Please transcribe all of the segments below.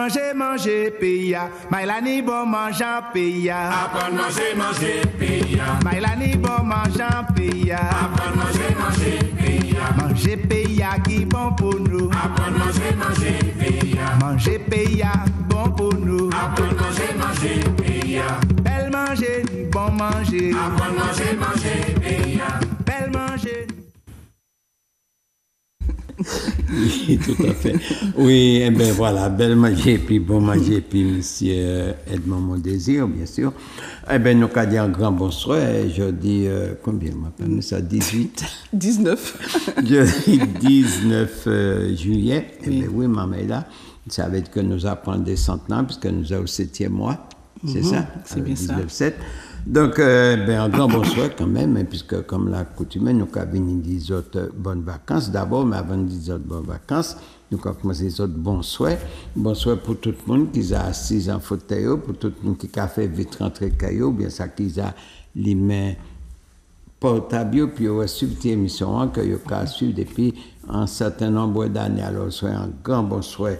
manger, manger, paya. Maïlani bon mangeant, paya. Apprendre manger, manger, paya. Maïlani bon mangeant, paya. Apprendre manger, manger, paya. Manger, paya qui bon pour nous. Apprendre manger, manger, paya. Manger, paya bon pour nous. Apprendre manger, manger, paya. Belle manger, bon manger. Apprendre manger, manger, paya. Belle manger. Oui, tout à fait. Oui, eh bien voilà, belle manger, puis bon manger, puis monsieur Edmond Mon Désir, bien sûr. Eh bien, nous avons dit un grand bonsoir, et je dis, combien m'appelle ça, 18 19. Je dis 19 juillet, eh bien oui, maman est là. Ça veut dire que nous apprenons des centenaires, puisque nous sommes au 7e mois, c'est ça? C'est bien ça. 19-7. Donc, un grand bonsoir quand même, hein, puisque comme la coutume, nous avons dit autres bonnes vacances d'abord, mais avant de dire autres bonnes vacances, nous avons commencé les autres bonsoir. Bonsoir pour tout le monde qui est assis en fauteuil, pour tout le monde qui a fait vite rentrer caillou, bien ça qui a les mains portables, puis on a suivi cette émission que vous avez suivi depuis un certain nombre d'années. Alors, soit un grand bonsoir.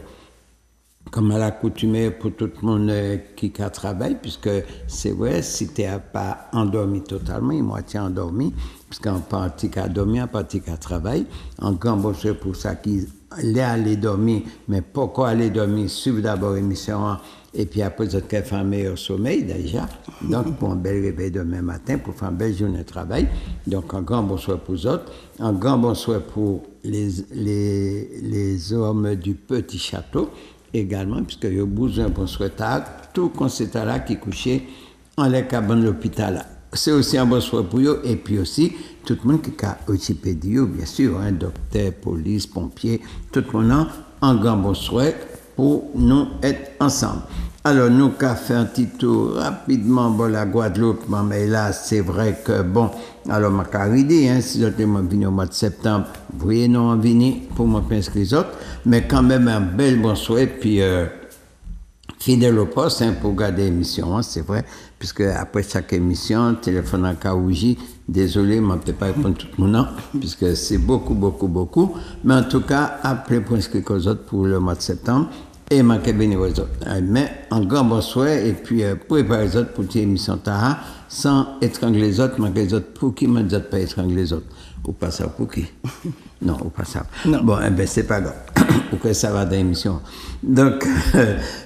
Comme à l'accoutumée pour tout le monde qui travaille, puisque c'est vrai, si tu n'es pas endormi totalement, il est moitié endormi, puisqu'en partie qui a dormi, en partie qui a travaillé. En grand bonsoir pour ça qui est allé dormir, mais pourquoi aller dormir, suivre d'abord l'émission et puis après, vous avez fait un meilleur sommeil déjà. Donc, pour un bel réveil demain matin, pour faire une belle journée de travail. Donc, un grand bonsoir pour vous autres. Un grand bonsoir pour les hommes du Petit Château également, puisque il y a besoin de bonsoir tout conséquent là qui couchait en les cabanes de l'hôpital. C'est aussi un bonsoir pour eux, et puis aussi tout le monde qui a occupé de eux, bien sûr, hein, docteur, police, pompiers, tout le monde un grand bonsoir pour nous être ensemble. Alors, nous avons fait un petit tour rapidement, bon, la Guadeloupe, mais là, c'est vrai que, bon, alors, ma caridi, hein, si j'étais venu au mois de septembre, vous voyez, nous en venir pour m'inscrire les autres, mais quand même un bel bonsoir, puis fidèle au poste, hein, pour garder l'émission, hein, c'est vrai, puisque après chaque émission, téléphone en Kaouji, désolé, je ne peux pas répondre tout le monde, puisque c'est beaucoup, mais en tout cas, appelez pour inscrire les autres pour le mois de septembre, et manquez bien aux autres. Mais un grand bonsoir, et puis préparez les autres pour cette émission Taha, sans étrangler les autres, manquer les autres. Pour qui m'a dit pas étrangler les autres? Ou pas ça pour qui? Non, ou pas ça. Non. Bon, eh bien, c'est pas grave. Ou que ça va dans l'émission. Donc,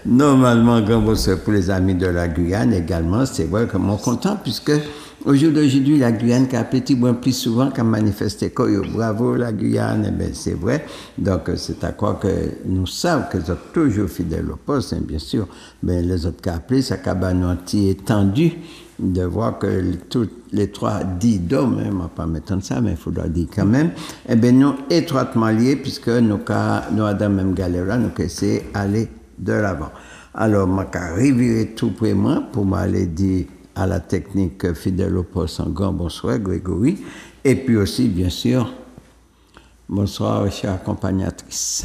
normalement, grand bonsoir pour les amis de la Guyane également. C'est vrai que mon content, puisque au jour d'aujourd'hui, la Guyane qui a petit moins plus souvent qu'à manifester. Bravo la Guyane, eh bien, c'est vrai. Donc, c'est à quoi que nous savons que vous êtes toujours fidèles au poste, hein, bien sûr. Mais les autres qui ont appelé, ça a été étendu de voir que tous les 3 10 d'hommes, hein, je ne vais pas m'étendre ça, mais il faudra dire quand même, eh bien, nous étroitement liés, puisque nous avons dans la même galère, nous essayons d'aller de l'avant. Alors, je vais revirer tout près moi pour m'aller dire à la technique fidèle au poste un grand bonsoir, Grégory, et puis aussi, bien sûr, bonsoir, chère accompagnatrice.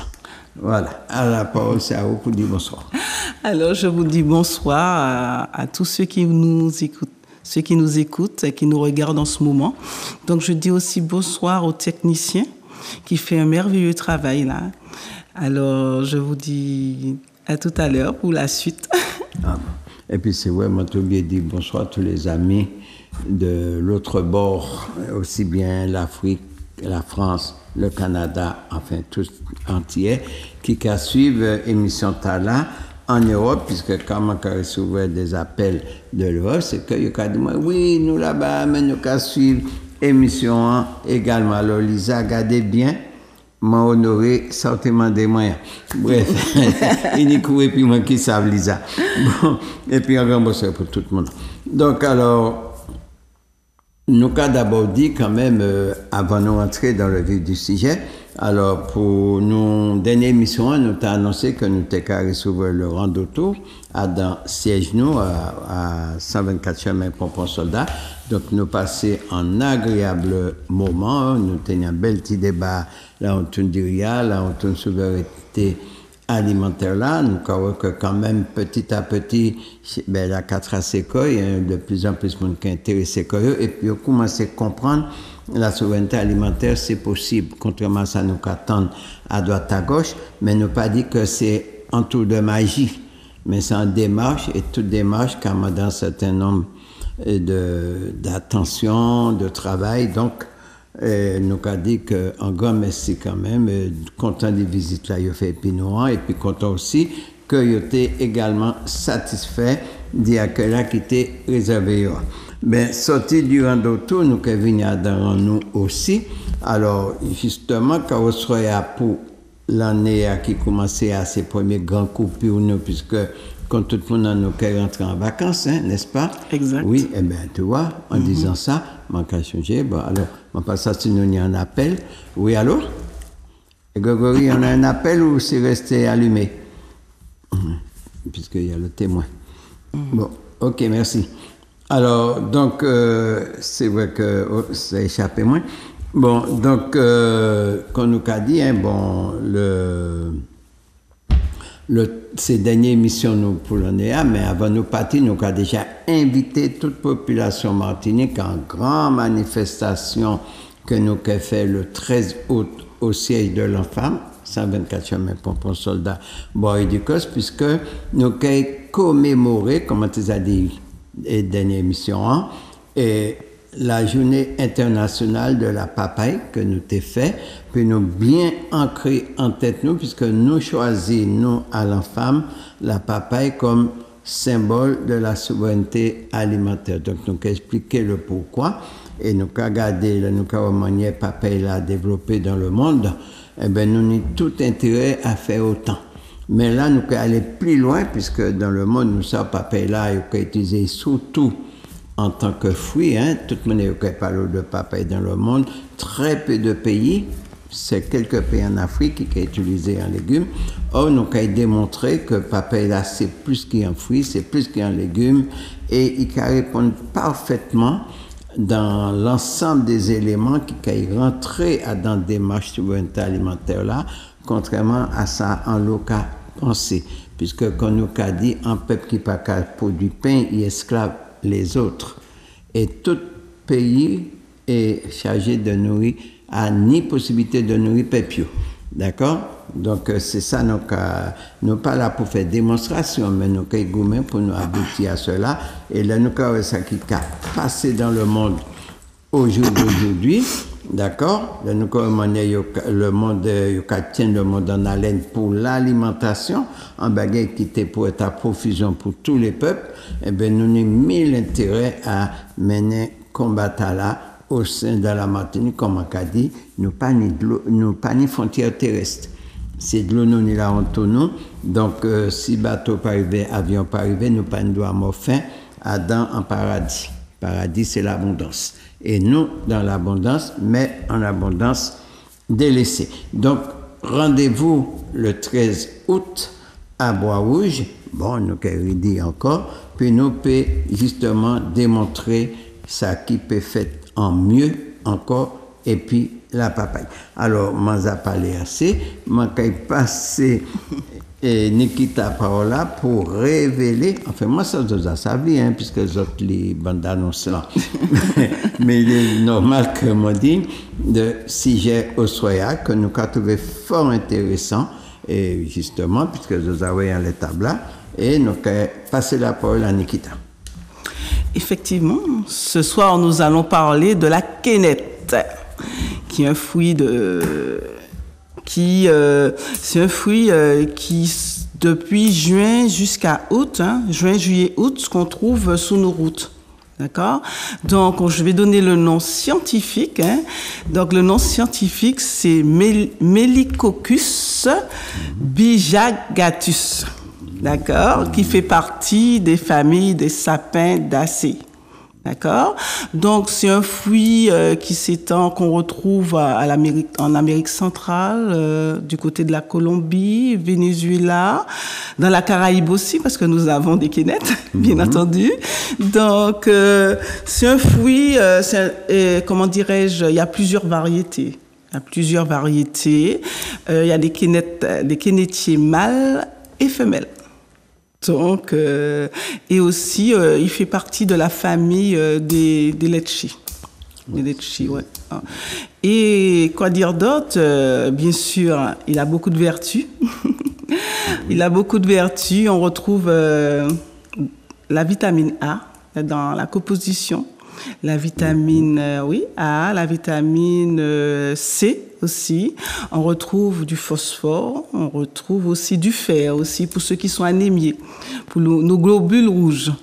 Voilà, à la parole, c'est à vous pour dire bonsoir. Alors, je vous dis bonsoir à tous ceux qui nous écoutent et qui nous regardent en ce moment. Donc, je dis aussi bonsoir aux techniciens qui font un merveilleux travail là. Alors, je vous dis à tout à l'heure pour la suite. Ah bon. Et puis, c'est vrai, moi, j'ai oublié de dire bonsoir à tous les amis de l'autre bord, aussi bien l'Afrique, la France, le Canada, enfin tous entiers, qui suivent l'émission Tala en Europe, puisque quand on reçoit des appels de l'Europe, c'est que ils disent oui, nous là-bas, mais nous suivons l'émission également. Alors, Lisa, regardez bien, m'a honoré sortiment des moyens. Bref, il y a puis moi qui savent Lisa. Bon, et puis un grand bonsoir pour tout le monde. Donc, alors, nous avons d'abord dit quand même, avant de rentrer dans le vif du sujet, alors pour nos dernières émissions, nous avons annoncé que nous avons recevoir le rang d'auto dans siège nous à 124 chemin Pompon Soldat. Donc nous passons un agréable moment, nous tenions un bel petit débat, là on tourne du RIA, là on tourne souveraineté alimentaire là, nous croyons que quand même petit à petit, ben, la 4 à Secoy, de plus en plus de monde qui est intéressé et puis on commence à comprendre la souveraineté alimentaire, c'est possible, contrairement à ça nous attend à droite à gauche, mais ne pas dire que c'est entoure de magie, mais c'est en démarche, et toute démarche commande un certain nombre d'attention, de travail. Donc, nous avons dit qu'un grand merci quand même, content des visites là, il fait Pinouan, et puis content aussi que il était également satisfait des accueils là qui étaient réservés. Ben, sorti du rando-tour, nous avons venu dans nous aussi. Alors, justement, quand on sera pour l'année qui commençait à ses premiers grands coups pour nous, puisque quand tout le monde nous est rentré en vacances, hein, n'est-ce pas? Exact. Oui, eh bien, tu vois, en disant ça, je vais changer. Bon, alors, on passe à si nous y a un appel. Oui, allô? Et Grégory, on a un appel ou c'est resté allumé? Puisqu'il y a le témoin. Bon, ok, merci. Alors, donc, c'est vrai que ça a échappé moins. Bon, donc, comme nous a dit, hein, bon, ces dernières émissions nous pour l'année, mais avant nous partir, nous avons déjà invité toute population martinique en grande manifestation que nous avons fait le 13 août au siège de l'Enfant, 124 chemin Pompon Soldat, Bois du Cos, puisque nous avons commémoré, comme tu as dit, les dernières émissions, hein, et la journée internationale de la papaye que nous t'ai fait, puis nous bien ancré en tête nous, puisque nous choisissons, nous, à l'Enfant, la papaye comme symbole de la souveraineté alimentaire. Donc, nous avons expliqué le pourquoi, et nous avons regardé, nous avons manié papaye là développé dans le monde, eh bien, nous avons tout intérêt à faire autant. Mais là, nous allons aller plus loin, puisque dans le monde, nous savons papaye là, il faut utiliser surtout en tant que fruit, hein, tout le monde parle de papaye dans le monde, très peu de pays, c'est quelques pays en Afrique qui sont utilisés en légumes. Or, nous avons démontré que papaye là, c'est plus qu'un fruit, c'est plus qu'un légume, et il peut répondre parfaitement dans l'ensemble des éléments qui peuvent rentrer dans des démarches souveraineté alimentaire là, contrairement à ça en local pensé, puisque comme nous avons dit, un peuple qui n'a pas produit pain, il esclave les autres. Et tout pays est chargé de nourrir, a ni possibilité de nourrir peuple. D'accord? Donc c'est ça, nous pas là pour faire démonstration, mais nous sommes pour nous aboutir à cela. Et là, nous avons ça qui a passé dans le monde au jour d'aujourd'hui. D'accord? Là, nous avons le monde, tient le monde en haleine pour l'alimentation, en baguette qui était pour être à profusion pour tous les peuples. Eh bien, nous avons mis l'intérêt à mener combat là au sein de la Martinique, comme on a dit, nous pas ni frontières terrestres. C'est de l'eau, nous ni là entre nous. Donc, si bateau pas arrivé, avion pas arrivé, nous pas nous avoir faim, Adam en paradis. Paradis, c'est l'abondance. Et nous, dans l'abondance, mais en abondance délaissée. Donc, rendez-vous le 13 août à Bois-Rouge. Bon, nous avons dit encore. Puis nous pouvons justement démontrer ça qui peut faire en mieux encore. Et puis, la papaye. Alors, je vais parler assez. Je vais passer Nikita Paola pour révéler. Enfin, moi, ça savait, hein, puisque les autres, les bandes annonces là. Mais il est normal que moi dise de sujet au Soya que nous avons trouvé fort intéressant. Et justement, puisque nous avons les tables là, et nous avons passé la parole à Nikita. Effectivement, ce soir, nous allons parler de la quénette, qui est un fruit c'est un fruit qui, depuis juin jusqu'à août, hein, juin, juillet, août, ce qu'on trouve sous nos routes. D'accord? Donc, je vais donner le nom scientifique. Hein. Donc, le nom scientifique, c'est Melicoccus bijagatus. D'accord? Qui fait partie des familles des sapins d'acée. D'accord? Donc, c'est un fruit qui s'étend, qu'on retrouve en Amérique centrale, du côté de la Colombie, Venezuela, dans la Caraïbe aussi, parce que nous avons des quénettes, bien entendu. Donc, c'est un fruit, comment dirais-je, il y a plusieurs variétés. Il y a des quénettiers mâles et femelles. Donc, et aussi, il fait partie de la famille des litchis. Des litchis, ouais. Et quoi dire d'autre? Bien sûr, il a beaucoup de vertus. Il a beaucoup de vertus. On retrouve la vitamine A dans la composition. La vitamine A, la vitamine C aussi. On retrouve du phosphore, on retrouve aussi du fer aussi pour ceux qui sont anémiés, pour nos globules rouges.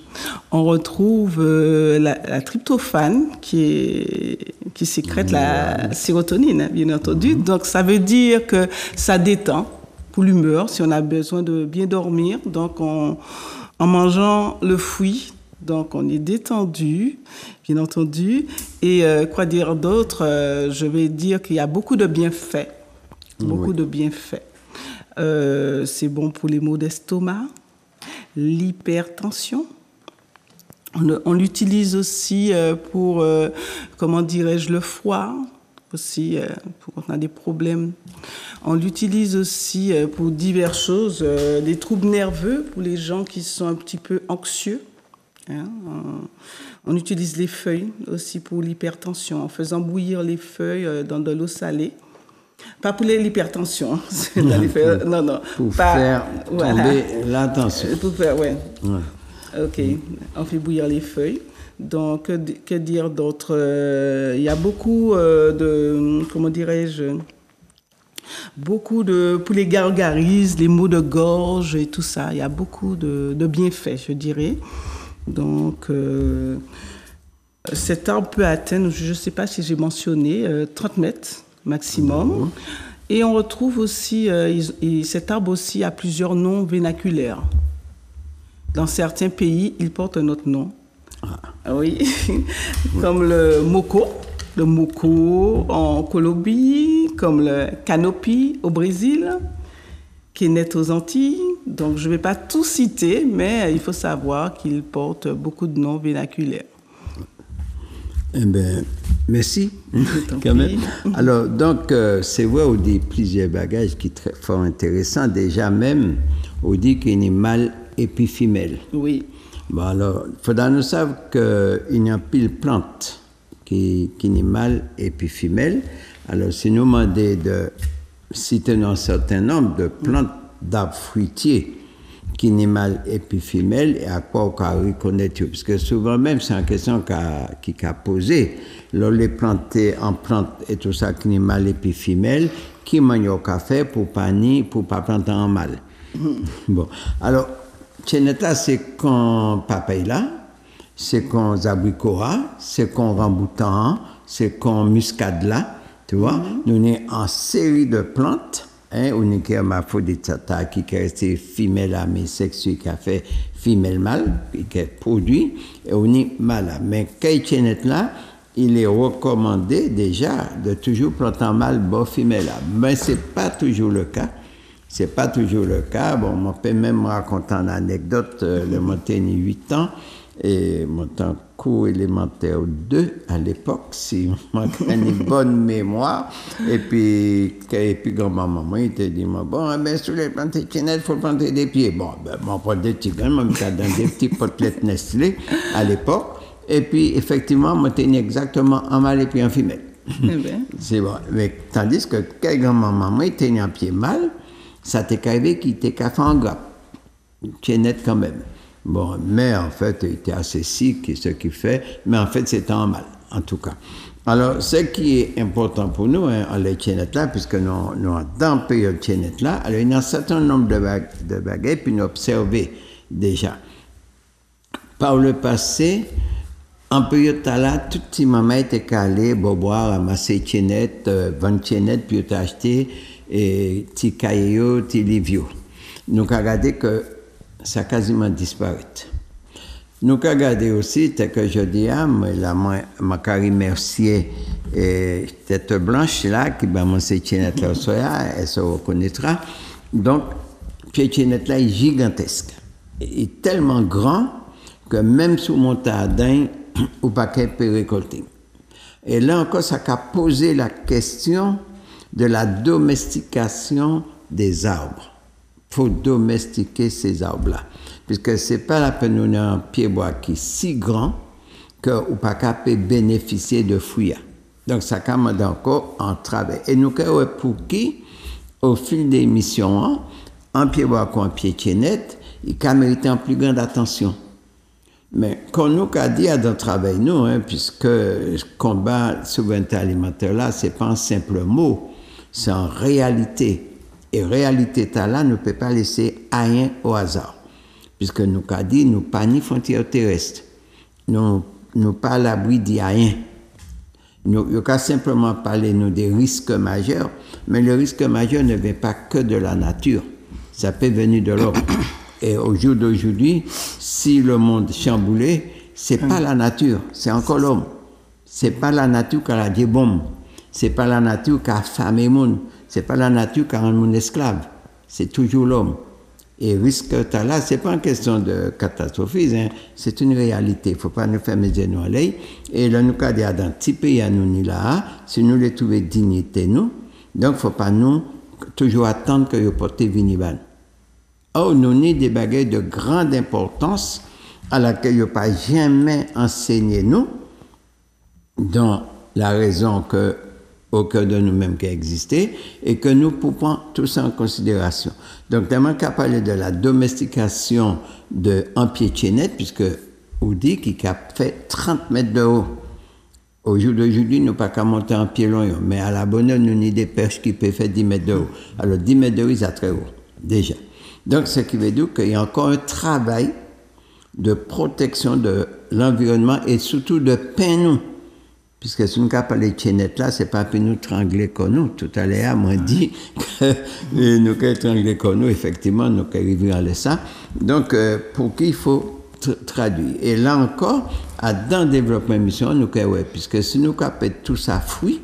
On retrouve la tryptophane qui sécrète la sérotonine, bien entendu. Donc ça veut dire que ça détend pour l'humeur si on a besoin de bien dormir. Donc en mangeant le fruit, donc on est détendu, bien entendu. Et quoi dire d'autre? Je vais dire qu'il y a beaucoup de bienfaits. Beaucoup de bienfaits. C'est bon pour les maux d'estomac, l'hypertension. On l'utilise aussi pour, comment dirais-je, le foie, aussi, pour quand on a des problèmes. On l'utilise aussi pour diverses choses, des troubles nerveux, pour les gens qui sont un petit peu anxieux. Hein, on utilise les feuilles aussi pour l'hypertension, en faisant bouillir les feuilles dans de l'eau salée. Pas pour l'hypertension, non. Pour faire tomber la tension. Pour faire, ouais. Ok, on fait bouillir les feuilles. Donc, que dire d'autre? Il y a beaucoup de, comment dirais-je, pour les gargarises, les maux de gorge et tout ça. Il y a beaucoup de bienfaits, je dirais. Donc, cet arbre peut atteindre, je ne sais pas si j'ai mentionné, 30 mètres maximum. Et on retrouve aussi, cet arbre aussi a plusieurs noms vernaculaires. Dans certains pays, il porte un autre nom. Oui, comme le moko en Colombie, comme le canopy au Brésil, Kenneth aux Antilles. Donc, je ne vais pas tout citer, mais il faut savoir qu'il porte beaucoup de noms vernaculaires. Eh bien, merci. Quand même. Alors, donc, c'est vrai, on dit plusieurs bagages qui sont très fort intéressants. Déjà même, on dit qu'il y a mâle et puis femelle. Oui. Bon, alors, il faudra nous savoir qu'il y a pile plantes qui est mâle et puis femelle. Alors, si nous demandons de citer un certain nombre de plantes d'arbres fruitiers qui n'est mâle et puis femelle, et à quoi on peut reconnaître, parce que souvent même c'est une question qui a posé, là les planter en plante et tout ça qui n'est mâle et puis femelle, qui mange au café pour pas planter en mâle. Bon, alors Tchéneta c'est qu'on papaye là, c'est qu'on abricora, c'est qu'on ramboutan, c'est qu'on muscade là. Tu vois, nous sommes en série de plantes. On est comme Aphroditata qui est femelle à mais sexuée qui a fait femelle mâle, qui est produit, et on est mâle. Mais Kaïtchenet là, il est recommandé déjà de toujours planter en mâle, bon femelle. Mais ce n'est pas toujours le cas. C'est pas toujours le cas. Bon, on peut même raconter une anecdote. Le monté 8 ans. Et mon temps cours élémentaire 2 à l'époque, si on a une bonne mémoire. Et puis grand-maman, il te dit, bon, ben, sur les plantes de il faut planter des pieds. Bon, ben, on prend des petits grains, on met dans des petits potelettes Nestlé à l'époque. Et puis, effectivement, on était exactement en mâle et puis en femelle. C'est bon. Mais tandis que quand grand-maman était en pied mâle, ça t'est arrivé qu'il était café en grappe. C'est net quand même. Bon, mais en fait, il était assez sick, ce qu'il fait, mais en fait, c'était en mal, en tout cas. Alors, ce qui est important pour nous, hein, en les Tchénettes là, puisque nous dans la période Tchénette là, alors il y a un certain nombre de bagages, puis nous observons déjà. Par le passé, en période là, tout petit maman était calé, boire, ramasser Tchénette, vendre Tchénette, puis acheter, et petit caillou, petit livio. Nous avons regardé que ça a quasiment disparu. Nous avons regardé aussi, tel que je dis, ma Carrie Mercier, tête blanche là, qui va manger Tchénette là au soya, elle se reconnaîtra. Donc, Tchénette là est gigantesque. Il est tellement grand que même sous mon jardin, ou pas qu'elle peut récolter. Et là encore, ça a posé la question de la domestication des arbres. Il faut domestiquer ces arbres-là. Puisque ce n'est pas la peine de un pied-bois qui est si grand que ou pas capable de bénéficier de fruits. Donc, ça commande encore en travail. Et nous, pour qui, au fil des missions, un pied bois ou un pied net, il a mérité une plus grande attention. Mais comme nous avons dit dans le travail, nous, puisque le combat souveraineté alimentaire là, ce n'est pas un simple mot, c'est en réalité. Et réalité là ne peut pas laisser rien au hasard. Puisque nous avons dit, nous pas ni frontières terrestres, nous pas à l'abri de rien. Nous avons simplement parlé des risques majeurs, mais le risque majeur ne vient pas que de la nature, ça peut venir de l'homme. Et au jour d'aujourd'hui, si le monde chamboulé, c'est pas la nature, c'est encore l'homme. C'est pas la nature qui a des bombes, c'est pas la nature qui a affamé le monde, c'est pas la nature qui a rendu le monde esclave, c'est toujours l'homme. Et risque là, c'est pas une question de catastrophisme, c'est une réalité. Il ne faut pas nous faire mes nous à l'œil. Et là, nous avons dit dans petit pays à nous ni là, si nous les trouvons dignité nous, donc il ne faut pas nous toujours attendre que vous portez viniban. Or, nous avons des bagages de grande importance à laquelle il ne faut pas jamais enseigner nous, dans la raison que au cœur de nous-mêmes qui a existé et que nous pouvons tout ça en considération. Donc, tellement qu'à parler de la domestication d'un pied net, puisque on dit qu'il a fait 30 mètres de haut. Au jour d'aujourd'hui, nous pas qu'à monter en pied long, mais à la bonne heure, nous avons des perches qui peuvent faire 10 mètres de haut. Alors, 10 mètres de haut, c'est très haut, déjà. Donc, ce qui veut dire qu'il y a encore un travail de protection de l'environnement et surtout de pain nous. Puisque si nous avons parlé de chaînette là, ce n'est pas pour nous trangler comme nous. Tout à l'heure, moi dit que nous avons trangler comme nous, effectivement, nous avons arrivé à ça. Donc, pour qui il faut traduire. Et là encore, dans le développement mission, nous avons, puisque si nous avons tout ça fruit,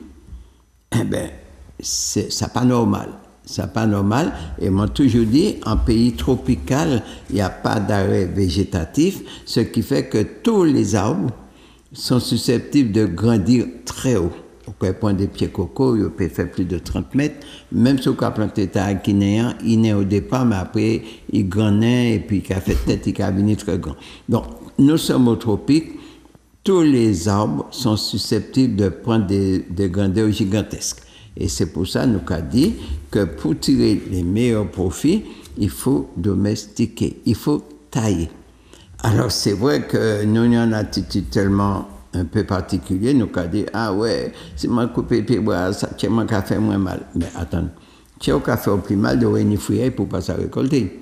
eh bien, ça pas normal. C'est pas normal. Et moi, toujours dit, en pays tropical, il n'y a pas d'arrêt végétatif, ce qui fait que tous les arbres sont susceptibles de grandir très haut. Au point des pieds coco, ils peuvent faire plus de 30 mètres. Même si on a planté un guinéen, il naît au départ, mais après, il grandit et puis il a fait tête, il a devenu très grand. Donc, nous sommes au tropique, tous les arbres sont susceptibles de prendre des grandeurs gigantesques. Et c'est pour ça nous avons dit que pour tirer les meilleurs profits, il faut domestiquer, il faut tailler. Alors c'est vrai que nous avons une attitude tellement un peu particulière, nous avons dit, ah ouais, si je coupe les pieds, ça m'a fait moins mal. Mais attends, si on a fait au plus mal de réunir fouiller pour ne pas se récolter.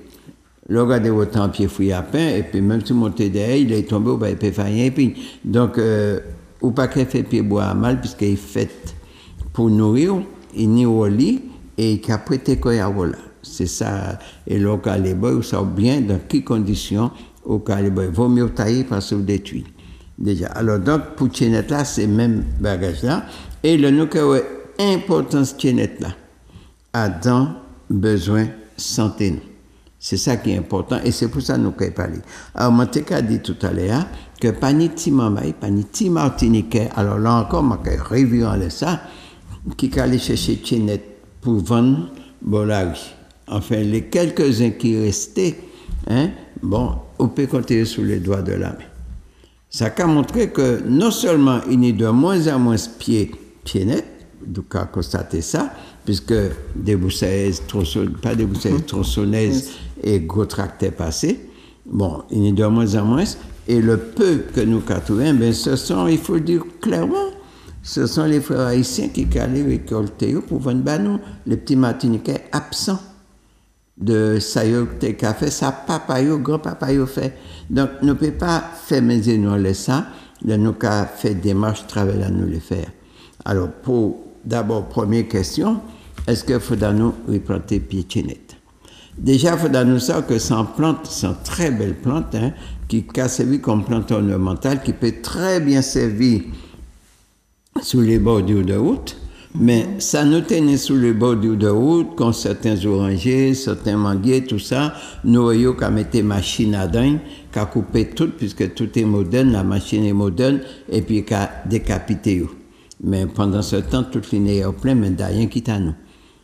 Le regardez autant pied fouillé à pain, et puis même si monter derrière, il est tombé, il peut faire rien. Donc, ou pas qu'il fait pied bois à mal, puisqu'il est fait pour nourrir, il n'y a au lit, et il a prêté quoi à voilà. C'est ça, et le cas les bois, vous savez bien dans quelles conditions au cas les bois. Il vaut mieux tailler parce que vous détruisez. Déjà. Alors, donc, pour Tchénet là, c'est le même bagage là. Et le nous a importance Tchénet là, a dans besoin santé. C'est ça qui est important, et c'est pour ça que nous avons parlé. Alors, moi, je dit tout à l'heure que pas ni ti mamay, pas ni ti martiniquais, alors là encore, je vais révirer ça, qui allait chercher Tchénet pour vendre Bolari. Enfin, les quelques-uns qui restaient, bon, on peut compter sur les doigts de la main. Ça a montré que non seulement il y a de moins en moins pieds net, donc à constater ça, puisque des boussaises, pas des boussaises, tronçonnaises et gros tracteurs passés, bon, il y a de moins en moins, et le peu que nous avons trouvé, ben, ce sont, il faut dire clairement, ce sont les frères haïtiens qui allaient récolter pour vendre nous, les petits martiniquais absents de ça qu'a fait, ça papa grand-papa fait. Donc, nous ne pouvons pas faire mes nous ça, nous avons fait des démarches, travail à nous les faire. Alors, d'abord, première question, est-ce qu'il faudra nous replanter pied net? Déjà, il faudra nous savoir que ces plantes sont très belles plantes, qui peuvent servir comme plante ornementale, qui peut très bien servir sous les bordures de route, mais ça nous tenait sous les bordures de route, comme certains orangers, certains manguiers, tout ça, nous voyons qu'à mettre machine à dingue, qu'à couper tout, puisque tout est moderne, la machine est moderne, et puis qu'à décapiter. Mais pendant ce temps, toute l'année est plein, mais rien qui t'a nous.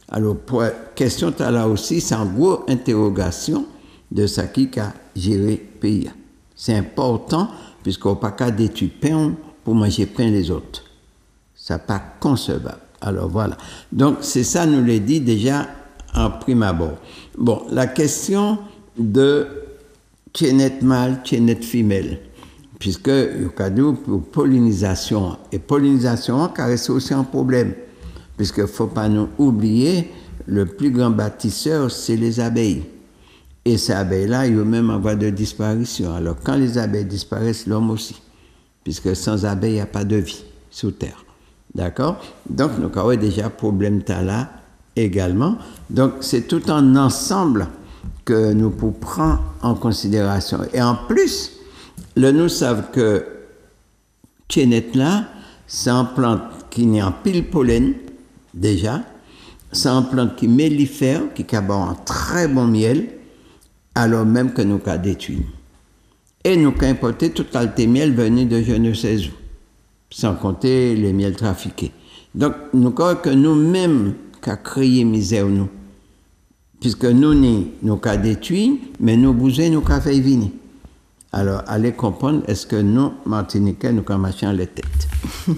Alors, pour question là aussi, c'est une grosse interrogation de ce qui a géré le pays. C'est important, puisqu'on n'a pas qu'à détruire pain pour manger pain les autres. Ça n'est pas concevable. Alors voilà. Donc, c'est ça, nous l'a dit déjà en prime abord. Bon, la question de tchénet mâle, tchénet femelle, puisque il y a pour pollinisation, et pollinisation, car c'est aussi un problème, puisqu'il ne faut pas nous oublier, le plus grand bâtisseur, c'est les abeilles. Et ces abeilles-là, ils ont même en voie de disparition. Alors, quand les abeilles disparaissent, l'homme aussi, puisque sans abeilles, il n'y a pas de vie sur Terre. D'accord? Donc, nous avons déjà problème là également. Donc, c'est tout un ensemble que nous pouvons prendre en considération. Et en plus, nous savons que tchénet là, c'est une plante qui n'est en pile pollen, déjà. C'est une plante qui est mellifère, qui a un très bon miel, alors même que nous avons détruit. Et nous avons importé toute qualité miel venu de je ne sais où, sans compter les miels trafiqués. Donc, nous croyons que nous-mêmes avons créé misère, nous. Puisque nous avons détruit, mais nous bousons, nous avons fait venir. Alors, allez comprendre, est-ce que nous, Martiniquais, nous avons marché en les têtes.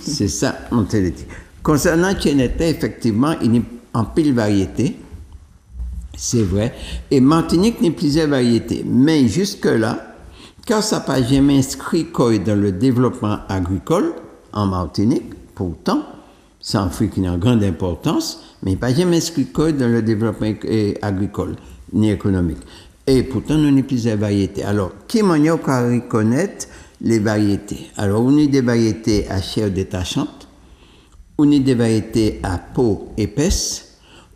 C'est ça, on te le dit. Concernant tchénet, effectivement, il y a en pile variété, c'est vrai, et Martinique n'a plusieurs variétés, mais jusque-là, car ça n'a pas jamais inscrit dans le développement agricole en Martinique, pourtant, c'est un fruit qui a une grande importance, mais il n'a pas jamais inscrit dans le développement agricole ni économique. Et pourtant, nous avons plusieurs variétés. Alors, qui m'en a qu'à reconnaître les variétés? Alors, on a des variétés à chair détachante, on a des variétés à peau épaisse,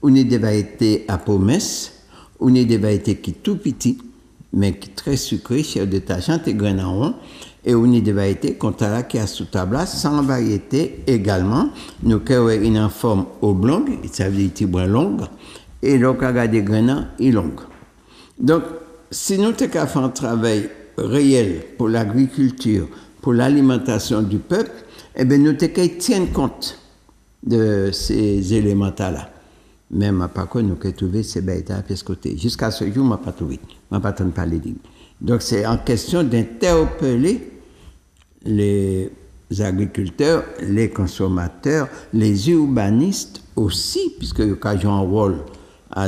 on a des variétés à peau mince, on a des variétés qui sont tout petites, mais qui sont très sucrées, chair détachante et graines en rond, et on a des variétés qui a sous table, sans variété également. Nous avons une forme oblongue, ça veut dire petit bras long, et donc on a des graines longues. Donc, si nous avons fait un travail réel pour l'agriculture, pour l'alimentation du peuple, eh bien, nous avons tient compte de ces éléments-là. Même pas que nous avons trouvé ces bêtes à ce côté. Jusqu'à ce jour, je n'ai pas trouvé. Je n'ai pas entendu parler d'eux. Donc, c'est en question d'interpeller les agriculteurs, les consommateurs, les urbanistes aussi, puisque ils ont joué un rôle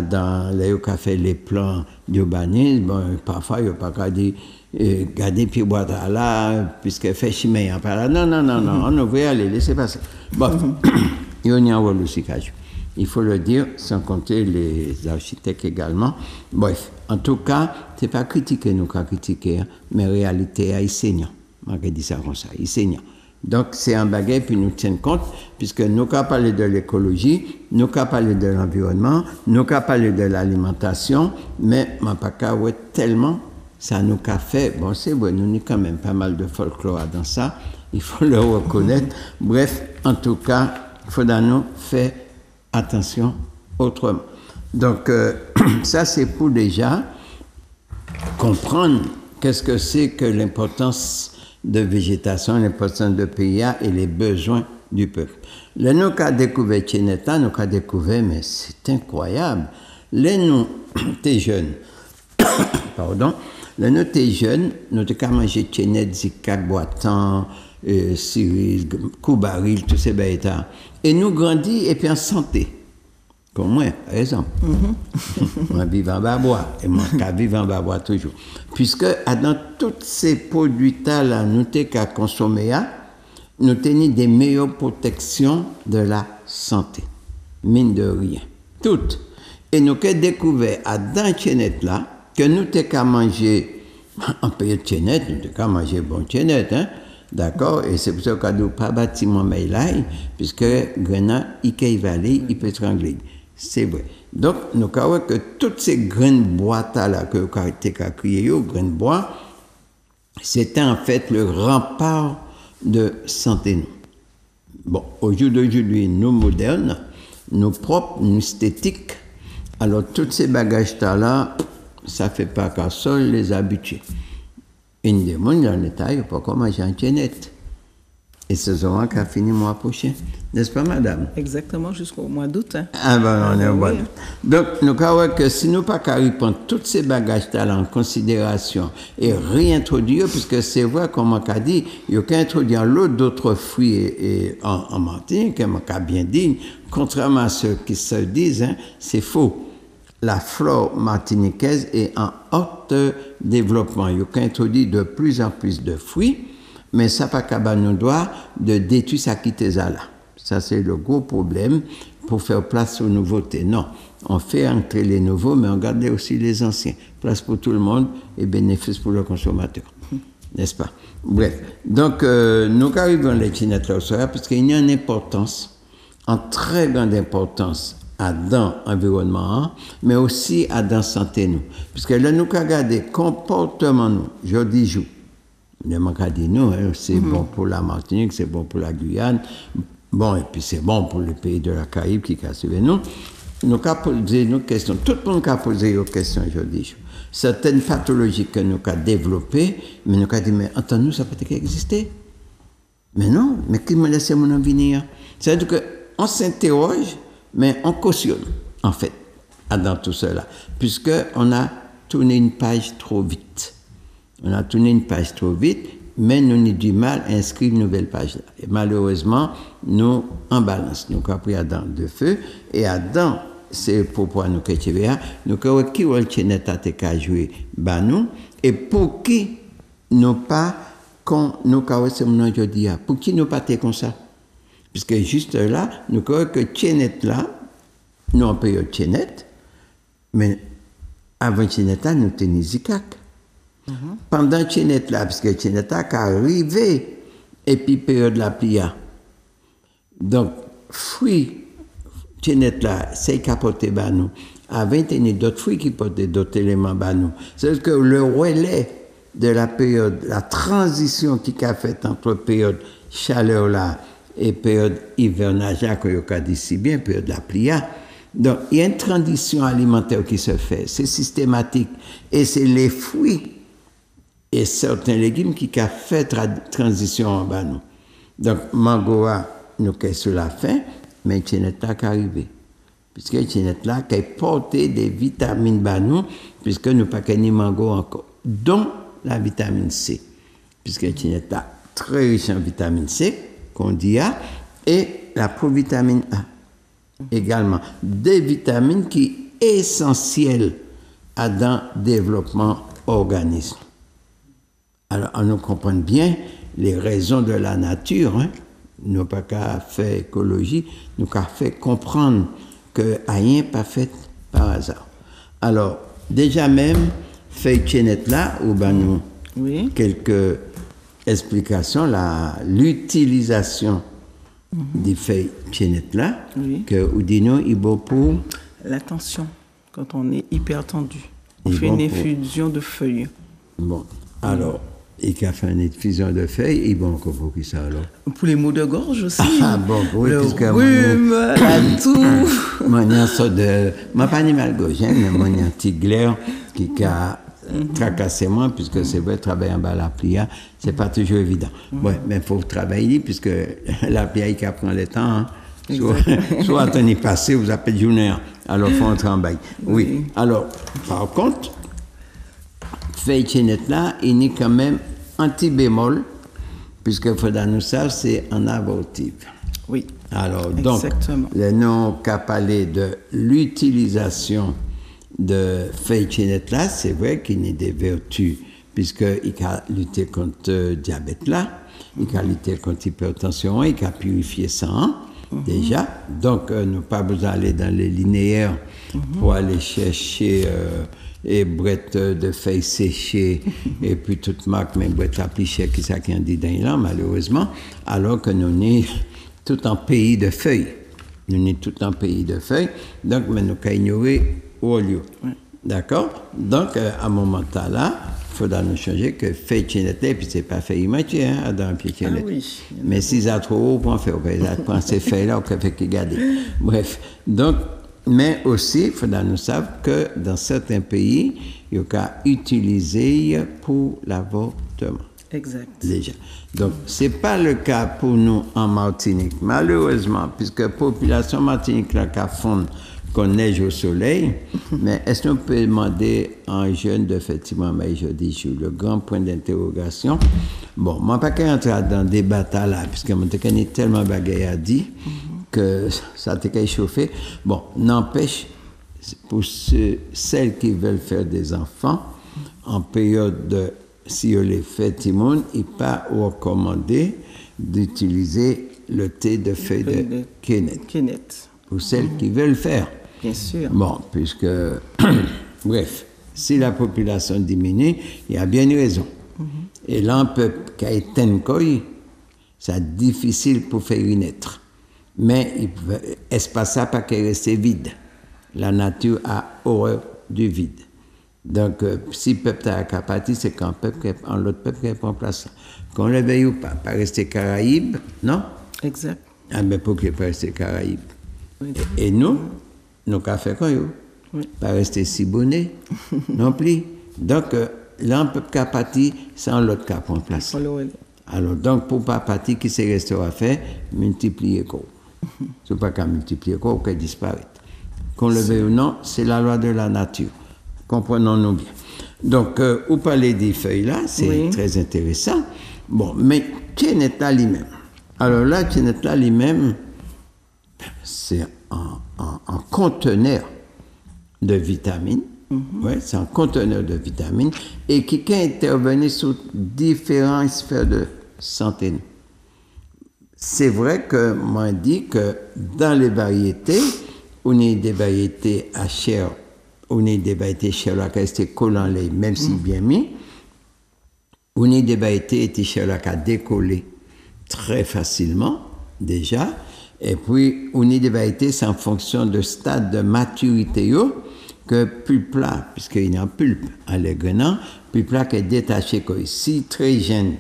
dans les fait les plans d'urbanisme. Bon, parfois, ils n'ont pas gardé puis boire là, puisque fait chimie en par là. Non, on ne veut aller, laissez passer. Bon, il y a un rôle aussi qu'à jouer. Il faut le dire, sans compter les architectes également. Bref, en tout cas, ce n'est pas critiquer nous qu'à critiquer, mais en réalité, il saignant. Je dis ça comme ça, il saignant. Donc, c'est un bagage, puis nous tenons compte, puisque nous avons parlé de l'écologie, nous avons parlé de l'environnement, nous avons parlé de l'alimentation, mais Mapaka, ouais, tellement, ça nous a fait, bon, c'est vrai, nous avons quand même pas mal de folklore dans ça, il faut le reconnaître. Bref, en tout cas, il faudra nous faire attention autrement. Donc, ça, c'est pour déjà comprendre qu'est-ce que c'est que l'importance de végétation, l'importance de PIA et les besoins du peuple. Là, nous avons découvert Tchéneta, nous avons découvert, mais c'est incroyable. Là, nous, t'es jeunes, pardon, là, nous, t'es jeunes, nous avons mangé Tchénet, Zikak, Boitan, Cerise, Koubaril, tous ces bêtes. Et nous grandis et puis en santé. Comme moi, par exemple. Moi, je vis en Babois. Et moi, je vis en Babois toujours. Puisque dans tous ces produits-là, nous avons qu'à consommer, nous avons des meilleures protections de la santé. Mine de rien. Toutes. Et nous avons découvert dans Tchénet là, que nous avons qu'à manger, en période de Tchénet, nous avons qu'à manger bon Tchénet, hein. D'accord? Et c'est pour ça qu'on n'a pas bâtiment Maïlaï, puisque Grenat, il peut aller, il peut étrangler. C'est vrai. Donc, nous avons que toutes ces graines bois-là que vous avez créées, graines bois, c'était en fait le rempart de santé. Bon, au jour d'aujourd'hui, nous modernes, nous propres, nous esthétiques, alors tous ces bagages-là, ça ne fait pas qu'à seul les habitués. Une des mondes dans l'État, il n'y a pas comment manger un Tchénet. Et c'est souvent qu'à fini le mois prochain. N'est-ce pas, madame? Exactement, jusqu'au mois d'août. Hein. Ah ben, on est au mois d'août. Donc, nous avons que si nous pas qu'à prendre tous ces bagages-là en considération et réintroduire, puisque c'est vrai, comme on a dit, il y a qu'à introduire l'autre d'autres fruits en Martinique, comme on a bien dit, contrairement à ceux qui se disent, hein, c'est faux. la flore martiniquaise est en haut développement. Il y a introduit de plus en plus de fruits, mais ça pas qu'à nous doit de détruire sa quitteza là. Ça, c'est le gros problème pour faire place aux nouveautés. Non, on fait entrer les nouveaux, mais on garde aussi les anciens. Place pour tout le monde et bénéfice pour le consommateur. N'est-ce pas? Bref, donc nous arrivons à les chinettes là au soir parce qu'il y a une importance, en très grande importance, à dans l'environnement, mais aussi à dans la santé nous. Puisque là, nous regardons comportement nous, je dis jour. Le manque à dire nous, hein, c'est bon pour la Martinique, c'est bon pour la Guyane, bon, et puis c'est bon pour le pays de la Caraïbe qui a suivi nous. Nous avons posé nos questions, tout le monde a posé nos questions, je dis jour. Certaines pathologies que nous avons développées, mais nous avons dit, mais entends-nous, ça peut exister. Mais non, mais qui me laisse mon en venir? C'est-à-dire qu'on s'interroge, mais on cautionne, en fait, dans tout cela, puisqu'on a tourné une page trop vite. On a tourné une page trop vite, mais nous avons du mal à inscrire une nouvelle page là. Et malheureusement, nous, en balance, nous avons pris Adam de feu, et Adam, c'est pour nous que tu veux, nous avons qui va le jouer, nous, et pour qui nous pas, quand nous avons ce moment aujourd'hui, pour qui nous pas comme ça? Puisque juste là, nous croyons que Tchenet là, nous on peut Tchenet, mais avant Tchenet là, nous tenons Zikak. Pendant Tchenet là, parce que Tchenet là est arrivé, et puis période la plia. Donc, fruits Tchenet là, c'est capoté nous. Avant, il y a d'autres fruits qui portent d'autres éléments nous. C'est que le relais de la période, la transition qui a fait entre période chaleur là, et période hivernage, que vous avez dit si bien, période de la plia. Donc, il y a une transition alimentaire qui se fait, c'est systématique. Et c'est les fruits et certains légumes qui ont fait transition en bas nous. Donc, mangoa, nous sommes sur la fin, mais Tchenet là qui est arrivé. Puisque Tchenet là qui a porté des vitamines bas nous, puisque nous n'avons pas ni mango encore. Dont la vitamine C. Puisque Tchenet là très riche en vitamine C, qu'on dit A, et la provitamine A également. Des vitamines qui sont essentielles dans le développement organisme. Alors, on nous comprend bien les raisons de la nature. Hein. Nous n'avons pas qu'à faire écologie, nous qu'à faire comprendre que rien n'est pas fait par hasard. Alors, déjà même, fait Tchenet là, où ben nous, quelques explication, l'utilisation des feuilles Tchenet là, que Oudino est beau pour la tension, quand on est hyper tendu. On fait une infusion de feuilles. Bon, alors, et qui a fait une infusion de feuilles, il est bon encore pour qui ça alors? Pour les maux de gorge aussi. Ah bon, oui, le puisque rhume, la toux. Moi, j'ai un sort de... Moi, pas animal gauchien, mais moi, j'ai un petit glaire qui a tracassé moi, puisque c'est vrai, travailler en bas la plia, c'est pas toujours évident. Ouais, mais il faut travailler, puisque la plia, il prend le temps. Hein. Soit attendez passer, vous appelez journée, alors il faut entrer en bail. Oui. Alors, par contre, feuille Tchenet là, il est quand même anti-bémol, puisque il faudra nous savoir, c'est en abortive. Oui. Alors, donc, le nom qu'a parlé de l'utilisation de feuille Tchenet là, c'est vrai qu'il y a des vertus, puisqu'il a lutté contre le diabète là, il a lutté contre l'hypertension, il a purifié sang, déjà. Donc, nous pas besoin d'aller dans les linéaires pour aller chercher les brettes de feuilles séchées et puis toute marque, mais brettes à plus chères qui ça qui en dit dans là, malheureusement, alors que nous sommes tout en pays de feuilles. Nous sommes tout en pays de feuilles, donc mais nous avons ignoré au lieu. D'accord? Donc, à un moment là, il faudra nous changer que feuille Tchenet, et puis c'est pas feuille moitié, hein, dans le pied Tchenet. Ah, oui. Mais si ça trop haut, on fait, on prend ces feuilles-là, on fait que garder. Bref. Donc, mais aussi, il faudra nous savoir que dans certains pays, il y a qu'à utiliser pour l'avortement. Exact. Déjà. Donc, ce n'est pas le cas pour nous en Martinique, malheureusement, puisque la population martinique là, qui fonde qu'on neige au soleil, mais est-ce qu'on peut demander à un jeune de effectivement, mais je dis, je le grand point d'interrogation. Bon, moi, pas qu'à entrer dans des batailles là, puisque mon technique tellement bagaille à dire que ça t'a chauffé. Bon, n'empêche, pour celles qui veulent faire des enfants, en période de, si on les fait, Timon, il n'est pas recommandé d'utiliser le thé de feuilles de quénette. Pour celles qui veulent faire. Bien sûr. Bon, puisque, bref, si la population diminue, il y a bien une raison. Et là, un peuple qui a éteint quoi, c'est difficile pour faire naître. Mais l'espace n'a pas qu'à rester vide. La nature a horreur du vide. Donc, si le peuple a capacité, c'est qu'un l'autre peuple qui prend place. Qu'on le veuille ou pas rester Caraïbes, non? Exact. Ah ben, pour qu'il pas rester Caraïbes. Oui. Et nous qu'à faire quoi, pas rester Siboney, non plus. Donc, là, un peuple qui a parti, c'est l'autre qui prend place. Alors, donc, pour pas partir, qui s'est resté à faire, multiplier quoi. C'est pas qu'à multiplier quoi ou qu'à disparaître. Qu'on le veuille ou non, c'est la loi de la nature. Comprenons-nous bien. Donc, vous parlez des feuilles-là, c'est très intéressant. Bon, mais Tchéneta lui-même. Alors là, Tchéneta lui-même, c'est un conteneur de vitamines. Ouais, c'est un conteneur de vitamines et qui peut intervenir sur différentes sphères de santé. C'est vrai que moi, je dis que dans les variétés, on a des variétés à chair, on a des variétés chair là qui restent collant les, même si bien mis, on a des variétés qui chair qui a décollé très facilement déjà, et puis on a des variétés c'est en fonction de stade de maturité que pulpe là, puisqu'il y a un pulpe à l'égrenant, pulpe là qui est détaché quoi, si très jeune,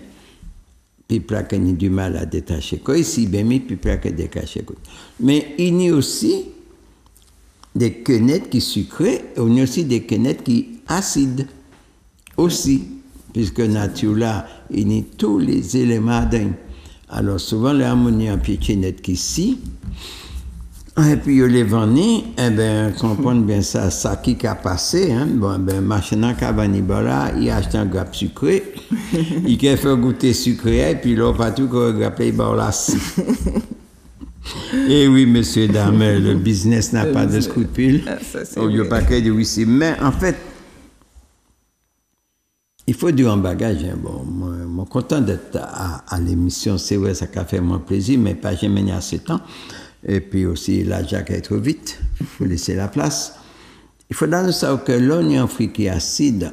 pulpe là qui a du mal à détacher quoi, si bien mis, pulpe là qui est détaché quoi. Mais il y a aussi des quenettes qui sucrées, et il y a aussi des quenettes qui acides aussi, puisque nature là, il y a tous les éléments dedans. Alors souvent, l'harmonie en pied quenette qui si, et puis les vanilles, eh bien, comprendre bien ça, ça qui a passé, hein, bon, ben, machin qui a vanille, il a acheté un grappe sucré, il a fait goûter sucré, et puis là, pas tout qu'on grappe, il là, si. Eh oui, monsieur, dame, le business n'a pas de scrupules. Il n'y a pas que de oui, mais en fait, il faut du en bagage. Hein. Bon, moi, je suis content d'être à l'émission. C'est vrai, ça a fait mon plaisir, mais pas jamais assez de temps. Et puis aussi, la Jacques est trop vite. Il faut laisser la place. Il faut dans savoir que l'oignon fruit qui est acide,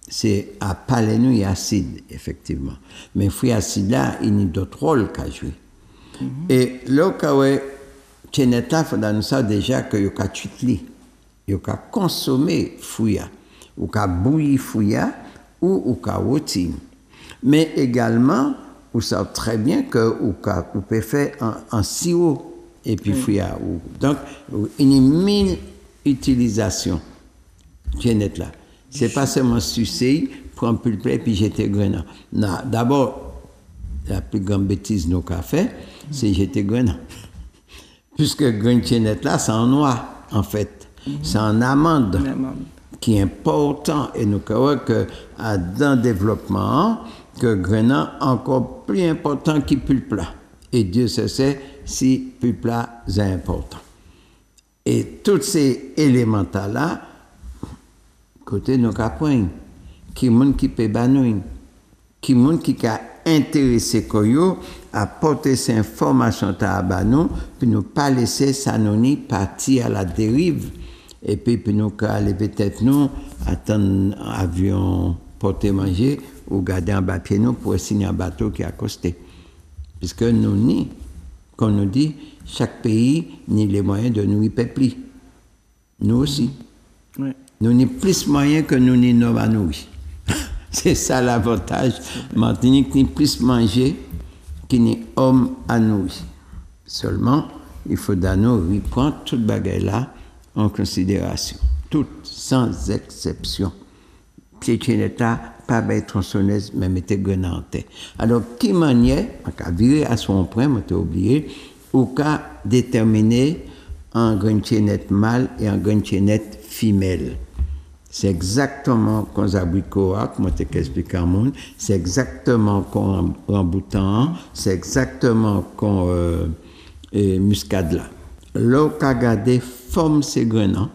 c'est à palénou acide, effectivement. Mais le fruit acide là, il y a d'autres rôles qu'à jouer. Et là, quand il faut dans savoir déjà que il y a tuer, il y a consommer fruit, ou qu'à bouillir fruit, ou qu'à rôtir. Mais également, vous savez très bien que vous pouvez faire un sirop et puis fruit. Donc, il y a 1000 utilisations. Tiennet là. C'est pas seulement sucer, prendre pulpe et puis jeter grenat. Non, d'abord, la plus grande bêtise nous qu'a fait, c'est jeter grenat. Puisque grain tiennet là, c'est en noix, en fait. C'est en amande. Qui est important et nous croyons que dans le développement que grenat encore plus important que pulpe là. Et Dieu sait si pulpe là est important. Et tous ces éléments là, côté nous apprendre, qui monde qui peut banouir, qui monde qui a intéressé koyo à porter ces informations à banou, puis nous pas laisser ça nous partir à la dérive. Et puis nous aller peut-être nous attendre un avion porter manger ou garder un papier nous pour signer un bateau qui est accosté. Puisque nous quand on nous dit chaque pays ni les moyens de nous y peupler. Nous aussi. Oui. Nous ni plus moyens que nous ni nous à nourrir. C'est ça l'avantage. Martinique ni plus manger qu'il ni homme à nourrir. Seulement, il faut nous prendre toute bagaille là en considération, toutes sans exception. Piétineta, pas bête tronçonneuse, mais mettez grenat en tête. Alors, qui manière, à virer à son point, m'as oublié, ou qu'à déterminer un grenat mâle et un grenat femelle. C'est exactement qu'on abricote, moi t'ai expliqué à monde, c'est exactement qu'on remboutant, c'est exactement qu'on muscade là. Là, qu'a gardé forme ces grenats,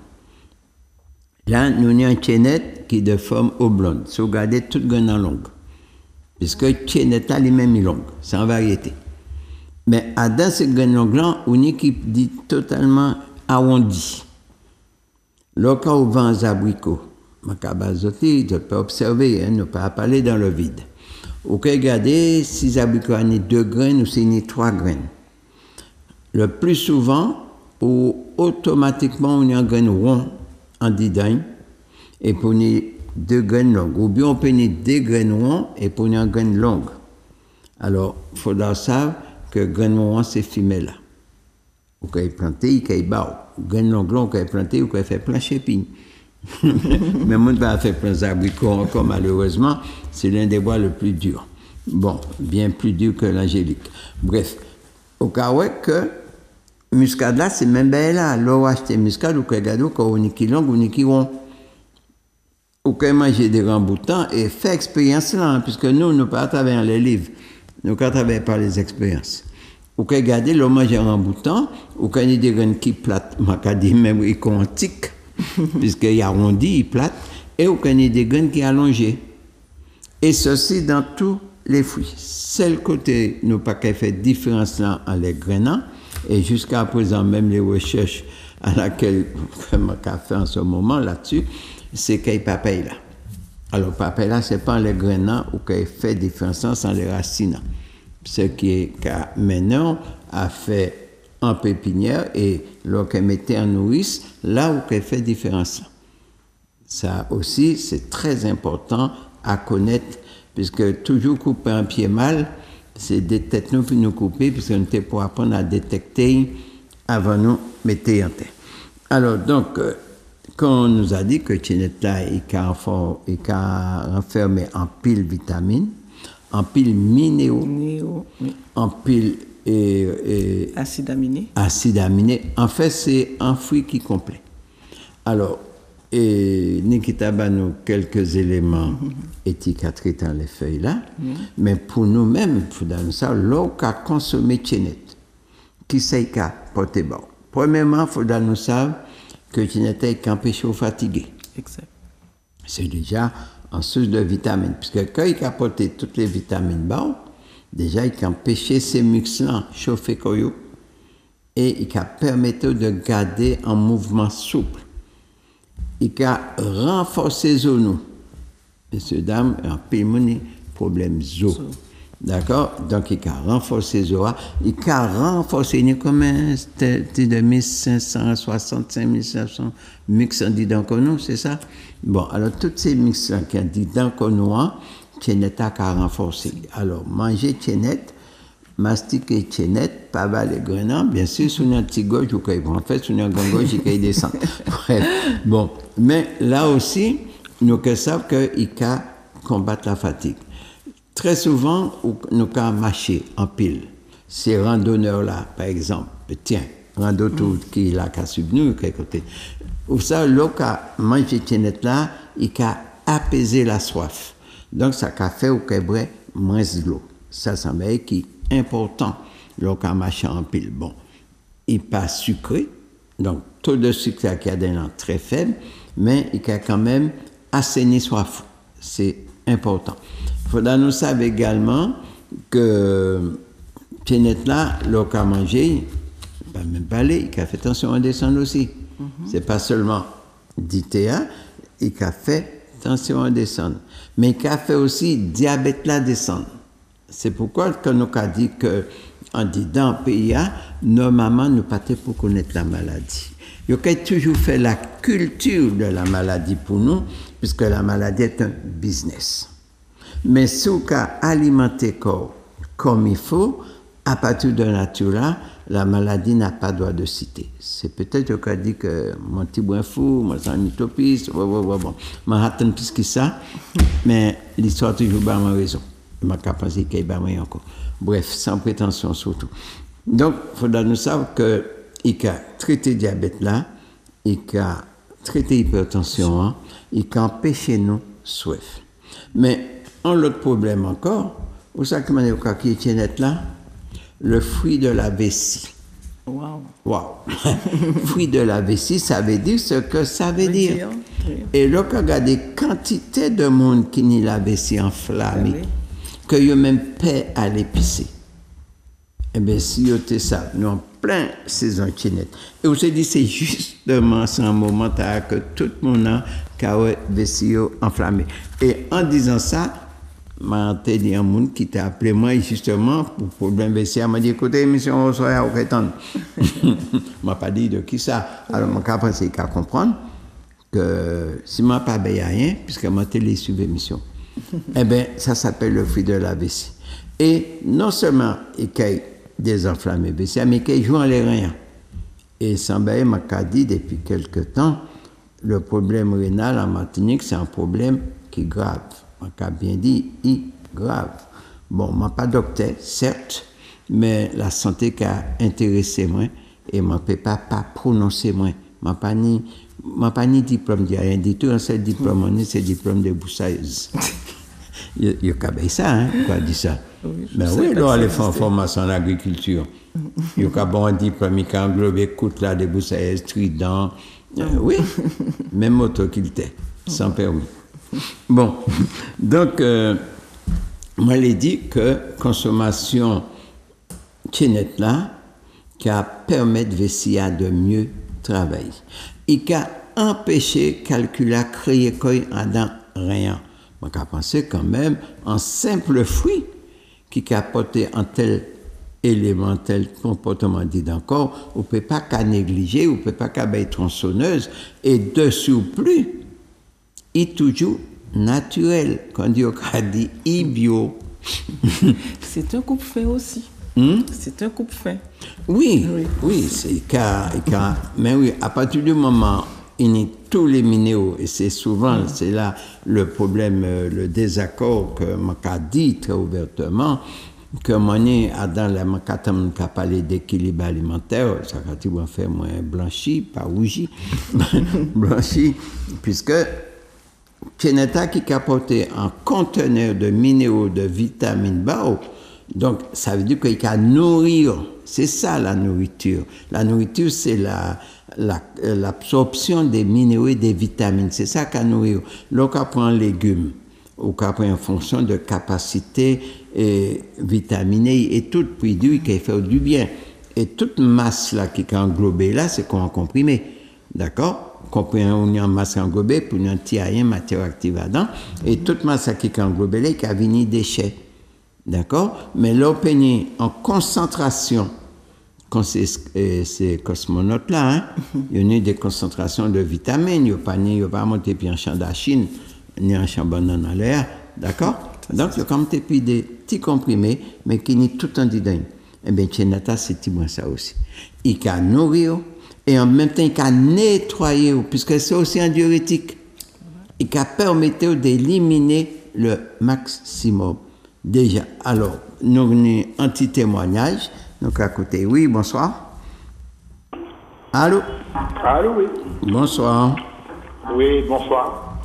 Là, nous avons une chaînette qui est de forme oblongue. Si vous regardez toute graine en longue. Puisque la chaînette là, elle est longue. C'est en variété. Mais dans cette graine longue-là, on a qui dit totalement arrondi. Lorsqu'on vous vend des abricots, je peux observer, ne pas parler dans le vide. Vous pouvez regarder si les abricots ont 2 graines ou si 3 graines. Le plus souvent, automatiquement, on a une graine ronde en didagne et pour une 2 graines longues. Ou bien on peut avoir 2 graines rondes et pour une graine longue. Alors, il faudra savoir que graine ronde, c'est femelle. Vous pouvez planter, vous pouvez bas. Graine longue, vous pouvez planter, vous pouvez faire plein de chépines. Mais moi, je ne faire plein d'abricots encore, malheureusement. C'est l'un des bois le plus dur. Bon, bien plus dur que l'angélique. Bref, au cas où que muscade là, c'est même bien là. L'eau acheter muscade, vous pouvez regarder quand on est qui long, on est qui rond. Vous pouvez manger des ramboutans et faire expérience là, hein, puisque nous ne pas à travers les livres, nous ne travaillons pas les expériences. Vous pouvez regarder, l'eau manger un ramboutan, vous pouvez des graines qui plates, je dis même ils sont antiques, puisqu'il y a arrondi, il plate, et vous pouvez des graines qui allongées. Et ceci dans tous les fruits. C'est le côté, nous pas qu'à faire différence là en les graines, et jusqu'à présent, même les recherches à laquelle je fait en ce moment là-dessus, c'est qu'il y a papaye là. Alors, papaye là, ce n'est pas les graines ou qu'il fait différence en les racines. Ce qui est maintenant a fait en pépinière et lorsqu'elle mettait en nourrice, là où qu'elle fait différence. Ça aussi, c'est très important à connaître, puisque toujours couper un pied mal, c'est des têtes nous pour nous couper, puisque nous était pour apprendre à détecter avant nous mettre en terre. Alors, donc, quand on nous a dit que Chinetta est renfermé en pile vitamines, en pile minéraux, oui. En pile acide aminé. Acide aminé. En fait, c'est un fruit qui est complet. Alors, Nikita a nous quelques éléments éthiques à traiter dans les feuilles là, mais pour nous-mêmes, il faut nous savoir, lorsqu'on consomme Chinetta, qui c'est qu'à porter bon. Premièrement, il faut nous savoir que Chinetta est empêché de fatiguer. Exact. C'est déjà en source de vitamines. Puisque quand il a apporté toutes les vitamines bas, déjà il a empêché ces muscles-là chauffer et il a permis de garder un mouvement souple. Il a renforcé les os. Messieurs, dames, un peu problème os. D'accord? Donc il a renforcé les os. Il a renforcé combien de 1565 1500 mix en dit donc nous, c'est ça? Bon, alors toutes ces mix qui ont dit donc nous, Chinetta a renforcé. Alors manger Chinetta, mastiquer Chinetta, pas bas les graines, bien sûr, sur un petit gauche, ou en fait, sur un grand gauche, il descend. Bref, bon, mais là aussi, nous savons qu'il peut combattre la fatigue. Très souvent, nous avons marché en pile. Ces randonneurs-là, par exemple, tiens, rando qui est là, qui a subi nous, quelque côté. Ou ça, lorsqu'on mange Chinetta là, il a apaisé la soif. Donc, ça a fait au Québec moins de l'eau. Ça, c'est un bail qui est important lorsqu'on marche en pile. Bon, il n'est pas sucré, donc taux de sucre qui a des langues très faible, mais il a quand même assaini soif. C'est important. Il faudra nous savoir également que Chinetta là, lorsqu'on mange, pas même parler, il a fait attention à descendre aussi. C'est pas seulement d'ITA, il a fait attention à descendre. Mais il a fait aussi diabète là descendre. C'est pourquoi quand nous avons dit que en dit dans le pays, normalement nous pas pour connaître la maladie. Il a toujours fait la culture de la maladie pour nous, puisque la maladie est un business. Mais si vous alimentez le corps comme il faut, à partir de la nature là, la maladie n'a pas droit de citer. C'est peut-être que je dis que mon petit brin fou, moi c'est un utopiste, bon, Manhattan plus que ça, mais l'histoire toujours pas ma raison. Ma capacité qu'il y a encore. Bref, sans prétention surtout. Donc, il faudra nous savoir qu'il a traité le diabète là, il a traité l'hypertension, il a empêché nous soif. Mais, un autre problème encore, vous savez comment qui est Chinetta là? Le fruit de la vessie. Wow. Wow. Fruit de la vessie, ça veut dire ce que ça veut dire. Oui. Et là, quand on regarde des quantités de monde qui n'y la vessie enflammée, Oui. que yo même paix à l'épicer. Eh bien, si yo te ça, nous en plein saison chinette. Et vous se dit, c'est justement ce moment que tout le monde a vessie enflammée. Et en disant ça, m'a dit un monde qui t'a appelé moi justement pour problème vessie, m'a dit écoutez émission on soit au rétendre. M'a pas dit de qui ça. Alors mon cas pensé qu'à comprendre que si m'a pas payé rien puisque m'a télé suivre émission. Eh bien, ça s'appelle le fruit de la vessie. Et non seulement il y a des enflammés vessie, mais il joue en les reins. Et Sambaye m'a dit depuis quelque temps, le problème rénal en Martinique, c'est un problème qui est grave. M'a bien dit, grave. Bon, je ne suis pas docteur, certes, mais la santé qui a intéressé moi, et je ne peux pas prononcer moi. Je n'ai pas ni diplôme de rien du tout, un seul diplôme, c'est le diplôme de boussailleuse. Il y a ça, hein, quoi dit ça. Oui, mais oui, là, les formation en agriculture. Il y a un diplôme qui a englobé côte là, de boussailleuse, trident. Oui, même auto qu'il était, sans permis. Bon, donc, moi, j'ai dit que consommation chinette là, qui a permis de vessie de mieux travailler. Et qui a empêché calculer, créer quoi dans rien. On a pensé quand même en simple fruit qui a apporté un tel élément, tel comportement dit encore, on ne peut pas qu'à négliger, on ne peut pas qu'à être tronçonneuse, et dessus plus, il est toujours naturel. Quand on dit bio. C'est un coupe-fait aussi. C'est un coupe-fait. Oui, c'est mais oui, à partir du moment où il y a tous les minéraux, et c'est souvent, c'est là le problème, le désaccord que je dit très ouvertement, que moi, dans la macatam qui a parlé d'équilibre alimentaire, ça va faire moins blanchi, pas rougi, blanchi, puisque Cheneta qui a apporté un conteneur de minéraux, de vitamines bas, donc ça veut dire qu'il y a nourrir, c'est ça la nourriture. La nourriture, c'est l'absorption des minéraux et des vitamines, c'est ça qu'a nourrir. Lorsqu'on prend un légume, ou qu'on prend en fonction de capacité vitaminée et tout produit qui fait du bien. Et toute masse là qui est englobée là, c'est qu'on a comprimé. D'accord? Qu'on prend une masse englobée pour une matière active là-dedans. Et toute masse qui est englobée là, qui a venu déchets. D'accord? Mais l'opinion en concentration, quand ces cosmonautes là, hein, il y a eu des concentrations de vitamines, il n'y a pas monté puis en champ d'Achine, ni en champ banane en l'air. D'accord? Donc, il y a comme des petits comprimés, mais qui n'est tout en dedans. Eh bien, Chenata, c'est ça aussi. Il a nourri, et en même temps, il a nettoyé, puisque c'est aussi un diurétique. Il a permis d'éliminer le maximum. Déjà, alors, nous avons un petit témoignage. Donc, à côté, oui, bonsoir. Allô? Allô, oui. Bonsoir. Oui, bonsoir.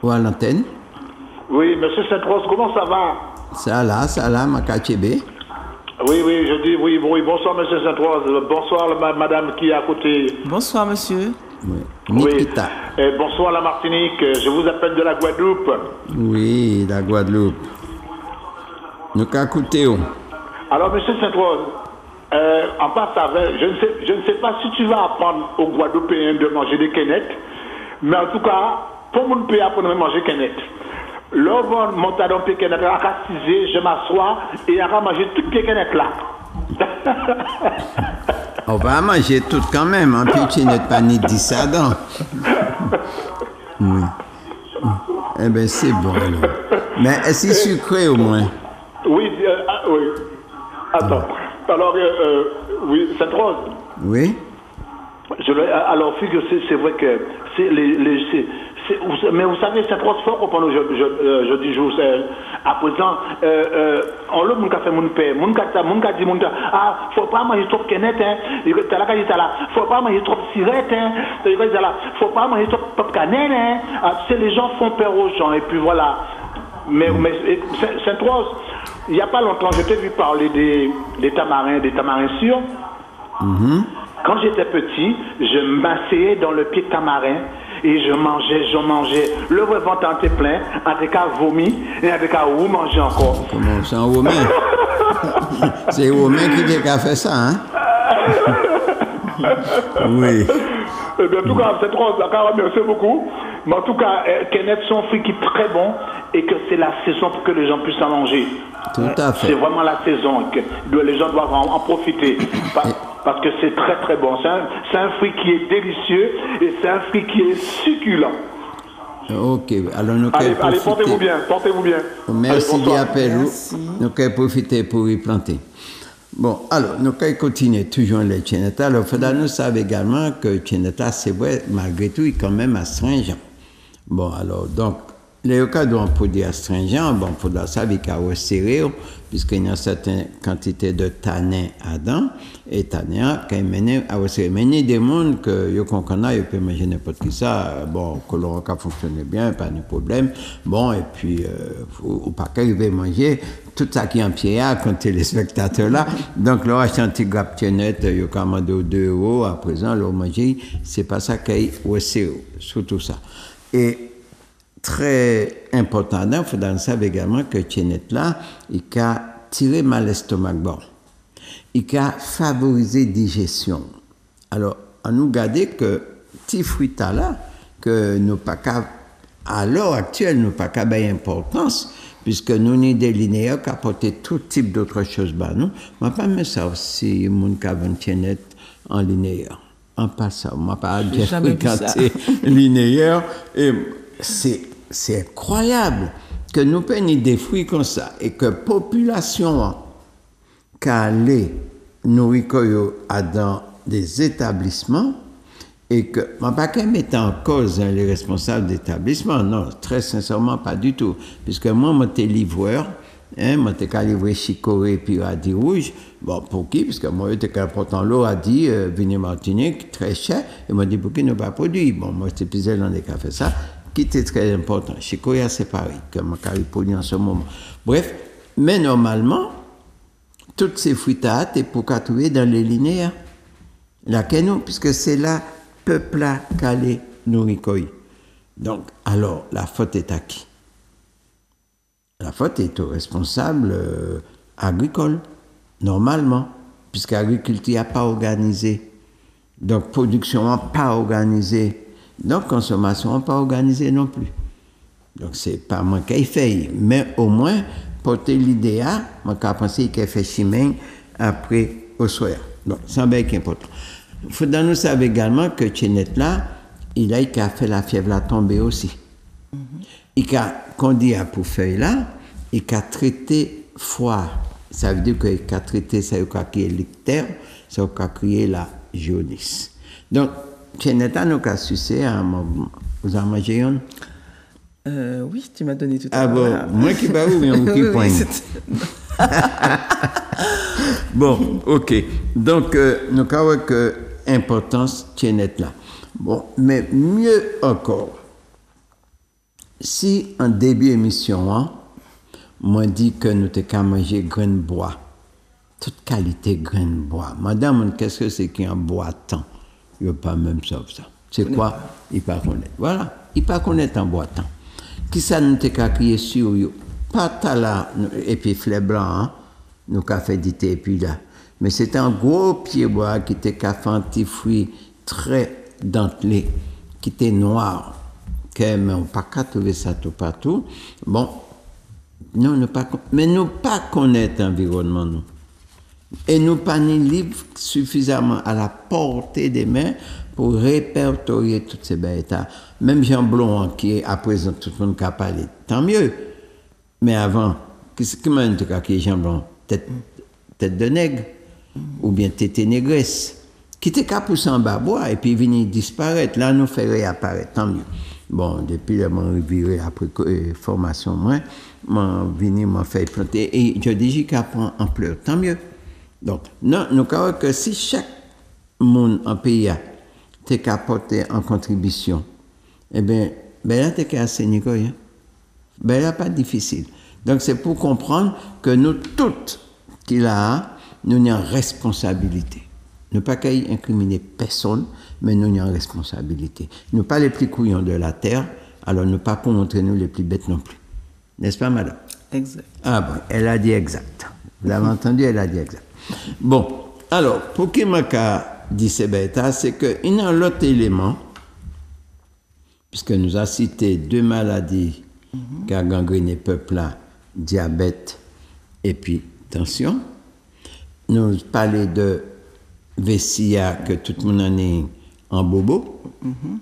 Ou à l'antenne? Oui, monsieur Saint-Rose, comment ça va? Ça là, Makachebe. Oui, je dis oui, bonsoir, monsieur Saint-Rose. Bonsoir, madame qui est à côté. Bonsoir, monsieur. Oui. Nikita. Oui. Bonsoir, la Martinique. Je vous appelle de la Guadeloupe. Oui, la Guadeloupe. Nous qu'à écouter. Alors, monsieur Saint-Rose, en passant, je ne sais pas si tu vas apprendre aux Guadeloupéens de manger des quenettes, mais en tout cas, pour mon pays, apprendre à manger quenettes. L'homme monte dans les quenettes, je m'assois et on va manger toutes les quenettes là. On va manger toutes quand même, hein, puis tu n'es pas ni dit ça donc. Oui. Eh bien, c'est bon alors. Mais est-ce que c'est sucré au moins? Oui, oui. Attends. Alors, oui, Sainte-Rose. Oui. Alors, figure, c'est vrai que mais vous savez, c'est trop fort pendant je dis jour à présent on le monde a fait mon père mon a dit faut pas manger trop canette hein faut pas manger trop cigarette hein faut pas manger trop cannelle hein c'est les gens font peur aux gens et puis voilà mais Saint-Rose, il n'y a pas longtemps je t'ai vu parler des tamarins sûrs Quand j'étais petit, je m'asseyais dans le pied de tamarin et je mangeais. Le ventre était plein, en tout cas vomi, et en tout cas où manger encore. Comment c'est un Romain? C'est Romain qui a fait ça, hein? Oui. En tout cas, c'est trop, d'accord, merci beaucoup. Mais en tout cas, Kenneth, son fruit qui est très bon et que c'est la saison pour que les gens puissent en manger. Tout à fait. C'est vraiment la saison que les gens doivent en profiter. Parce que c'est très très bon. C'est un fruit qui est délicieux et c'est un fruit qui est succulent. Ok, alors nous allez, portez-vous bien, Merci d'appel. Nous allons profiter pour y planter. Bon, alors, nous allons continuer toujours les Tchéneta. Alors, il faudra nous savoir également que Tchéneta, c'est vrai, malgré tout, il est quand même astringent. Bon, alors, donc, les cas doivent produire astringent, bon, il faudra savoir qu'il y a resserré, puisqu'il y a une certaine quantité de tannin dedans, et tannin, quand il mène à resserrer. Mais il y a des gens que, yo connaissent, ils peuvent manger n'importe qui ça, bon, que le repas fonctionne bien, pas de problème, bon, et puis, ou pas qu'arriver à manger tout ça qui est en pied à quand les spectateurs là. Donc, là, acheter un petit grappe tiennette, il y a quand même 2 euros à présent, le manger, c'est pas ça qu'il y a resserré, surtout ça. Et, très important, il faudra savoir également que Tchénette là, il a tiré mal l'estomac bon. Il a favorisé la digestion. Alors, on nous garde que petit fruit là, que nous pas qu'à, à l'heure actuelle, nous pas qu'à bien importance, puisque nous avons des linéaires qui apportent tout type d'autres choses. Bah, nous, je ne sais pas mais ça aussi, mon caverne Tchénette en linéaire. En passant, je ne pas déjà fréquenté linéaire. Et c'est incroyable que nous prenions des fruits comme ça et que la population qui allait nourrir dans des établissements et que, je ne vais pas mettre en cause les responsables d'établissements, non, très sincèrement pas du tout, puisque moi, je suis livreur, moi, je suis livré Chicorée et puis Radis Rouge, bon, pour qui? Parce que moi, j'étais important, l'eau a dit, venez Martinique, très cher, et moi, dit, pour qui ne pas produire? Bon, moi, j'étais plus dans des cafés, ça. Qui était très important. Chez Koya, c'est pareil, comme Californie en ce moment. Bref, mais normalement, toutes ces fruitates est pour trouver dans les linéaires. La Kenou, puisque c'est là, peuple là, calé, nourrit. Donc, alors, la faute est à qui? La faute est au responsable agricole, normalement, puisque l'agriculture n'a pas organisé. Donc, production n'a pas organisé. Donc, consommation n'est pas organisée non plus. Donc, c'est pas moi qui ai fait, mais au moins, porter l'idéal, moi qui ai pensé qu'il a fait chemin après au soir. Donc, c'est bien important. Il faut nous savoir également que Tchénette là, il a fait la fièvre la tomber aussi. Il a, qu'on dit à pour feuille là, il a traité foie. Ça veut dire qu'il a traité, ça a créé l'ictère, ça a créé la jaunisse. Donc, Tchénette nous a sucé, vous en mangez une? Oui, tu m'as donné tout à l'heure. Ah bon, moi qui va où, mais on qui poigne. Bon, ok. Donc, nous avons que importance Tchénette là. Bon, mais mieux encore, si en début d'émission, moi dit que nous t'avons mangé grain de bois, toute qualité grain de bois. Madame, qu'est-ce que c'est qu'un bois tant? Il ne pas même ça. C'est quoi? Il ne pas connaître. Voilà, il ne pas connaître un bois tant. Qui ça nous t'a crié sur eux? Pas là, et puis fleur blanc, nous avons fait du thé, et puis là. Mais c'était un gros pied bois qui était fait un petit fruit très dentelé, qui était noir. Mais on ne peut pas trouver ça tout partout. Bon, non, mais nous ne pas connaître l'environnement, nous. Et nous pas ni livres suffisamment à la portée des mains pour répertorier toutes ces bêtes. Même Jean Blond, qui est à présent tout le monde qui a parlé, tant mieux. Mais avant, qu'est-ce que m'a dit qui est Jean Blond? Tête de nègre, ou bien tête négresse, qui était qu'à pousser en bas bois et puis venir disparaître. Là, nous fait réapparaître, tant mieux. Bon, depuis là, je reviré après formation, moi, je fait planter. Et je dis qu'il apprend en pleurs, tant mieux. Donc, non, nous croyons que si chaque monde en pays a apporté en contribution, eh bien, là, tu es assez Nicolas. Ben là, pas difficile. Donc, c'est pour comprendre que nous toutes, qui là, nous avons une responsabilité. Ne pas incriminer personne, mais nous avons une responsabilité. Nous pas les plus couillons de la terre, alors ne pas pour montrer nous les plus bêtes non plus. N'est-ce pas, madame? Exact. Ah bon, elle a dit exact. Vous l'avez entendu, elle a dit exact. Bon, alors, pour qui m'a dit c'est bête, c'est qu'il y a un autre élément, puisque nous a cité 2 maladies qui ont gangréné le peuple là, diabète et puis tension. Nous parlons de vessia que tout le monde en est en bobo,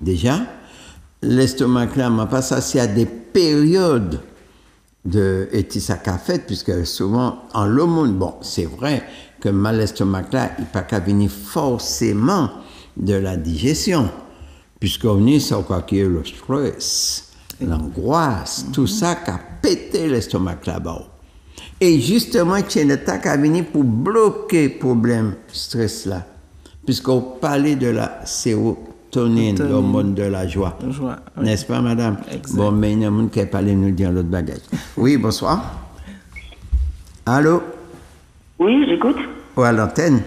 déjà. L'estomac là, m'a pas ça, s'il y a des périodes de étisaka fait, puisque souvent en l'aumône, bon, c'est vrai que mal l'estomac là, il pas qu'à venir forcément de la digestion, puisqu'on est sur quoi qui est le stress, l'angoisse, tout ça qui a pété l'estomac là-bas. Et justement, il y a qu'à venir pour bloquer le problème stress là, puisqu'on parlait de la sérotonine, l'hormone de la joie. Oui. N'est-ce pas, madame? Exact. Bon, mais il y a quelqu'un qui a parlé nous dire l'autre bagage. Oui, bonsoir. Allô? Oui, j'écoute. Ou à l'antenne?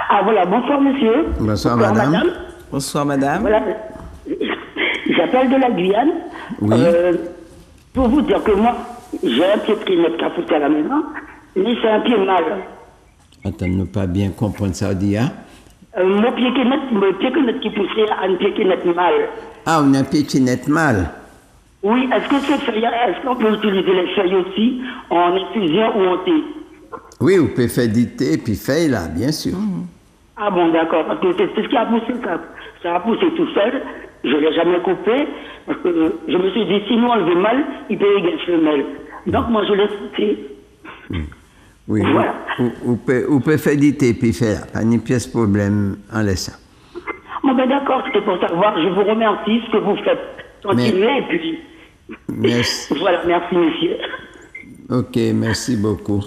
Ah voilà, bonsoir monsieur. Bonsoir, madame. Bonsoir, madame. Voilà, j'appelle de la Guyane. Oui. Pour vous dire que moi, j'ai un pied qui est capoté à la maison, mais c'est un pied mal. Attends, ne pas bien comprendre ça, dit, hein? Mon pied qui est poussé à un pied qui est mal. Ah, on a un pied qui net mal. Oui, est-ce qu'on peut utiliser les feuilles aussi en infusion ou en thé? Oui, vous pouvez faire du thé, puis faire là, bien sûr. Ah bon, d'accord, parce que c'est ce qui a poussé, ça a poussé tout seul, je ne l'ai jamais coupé, parce que je me suis dit, si nous on le veut mal, il peut égaler le mal. Donc moi je l'ai coupé. Oui, Voilà. vous pouvez faire du thé, puis faire là, pas une pièce problème en laissant. Bon ben d'accord, c'était pour savoir, je vous remercie ce que vous faites. Continuez, et puis... Merci. Voilà, merci monsieur. Ok, merci beaucoup.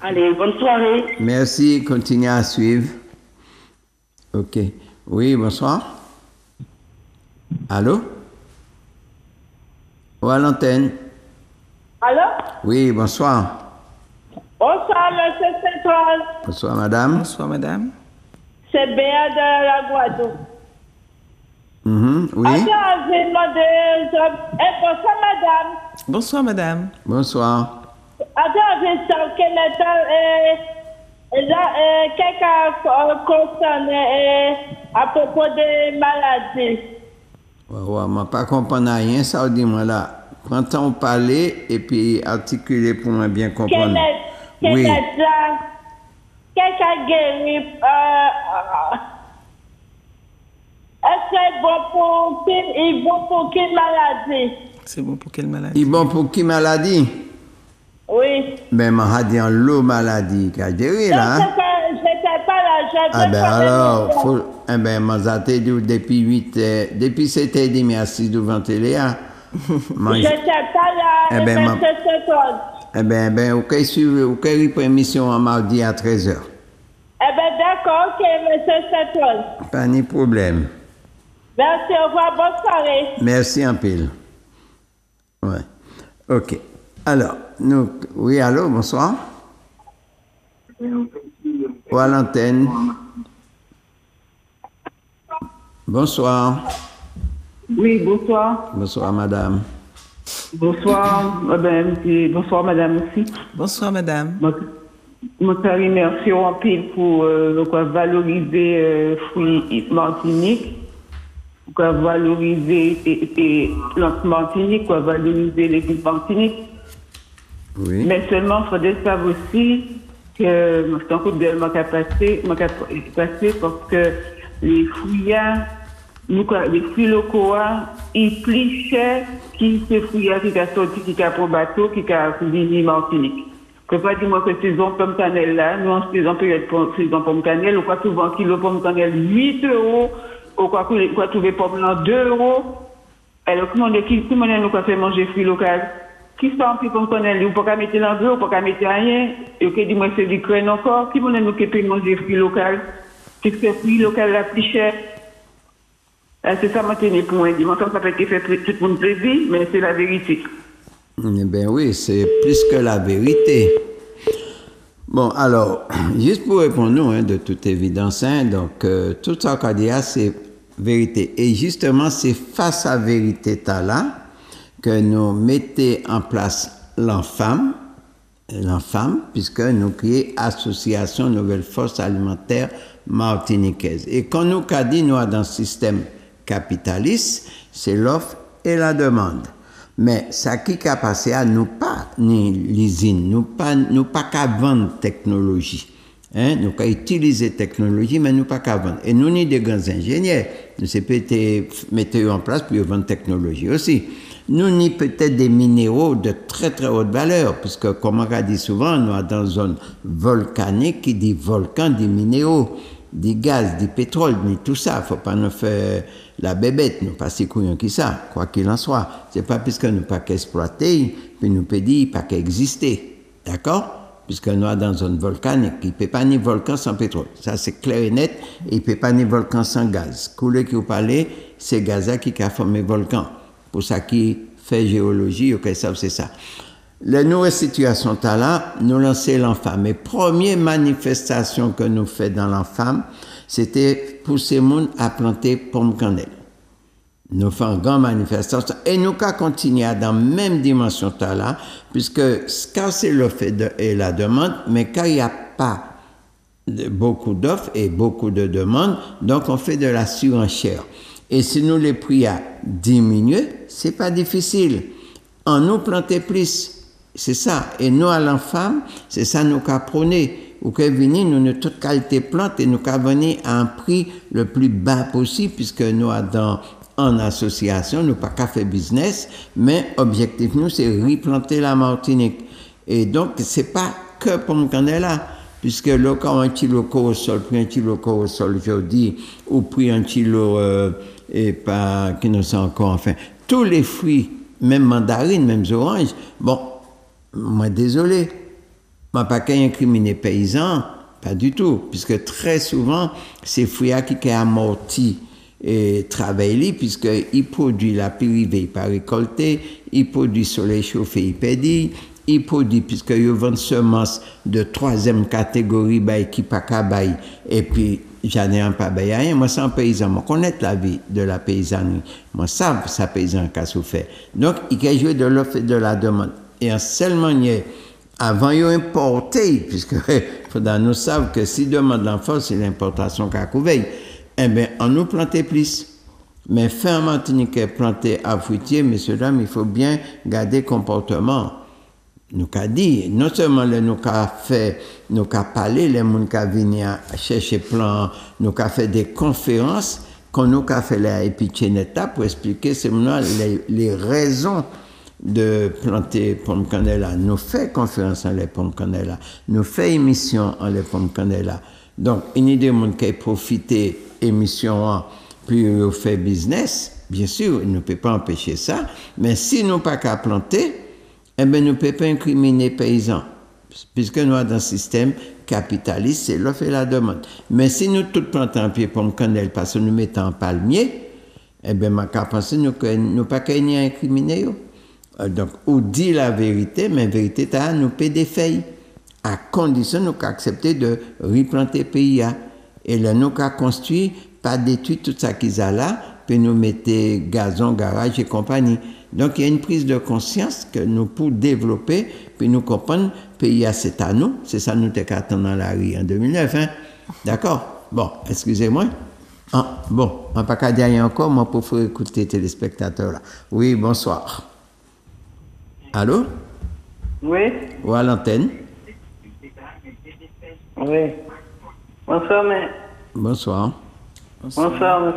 Allez, bonne soirée. Merci, continuez à suivre. Ok. Oui, bonsoir. Allô? Ou à l'antenne? Allô? Oui, bonsoir. Bonsoir, monsieur Central. Bonsoir, madame. Bonsoir, madame. C'est Béa de la Guadeloupe. Oui. Attends, j'ai demandé... bonsoir, madame. Bonsoir, madame. Bonsoir. Attends, j'ai senti quelqu'un concerné à propos des maladies. Ouais, moi pas comprendre rien, ça dit moi là. Prends temps parler et puis articuler pour moi bien comprendre. Oui. Là, quelqu'un guéri... est-ce que c'est bon pour quelle maladie? C'est bon pour quelle maladie? Il bon pour qui maladie? Oui. Ben, m'a dit en l'eau maladie, qu'a guéri là. Hein? J'étais pas là, Ah ben alors, faut, eh ben, m'a dit depuis 7h30 à 6 devant télé. Hein? J'étais pas là, eh ben, c'est ben, ok, suivre, ok, pour émission en mardi à 13h. Eh ben, d'accord, ok, monsieur Setol. Pas de problème. Merci, au revoir, bonne soirée. Merci en pile. Ouais. Ok. Alors, nous, oui, allô, bonsoir. Ou à l'antenne. Bonsoir. Oui, bonsoir. Bonsoir, madame. Bonsoir, bonsoir, madame aussi. Bonsoir, madame. Moi, je remercie en pile pour valoriser fruits Martinique, pour valoriser les plantes Martinique, pour valoriser les villes Martinique. Oui. Mais seulement, il faudrait savoir aussi que c'est un coup de m'a passé parce que les fruits, les fruits locaux, ils plus cher qui ces fruits qui sont sortis, qui sont bateau, qui sont venus Martinique. Que pas dire que saison pomme cannelle là, nous en saison période saison pomme cannelle, on croit souvent kilo pomme cannelle 8 €, on croit trouver pomme là 2 €. Alors comment nous quoi faire manger fruits locaux? Qui sont en pomme cannelle, ou pas mettre dans l'eau, ou pas mettre rien, et que dis-moi c'est du crème encore, qui nous qui peut manger fruits locaux? C'est que fruits locaux la plus cher. C'est ça maintenant pour moi, dis-moi ça peut être fait tout le monde plaisir, mais c'est la vérité. Eh bien oui, c'est plus que la vérité. Bon, alors, juste pour répondre, nous, de toute évidence, donc, tout ça qu'on dit, c'est vérité. Et justement, c'est face à vérité là que nous mettons en place l'enfam, puisque nous créons Association Nouvelle Force Alimentaire Martiniquaise. Et quand nous avons dit, nous, dans le système capitaliste, c'est l'offre et la demande. Mais ça qui a passé à nous pas ni l'usine, nous pas qu'à vendre technologie. Nous qu'à utiliser technologie, mais nous pas qu'à vendre. Et nous ni des grands ingénieurs, nous c'est peut-être mettre en place pour vendre technologie aussi. Nous ni peut-être des minéraux de très très haute valeur, puisque comme on a dit souvent, nous sommes dans une zone volcanique qui dit volcan, des minéraux, des gaz, du pétrole, ni tout ça. Faut pas nous faire la bébête, nous pas si couillons qui ça, quoi qu'il en soit. C'est pas puisque nous pas qu'exploiter, puis nous peut dire pas qu'exister. D'accord? Puisque nous sommes dans une zone volcanique, il ne peut pas ni volcan sans pétrole. Ça, c'est clair et net. Et il ne peut pas ni volcan sans gaz. Couler qui vous parlez, c'est gaz qui a formé volcan. Pour ça qui fait géologie, ok, ça, c'est ça. La nouvelle situation là, nous lançons l'enfam. Et première manifestation que nous faisons dans l'enfam, c'était pousser les gens à planter pomme cannelle. Nous faisons une grande manifestation et nous avons continué dans la même dimension là, puisque quand c'est l'offre et la demande, mais quand il n'y a pas beaucoup d'offres et beaucoup de demandes, donc on fait de la surenchère. Et si nous les prix à diminuer, c'est pas difficile. En nous planter plus, c'est ça. Et nous à l'enfant, c'est ça nous qu'a prôné. Ou que venir nous de toute qualité plante et nous qu'a venir à un prix le plus bas possible, puisque nous dans en association, nous pas qu'à faire business, mais objectif nous c'est replanter la Martinique. Et donc c'est pas que pour me cannelle là, puisque le cas un kilo au sol, puis un kilo au sol aujourd'hui, ou puis un kilo et pas qui ne sont encore enfin tous les fruits, même mandarines, même oranges. Bon, moi désolé, moi pas qu'à incriminer paysans, pas du tout, puisque très souvent ces fruits qui amortis et travailler puisqu'il produit la privée, il pas récolter, il produit soleil chauffé, il pédit, il produit puisque il vend semences de troisième catégorie qui pas qu'à bail et puis j'en ai un pas bail rien. Moi c'est un paysan, moi connais la vie de la paysannerie, moi ça paysan qu'a souffert. Donc il a joué de l'offre et de la demande et en seule manière avant il importé puisque faudra nous savoir que si demande l'enfant c'est l'importation qu'a couvert. Eh bien, on nous planter plus. Mais fin Martinique planter à fruitier, messieurs, dames, il faut bien garder comportement. Nous qu'a dit, non seulement nous qu'a fait, nous qu'a parlé, les gens qui viennent chercher plan, nous qu'a fait des conférences, qu'on nous qu'a fait la épichéneta pour expliquer les raisons de planter pomme cannelle. Nous fait conférence en les pommes cannelle, nous fait émission en les pommes cannelle. Donc, une idée de monde qui a profité émission puis fait business, bien sûr, il ne peut pas empêcher ça, mais si nous pas qu'à planter, eh bien, nous ne pouvons pas incriminer les paysans, puisque nous sommes dans un système capitaliste, c'est l'offre et la demande. Mais si nous tous plantons un pied pomme cannelle parce que nous mettons en palmier, eh bien, ma pensée, nous ne pas qu'à incriminer. Donc, on dit la vérité, mais la vérité, nous payons des feuilles, à condition nous accepter de replanter pays. Et là, nous avons construit, pas détruire tout ça qu'ils ont là, puis nous mettons gazon, garage et compagnie. Donc, il y a une prise de conscience que nous pouvons développer, puis nous comprendre, pays c'est à nous, c'est ça nous t'attendons dans la rue en 2009. D'accord? Bon, excusez-moi. Ah, bon, on n'a pas qu'à dire encore, moi, pour faire écouter les téléspectateurs là. Oui, bonsoir. Allô? Oui. Ou à l'antenne? Oui. Bonsoir, mais... Bonsoir. Bonsoir,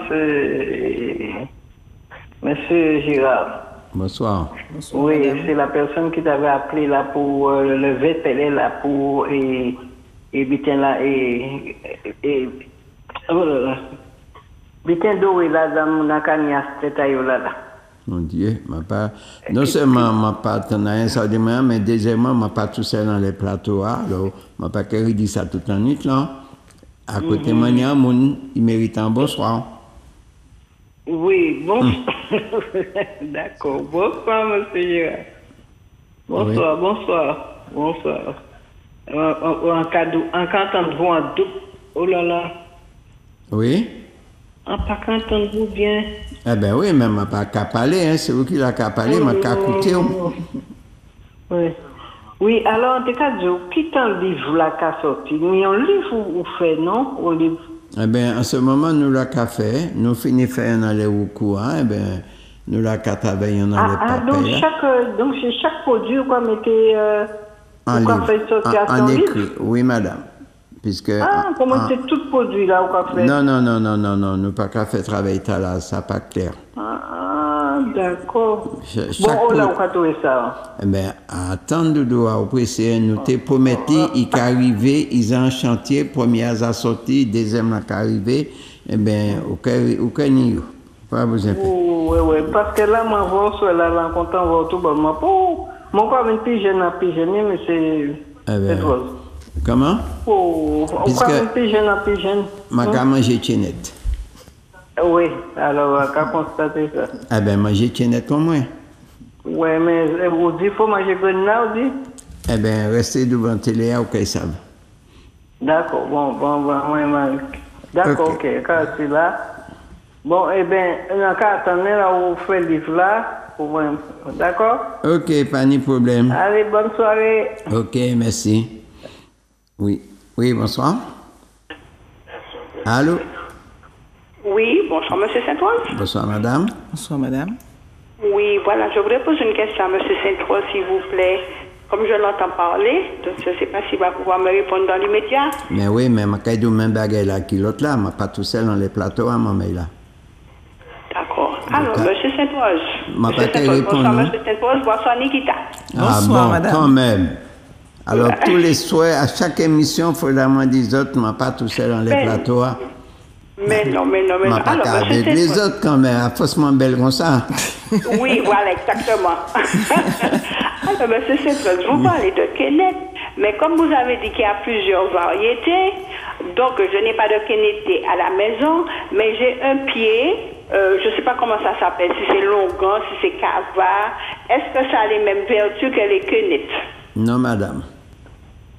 monsieur Girard. Bonsoir. Oui, c'est la personne qui t'avait appelé là pour le VTL là pour et bitin là et bitin d'eau là dans la cagnasse là. Mon Dieu, non seulement ma partenaire ça dit mais deuxièmement ma pas tout seul dans les plateaux alors ma pas qu'à dire ça toute la nuit là. À côté mania mon il mérite un bonsoir. Oui, bon. D'accord. Bonsoir monsieur. Bonsoir, oui. Bonsoir. En cadeau, en qu'entendez-vous en double? Oh là là. Oui? En pas qu'entendez-vous bien? Eh ben oui, mais je n'ai pas qu'à parler, hein. C'est vous qui l'avez qu'à parler, je n'ai qu'à écouter. Oui. Oui, alors, en tout cas, qui t'en livre là qu'a sorti? Mais un livre ou fait, non? Au livre? Eh bien, en ce moment, nous l'avons qu'à faire. Nous finissons faire dans les recours, hein. Eh bien, nous l'avons qu'à travailler dans les papiers. Donc, c'est chaque produit, quoi, mettez... en livre. En écrit, oui, madame. Puisque, comment c'est tout produit là, ou quoi faire? Non, nous pas qu'à faire travailler là, ça pas clair. D'accord. Bon, là, on va trouver ça. Eh bien, attendre de après, c'est nous te promettis, ils qu'arriver, ils ont un chantier, première à sortir, deuxième à arriver, eh bien, aucun niveau. Pas vous inquiéter. Oui, parce que là, moi, je suis là, rencontre, on va tout bon. Mon pas une pigeon à pigeonner, mais c'est drôle. Comment? On va une pigeon à pigeon. Ma qu'à manger tiennette. Oui, alors, on va constater ça. Ah ben, manger tiennette au moins. Oui, mais vous dites, il faut manger grenade, vous dites? Eh bien, restez devant télé, ok, ça va. D'accord, bon, d'accord, ok, quand c'est là. Bon, eh bien, on va attendre là où vous faites le livre là. D'accord? Ok, pas de problème. Allez, bonne soirée. Ok, merci. Oui, bonsoir. Allô? Oui, bonsoir, monsieur Saint-Oise. Bonsoir, madame. Bonsoir, madame. Oui, voilà, je voudrais poser une question à monsieur Saint-Oise, s'il vous plaît. Comme je l'entends parler, donc je ne sais pas s'il va pouvoir me répondre dans l'immédiat. Mais oui, mais je vais même baguette là qui l'autre là, je ne pas tout seul dans les plateaux à mon mail là. D'accord. Alors, monsieur Saint-Oise. Monsieur Saint-Oise, bonsoir, monsieur Saint-Oise, bonsoir, Nikita. Bonsoir, madame. Quand même. Alors, tous les soirs, à chaque émission, il faut vraiment dire les autres, je ne pas tout seul dans les plateaux. Mais non. Alors, avec les autres quand même, faussement belle comme ça. Oui, voilà, exactement. Alors, monsieur Saint-Oise, vous parlez de Kenneth, mais comme vous avez dit qu'il y a plusieurs variétés, donc je n'ai pas de Kenneth à la maison, mais j'ai un pied, je ne sais pas comment ça s'appelle, si c'est longan, si c'est cava. Est-ce que ça a les mêmes vertus que les Kenneth? Non, madame.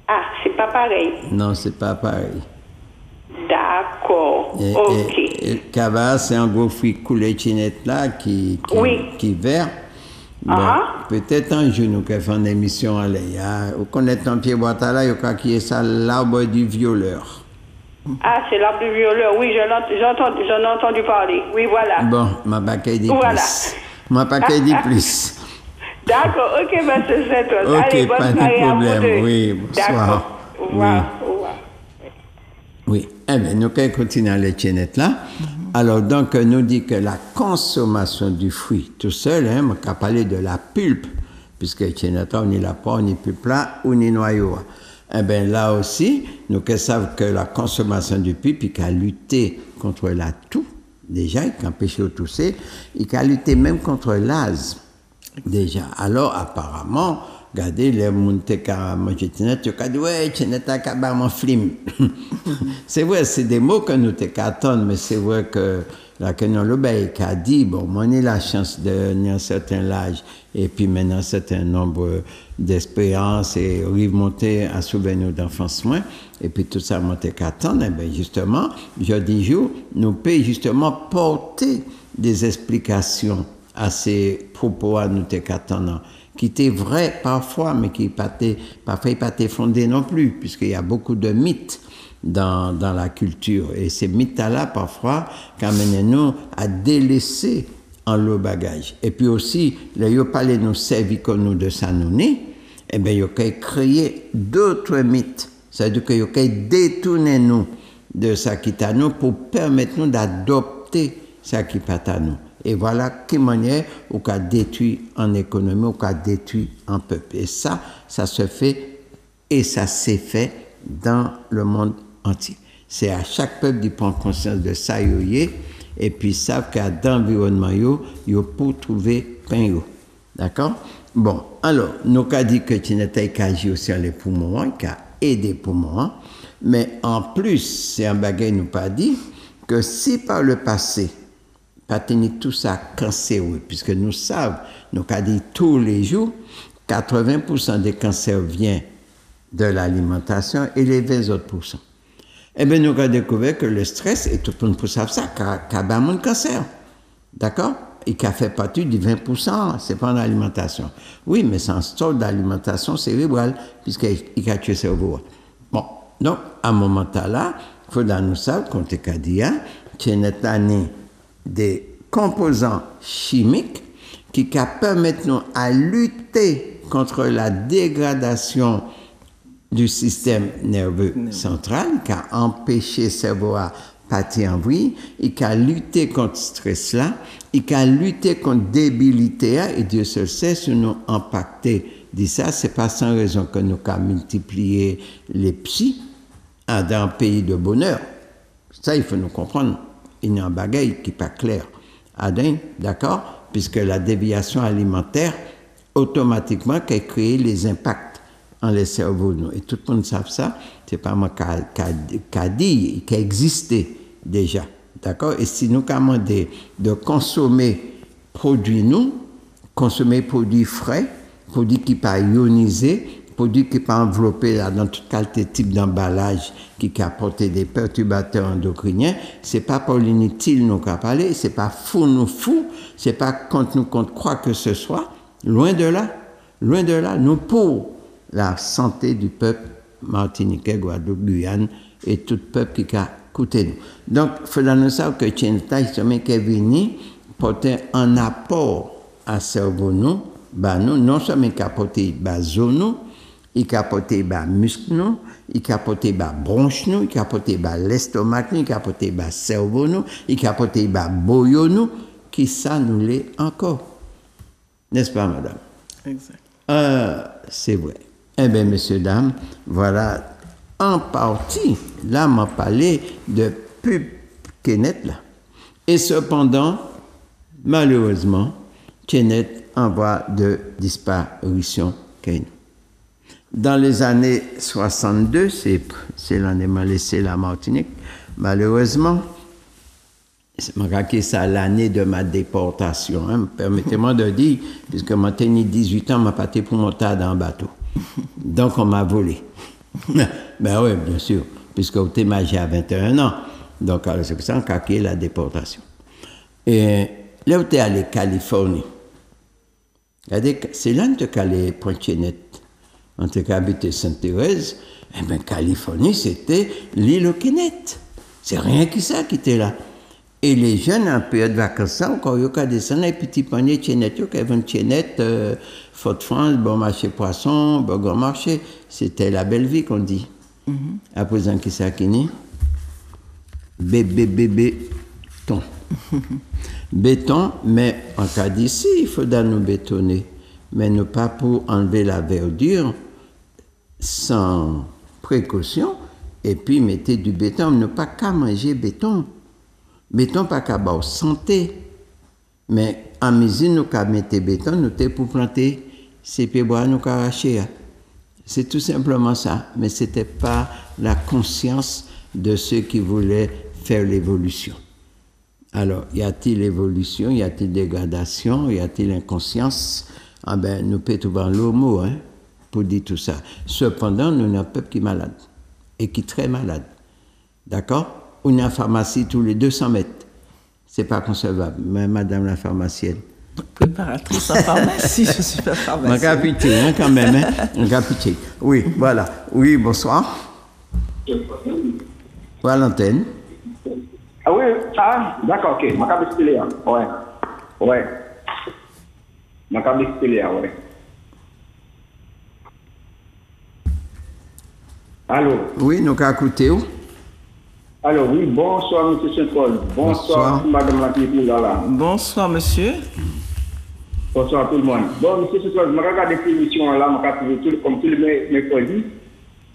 Ah, c'est pas pareil. Non, c'est pas pareil. D'accord, ok. Et cava, c'est un gros fruit coulé chinette là qui vert. Bon, peut-être un jour nous allons faire une émission à l'air. Vous connaissez un pied boîte là, il y a qui est ça, l'arbre du violeur. Ah, c'est l'arbre du violeur, oui, j'en ai entendu parler. Oui, voilà. Bon, ma paquet dit plus. Ma paquet dit plus. D'accord, ok, monsieur Saint-Oise. Ok, allez, bonne pas de soirée problème. à vous deux. Oui, bonsoir. D'accord, au revoir. Oui, eh bien, nous allons continuer à les tiennettes là. Alors, donc, nous dit que la consommation du fruit tout seul, on va parler de la pulpe, puisque tiennette on n'y l'a pas, on n'y pulpe là, ou ni noyau. Eh bien, là aussi, nous savons que la consommation du pulpe, il a lutté contre la toux, déjà, il a empêché de tousser, il a lutté même contre l'asthme, déjà. Alors, apparemment, regardez, les gens qui ont mangé Tinet, ils ont dit, ouais, Tinet a carrément flim. C'est vrai, c'est des mots que nous attendons, mais c'est vrai que la Kenon Lobaï a dit, bon, moi, j'ai la chance de un certain âge, et puis maintenant, un certain nombre d'expériences, et remonter à souvenir d'enfance moins, et puis tout ça, moi, attendre, et bien justement, je dis, nous pouvons justement porter des explications à ces propos à nous attendre, qui étaient vrais parfois, mais qui parfois pas fondés non plus, puisqu'il y a beaucoup de mythes dans la culture. Et ces mythes-là, parfois, amènent nous à délaisser en le bagage. Et puis aussi, là, il parlé nous servir comme nous de ça nous né, eh bien, il a créé d'autres mythes. C'est-à-dire qu'il a détourné nous de ça qui est à nous pour permettre nous d'adopter ça qui est à nous. Et voilà quelle manière on a détruit en économie, on a détruit en peuple. Et ça se fait, et ça s'est fait dans le monde entier. C'est à chaque peuple de prendre conscience de ça, et puis savent qu'à dans l'environnement, il peut trouver pain. D'accord? Bon, alors, nous avons dit que tu n'étais qu'à agir sur les poumons, qu'à aider les poumons, mais en plus, c'est un bagage nous pas dit que si par le passé, pas tenir tout ça cancéreux, puisque nous savons, nous avons dit tous les jours, 80% des cancers viennent de l'alimentation et les 20 autres pourcents. Eh bien, nous avons découvert que le stress, et tout le monde peut savoir ça, qu'a un cancer. D'accord? Et qui a fait partie du 20%, c'est pas l'alimentation. Oui, mais c'est un store d'alimentation cérébrale, puisqu'il a tué le cerveau. Bon, donc, à un moment là, il faut nous savoir qu'on te dit, qu'il y a des composants chimiques qui permettent nous à lutter contre la dégradation du système nerveux central, qui a empêché le cerveau à partir en vrille, et qui a lutté contre ce stress-là, et qui a lutté contre la débilité, et Dieu seul sait si nous impacter. Dit ça, c'est pas sans raison que nous avons multiplié les psys dans un pays de bonheur. Ça, il faut nous comprendre. Il y a un bagage qui n'est pas clair. D'accord? Puisque la déviation alimentaire, automatiquement, qui a créé les impacts dans les cerveaux. Et tout le monde sait ça. C'est pas moi qui a dit, qui a existé déjà. D'accord? Et si nous commandons de consommer produits consommer produits frais, produits qui ne sont pas ionisés, produits qui ne sont pas enveloppés dans toute qualité type d'emballage qui apporte des perturbateurs endocriniens, ce n'est pas pour l'inutile nous qu'à parler, ce n'est pas fou, ce n'est pas contre nous contre quoi que ce soit. Loin de là, nous pour la santé du peuple martiniquais, Guadeloupe, Guyane et tout peuple qui a coûté nous. Donc, il faut nous savoir que Tchénita, justement, qui est venu porter un apport à cerveau nous, non seulement qui a porté zone, il a porté muscle nous, il a porté bronche nous, il a porté l'estomac nous, il a porté cerveau nous, il a porté boyau nous, qui ça nous l'est encore. N'est-ce pas, madame? Exact. C'est vrai. Eh bien, messieurs, dames, voilà, en partie, là, m'a parlé de pub Kenneth, là. Et cependant, malheureusement, Kenneth en voie de disparition. Dans les années 62, c'est l'année m'a laissé la Martinique, malheureusement, c'est ça l'année de ma déportation. Hein. Permettez-moi de dire, puisque moi j'ai 18 ans, je suis parti pour monter dans un bateau. Donc on m'a volé. Ben oui, bien sûr, puisque j'ai à 21 ans. Donc c'est pour ça qu'on a la déportation. Et là où tu es allé, Californie, c'est là que tu es allé Pointe-Chénette. On t'a habité Sainte-Thérèse, eh bien, Californie, c'était l'île aux Kenneth. C'est rien que ça qui était là. Et les jeunes, en période de vacances, encore, ils ont descendu un petit panier de Chénette, ils avaient une Chénette, Fort-de-France, bon marché poisson, bon grand marché. C'était la belle vie qu'on dit. À présent, qui c'est qui n'est? Béton. Béton, mais en cas d'ici, il faudra nous bétonner. Mais ne pas pour enlever la verdure sans précaution, et puis mettez du béton, ne pas qu'à manger béton. Béton pas qu'à boire santé. Mais en usine, nous qu'à mettre béton, nous t'es pour planter ces pieds bois, nous qu'à arracher. C'est tout simplement ça. Mais ce n'était pas la conscience de ceux qui voulaient faire l'évolution. Alors, y a-t-il évolution, y a-t-il dégradation, y a-t-il inconscience? Ah ben, nous pouvons trouver l'homo, hein, pour dire tout ça. Cependant, nous avons un peuple qui est malade, et qui est très malade. D'accord? On a une pharmacie tous les 200 mètres. Ce n'est pas concevable. Mais madame la pharmacienne. Préparatrice en pharmacie, je suis pas pharmacienne. On a pitié, hein, quand même, hein? On a pitié. Oui, voilà. Oui, bonsoir. Voilà l'antenne. Ah oui, d'accord, ok. Ma cabine est là. Ouais. Ma cabine est là, ouais. Allô? Oui, nous avons écouté où? Alors oui, bonsoir, M. Saint-Paul. Bonsoir, Madame la Pipoula. Bonsoir, monsieur. Bonsoir à tout le monde. Bon, M. Saint-Paul, je regarde cette émission-là, je regarde tout comme tous les mercredis.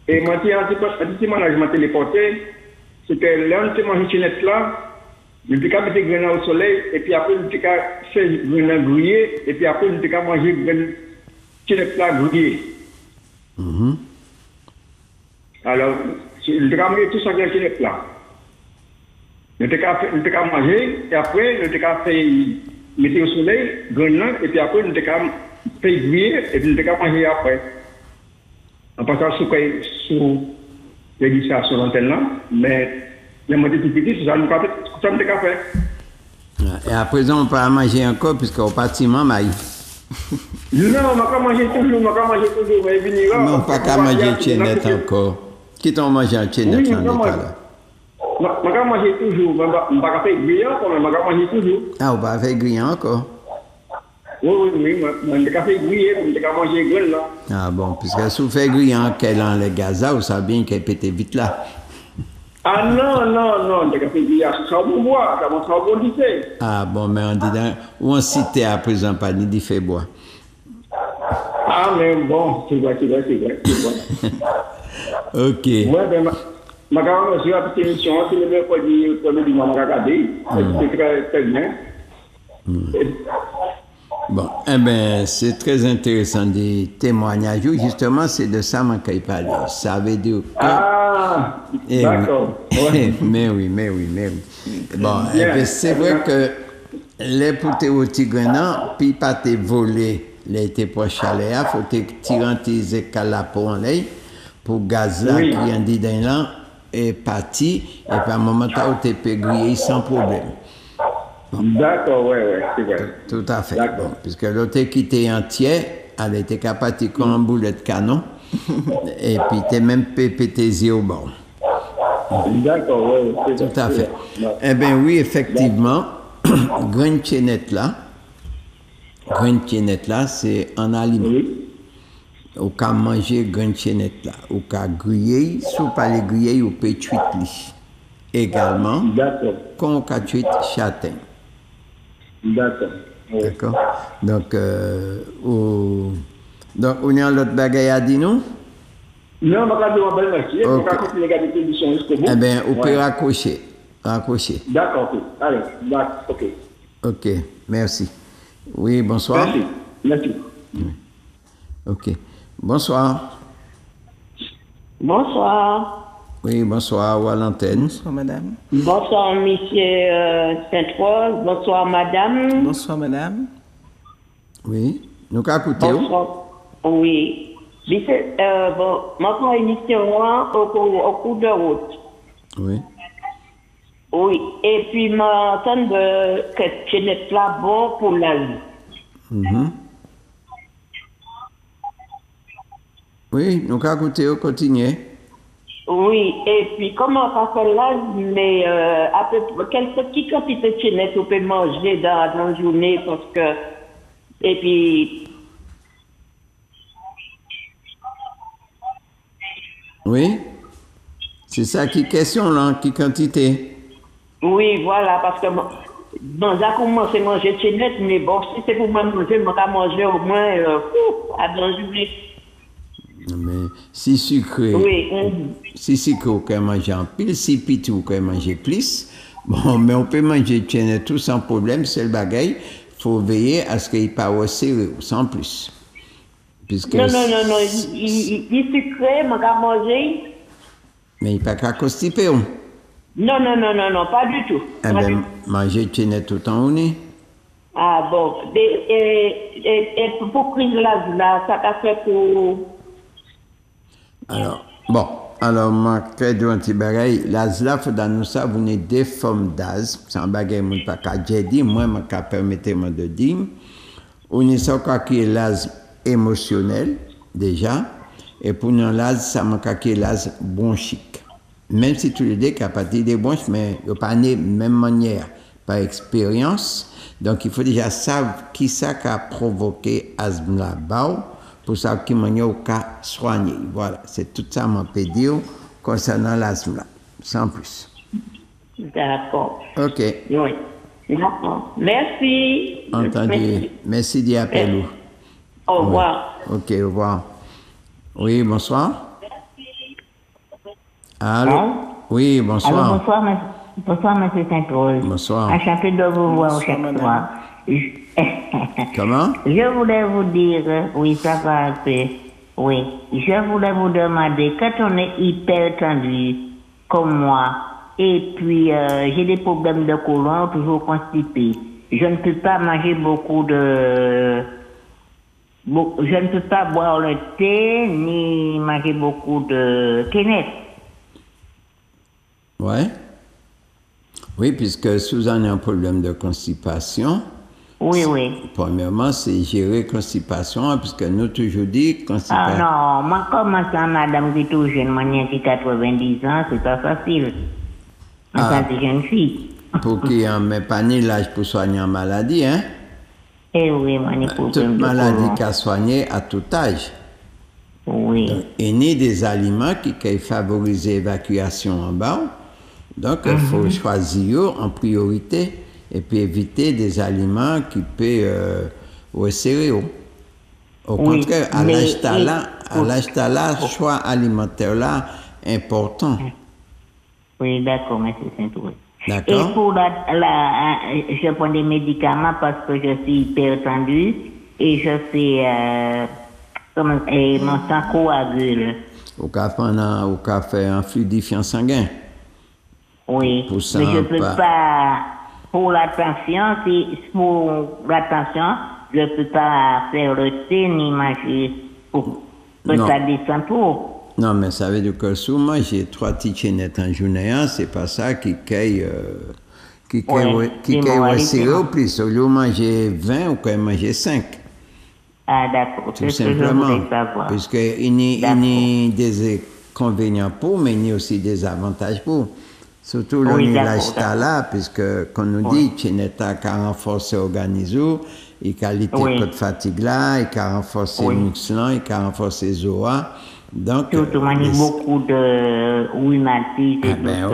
Et moi, je management téléporté, c'était l'un de ces chinettes là, je me suis mis graines au soleil, et puis après, je me suis fait graines grillées, et puis après, je me suis mangé graines chinettes là grillées. Alors, je me suis mangé tout ça graines chinettes là. Je me suis mangé, et après, je me suis fait mettre au soleil, graines, et puis après, je me suis fait griller, et puis je me suis mangé après. En passant sous législation l'antenne là, mais les motifs petits, ça nous fait. Et à présent, on peut pas manger encore puisqu'au bâtiment, maï. Non, on va manger toujours, mais venir. Non, pas qu'à manger chenette encore. Qui t'ont mangé en chenette en état là? On va manger toujours, on va faire griller encore, mais on va manger toujours. Ah, on va faire griller encore? Oui, on va faire griller, on va manger griller là. Ah bon, puisque si vous faites griller en quel en les Gaza, vous savez bien qu'elle pète vite là. Ah non, on va faire griller, ça va bon bois, ça va bon lycée. Ah bon, mais on dit dans, où on citait à présent pas ni fait bois. Ah mais bon, c'est vrai. Ok. Ouais, ben, ma grand-mère, j'ai la petite émission, c'est le mercredi, le premier dimanche, on va regarder. C'est très bien. Bon, eh bien, c'est très intéressant des témoignages. Justement, c'est de ça que je parle. Ça veut dire que... Ah, d'accord. Oui. mais oui. Bon, eh bien, c'est vrai que les poutes au tigrenan, puis pas te voler les te proches à l'air, faut te tirer tes écalapos en l'air pour gaz là qui en dit d'un là est parti, et puis à un moment où tu peux griller sans problème. D'accord, ouais, c'est vrai. Tout à fait. Bon, puisque l'autre qui était entier, elle était capable de comme un boulet de canon, et puis tu même pété au bord. D'accord, ouais. Tout à fait. Eh bien oui, effectivement, graine chenette là, c'est un aliment. Au cas manger graine chenette là, au cas griller, si vous pas les griller, vous pouvez tuer également. D'accord. Quand on a tué châtain. D'accord. D'accord. Donc, on est en l'autre bagaille à dire non? Non, on va dire belle merci. On va continuer à garder des conditions jusqu'au bout. Eh bien, on peut raccrocher. D'accord, ok. Allez, ok. Ok, merci. Oui, bonsoir. Merci. Ok. Bonsoir. Bonsoir. Oui, bonsoir, ou à l'antenne. Bonsoir, madame. Bonsoir, monsieur Sainte-Rose. Bonsoir, madame. Bonsoir, madame. Oui, nous qu'à écouter. Bonsoir. Oui. Bon, maintenant, émission au cours de route. Oui. Oui, et puis, m'entendre que tu n'es pas bon pour la vie. Oui, nous qu'à écouter, continuer. Oui, et puis comment ça fait là, mais à peu près, quelle petite quantité de chenette on peut manger dans la journée, parce que, et puis... Oui, c'est ça qui question là, qui quantité. Oui, voilà, parce que, bon, j'ai commencé à manger de chenette, mais bon, si c'est pour moi manger, je vais manger au moins à dans la journée. Mais si sucré, si sucré, on peut manger en pile, si petit, on peut manger plus. Bon, mais on peut manger de tout sans problème, c'est le bagaille. Il faut veiller à ce qu'il n'y ait pas au serré, sans plus. Puisque non, il sucré, on va manger. Mais il n'y a pas qu'à constiper. Non, pas du tout. Eh bien, manger de tout le temps, on est. Ah bon, et pour prise là, ça t'a fait pour... Alors, ma crédit anti-bagaille, l'azla, faut dans nous ça, vous n'êtes des formes d'az, c'est un bagaille, mon pas qu'à dire, moi, permettez-moi de dire, on est ça qui est l'az émotionnel, déjà, et pour nous, l'az, ça m'a qui est l'az bronchique. Même si tous les deux, qu'à partir des bronches, mais il n'y a pas de même manière, par expérience, donc il faut déjà savoir qui ça qui a provoqué asthme là-bas, pour savoir qui m'a cas soigné. Voilà, c'est tout ça mon peut dire concernant l'asthme là, sans plus. D'accord. Ok. Oui. D'accord. Merci. Entendu. Merci d'y appeler. Au revoir. Oui. Ok, au revoir. Oui, bonsoir. Allô? Oui, bonsoir. Alors, bonsoir, monsieur Sainte-Rose. Bonsoir. Enchanté de vous voir chaque soir. Comment? Je voulais vous dire, oui, ça va un peu. Oui, je voulais vous demander, quand on est hyper tendu, comme moi, et puis j'ai des problèmes de côlon, toujours constipé, je ne peux pas manger beaucoup de je ne peux pas boire le thé ni manger beaucoup de quenette. Ouais. Oui, puisque Suzanne a un problème de constipation. Oui, oui. Premièrement, c'est gérer constipation, puisque nous toujours dit constipation. Ah non, moi comme ça, madame qui est tout jeune, moi qui 90 ans, c'est pas facile. Ça, c'est jeune fille. Pour qu'il n'y ait pas ni l'âge pour soigner une maladie, hein? Eh oui, moi, toute maladie qu'à soigner à tout âge. Oui. Donc, il y a des aliments qui favorisent l'évacuation en bas. Donc, il faut choisir en priorité et puis éviter des aliments qui peuvent resserrer. Au contraire, à l'âge là, choix alimentaire là important. Oui, d'accord, monsieur Saint-Ouen. D'accord. Et pour je prends des médicaments parce que je suis hypertendue et je fais mon sang coagule. Au café un fluidifiant sanguin. Oui, mais je ne peux pas, pour la tension, je ne peux pas faire le thé ni manger pour que ça descende trop. Non, mais ça veut dire que souvent, j'ai 3 petites chaînettes en journée, c'est pas ça qui caille resserré au plus. Au lieu de manger 20, ou quand même manger 5. Ah, d'accord. Tout simplement. Puisqu'il y a des inconvénients pour, mais il y a aussi des avantages pour. Surtout l'âge là, puisque, comme nous dit, chaînette qui a renforcé l'organisme, et qui a lutté contre la fatigue là, et qui a renforcé le muscle, et qui a renforcé les os. Donc, surtout, il y a beaucoup de rhumatisme.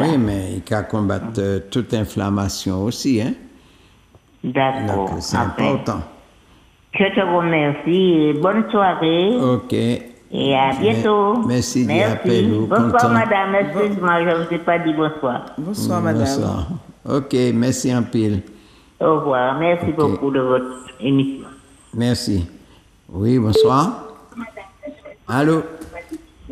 Oui, mais il peut combattre toute inflammation aussi. Hein? D'accord. Donc, c'est important. Je te remercie et bonne soirée. Ok. Et à bientôt. Merci d'y appeler. Bonsoir, madame. Excuse-moi, je ne vous ai pas dit bonsoir. Bonsoir, madame. Bonsoir. Ok, merci en pile. Au revoir. Merci beaucoup de votre émission. Merci. Oui, bonsoir. Allô?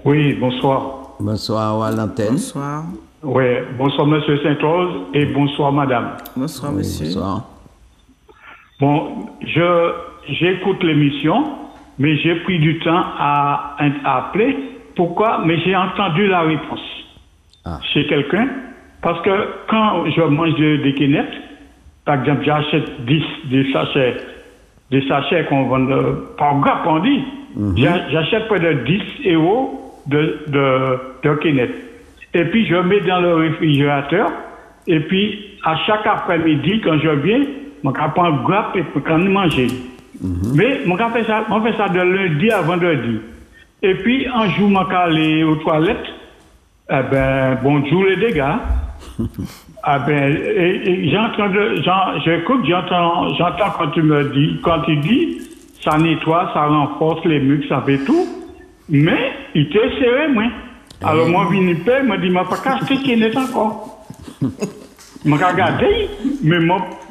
Oui, bonsoir. Bonsoir à l'antenne. Bonsoir. Oui, bonsoir monsieur Saint-Rose et bonsoir madame. Bonsoir monsieur. Bonsoir. Bon, j'écoute l'émission, mais j'ai pris du temps à appeler. Pourquoi? Mais j'ai entendu la réponse chez quelqu'un. Parce que quand je mange des quenettes, par exemple, j'achète 10 des sachets qu'on vend par grappe, on dit. J'achète près de 10 € de quenettes. Et puis, je mets dans le réfrigérateur. Et puis, à chaque après-midi, quand je viens, je prends une grappe et je peux manger. Mais je fais ça de lundi à vendredi. Et puis, un jour, je vais aller aux toilettes. Eh ben, bonjour les dégâts. Ah ben, j'écoute, j'entends quand tu dis, ça nettoie, ça renforce les muscles, ça fait tout. Mais, il t'est serré, moi. Alors, moi, je me dis, je ne vais pas cacher qu'il est encore. Je me regarde, mais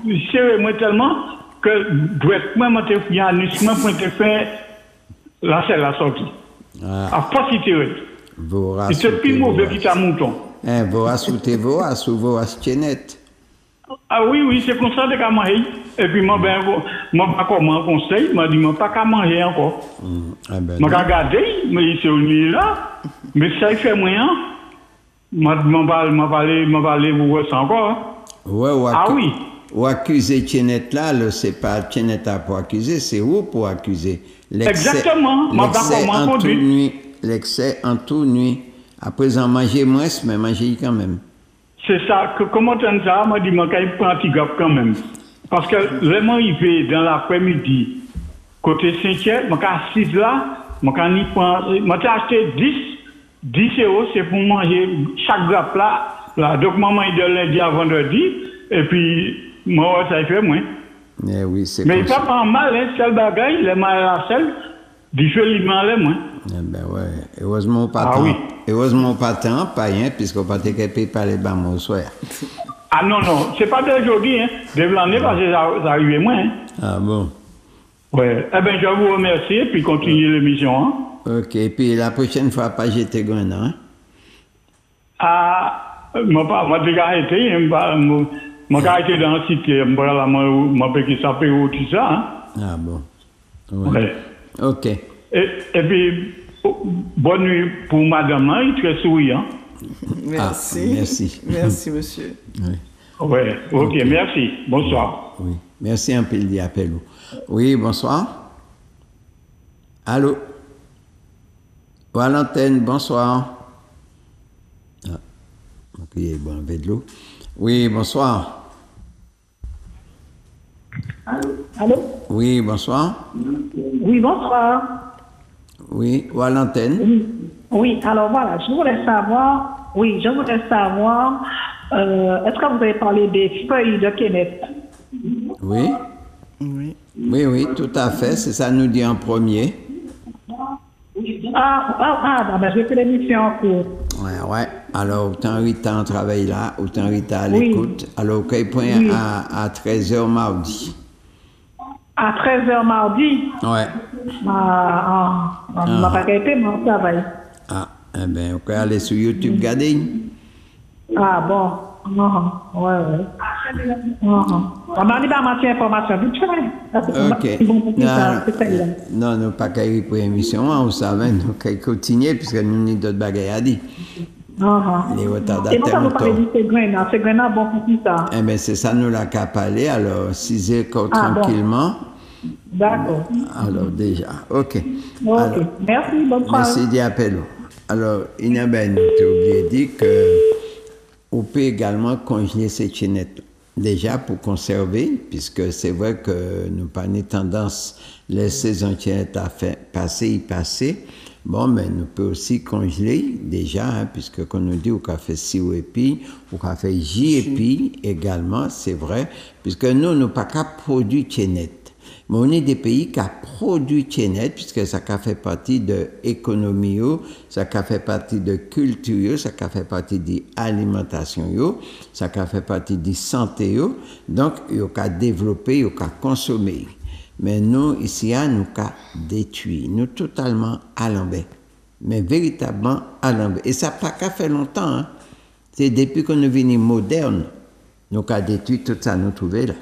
je serré, moi, tellement que, directement, il y a un anusement pour te faire la sortie. À force, il t'est c'est le plus mauvais qui t'a mouton. Vous rajoutez vos chaînettes. Ah oui, c'est comme ça que je manger. Et puis, moi, pas comment conseil, je dis, pas qu'à manger encore. Je regarde, mais c'est au milieu là. Mais ça, il fait moyen. Je vais aller vous voir ça encore. Oui. Ou accuser chaînette là, c'est pas chaînette pour accuser, c'est vous pour accuser. Exactement. L'excès en tout nuit. À présent, manger moins, mais manger quand même. C'est ça. Comment tu as ça? Moi, je dis, je prends un petit gap quand même. Parce que vraiment, il fait dans l'après-midi, côté Saint-Pierre, je suis assis là, je vais acheter 10 €, c'est pour manger chaque grappe là. Donc, maman, il de lundi à vendredi, et puis, moi, ça fait moins. Mais oui, c'est mais il ne pas mal, hein, seul bagaille, les mal à la selle, du jeu, il m'en l'aime, moins. Eh ben ouais, heureusement pas tant. Heureusement pas tant, pas rien, puisqu'on pas été par les bas au soir. Ah non, c'est pas d'aujourd'hui, hein. De l'année, parce que ça arrivait moins. Hein. Ah bon? Ouais. Eh bien, je vous remercie, et puis continuez l'émission. Hein. Ok, et puis la prochaine fois, pas jeter grand, hein? Ah, moi, déjà arrêté, moi, arrêté dans le site, moi, qui s'appelle tout ça, hein. Ah bon? Ouais. Ok. Et puis, bonne nuit pour madame, hein, il est très souriant. Merci. Ah, merci. Merci, monsieur. Oui. Ouais, ok, merci. Bonsoir. Oui. Merci un peu de l'appel. Oui, bonsoir. Allô? Valentine, bonsoir. Ah, ok, bon, avec de l'eau. Oui, bonsoir. Allô? Oui, bonsoir. Oui, bonsoir. Oui, Valentine. Oui, alors voilà, je voulais savoir, est-ce que vous avez parlé des feuilles de Kenneth? Oui. Oui. Oui, oui, tout à fait. C'est ça nous dit en premier. Ben, j'ai fait l'émission en cours. Ouais. Alors, autant Rita en travail là, autant Rita à l'écoute. Alors, quel point à 13h mardi? À 13h mardi? Ouais. On n'a pas été, mais on travaille. Ah, eh bien, on peut aller sur YouTube, regarder. Ah, bon. Ouais. On n'a pas manqué d'informations. Ok. Non, nous pas qu'à pour l'émission, on savait, nous qu'à continuer, puisque nous n'avons d'autres bagages à dire. Les retardataires. Et pourquoi vous parlez de Ségrenas? Ségrenas, bon, pour qui ça? Eh bien, c'est ça, nous l'a qu'à parler, alors 6 heures tranquillement. Bon. D'accord. Alors, déjà, ok. Alors, merci, bonne soirée. Merci d'appel. Alors, Inabel, tu as oublié de dire que on peut également congeler ces chaînettes. Déjà pour conserver, puisque c'est vrai que nous pas une tendance laisser ces chaînettes à faire passer. Bon, mais nous peut aussi congeler déjà, hein, puisque comme nous dit, au café sirop épi, au café J épi également, c'est vrai, puisque nous pas qu'à produire chaînettes. Mais on est des pays qui produisent chaînettes, puisque ça fait partie de l'économie, ça fait partie de culture, ça fait partie de l'alimentation, ça fait partie de la santé. Donc, il y a développer, il y a consommer. Mais nous, ici, nous avons détruit, nous totalement à l'envers. Mais véritablement à l'envers. Et ça n'a pas qu'à faire longtemps. Hein. C'est depuis qu'on est venu moderne, nous avons détruit tout ça, nous trouvons là.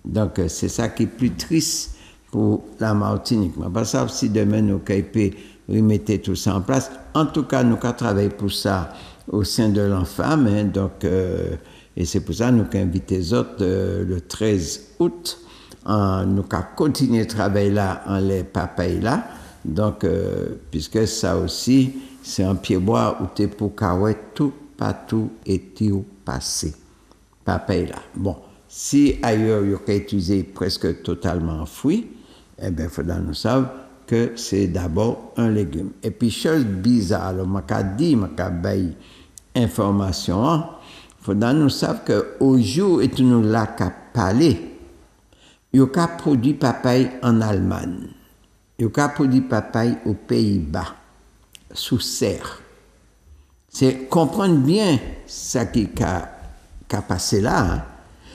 Donc, c'est ça qui est plus triste pour la Martinique. Je ne sais pas si demain nous pouvons remettre tout ça en place. En tout cas, nous avons travaillé pour ça au sein de l'enfant. Hein, donc, et c'est pour ça que nous avons invité les autres le 13 août. Nous avons continué à travailler là, en les papayes là. Donc, puisque ça aussi, c'est un pied-bois où tu es pour carrer tout, partout et tout passé. Papaye là. Bon. Si ailleurs, il y a utilisé presque totalement fruit, eh bien, il faudra nous savoir que c'est d'abord un légume. Et puis, chose bizarre, alors, je vais information, il faudra nous savoir qu'au jour où nous l'avons parlé, il y a produit papaye en Allemagne, il y a produit papaye aux Pays-Bas, sous serre. C'est comprendre bien ce qui a passé là, hein.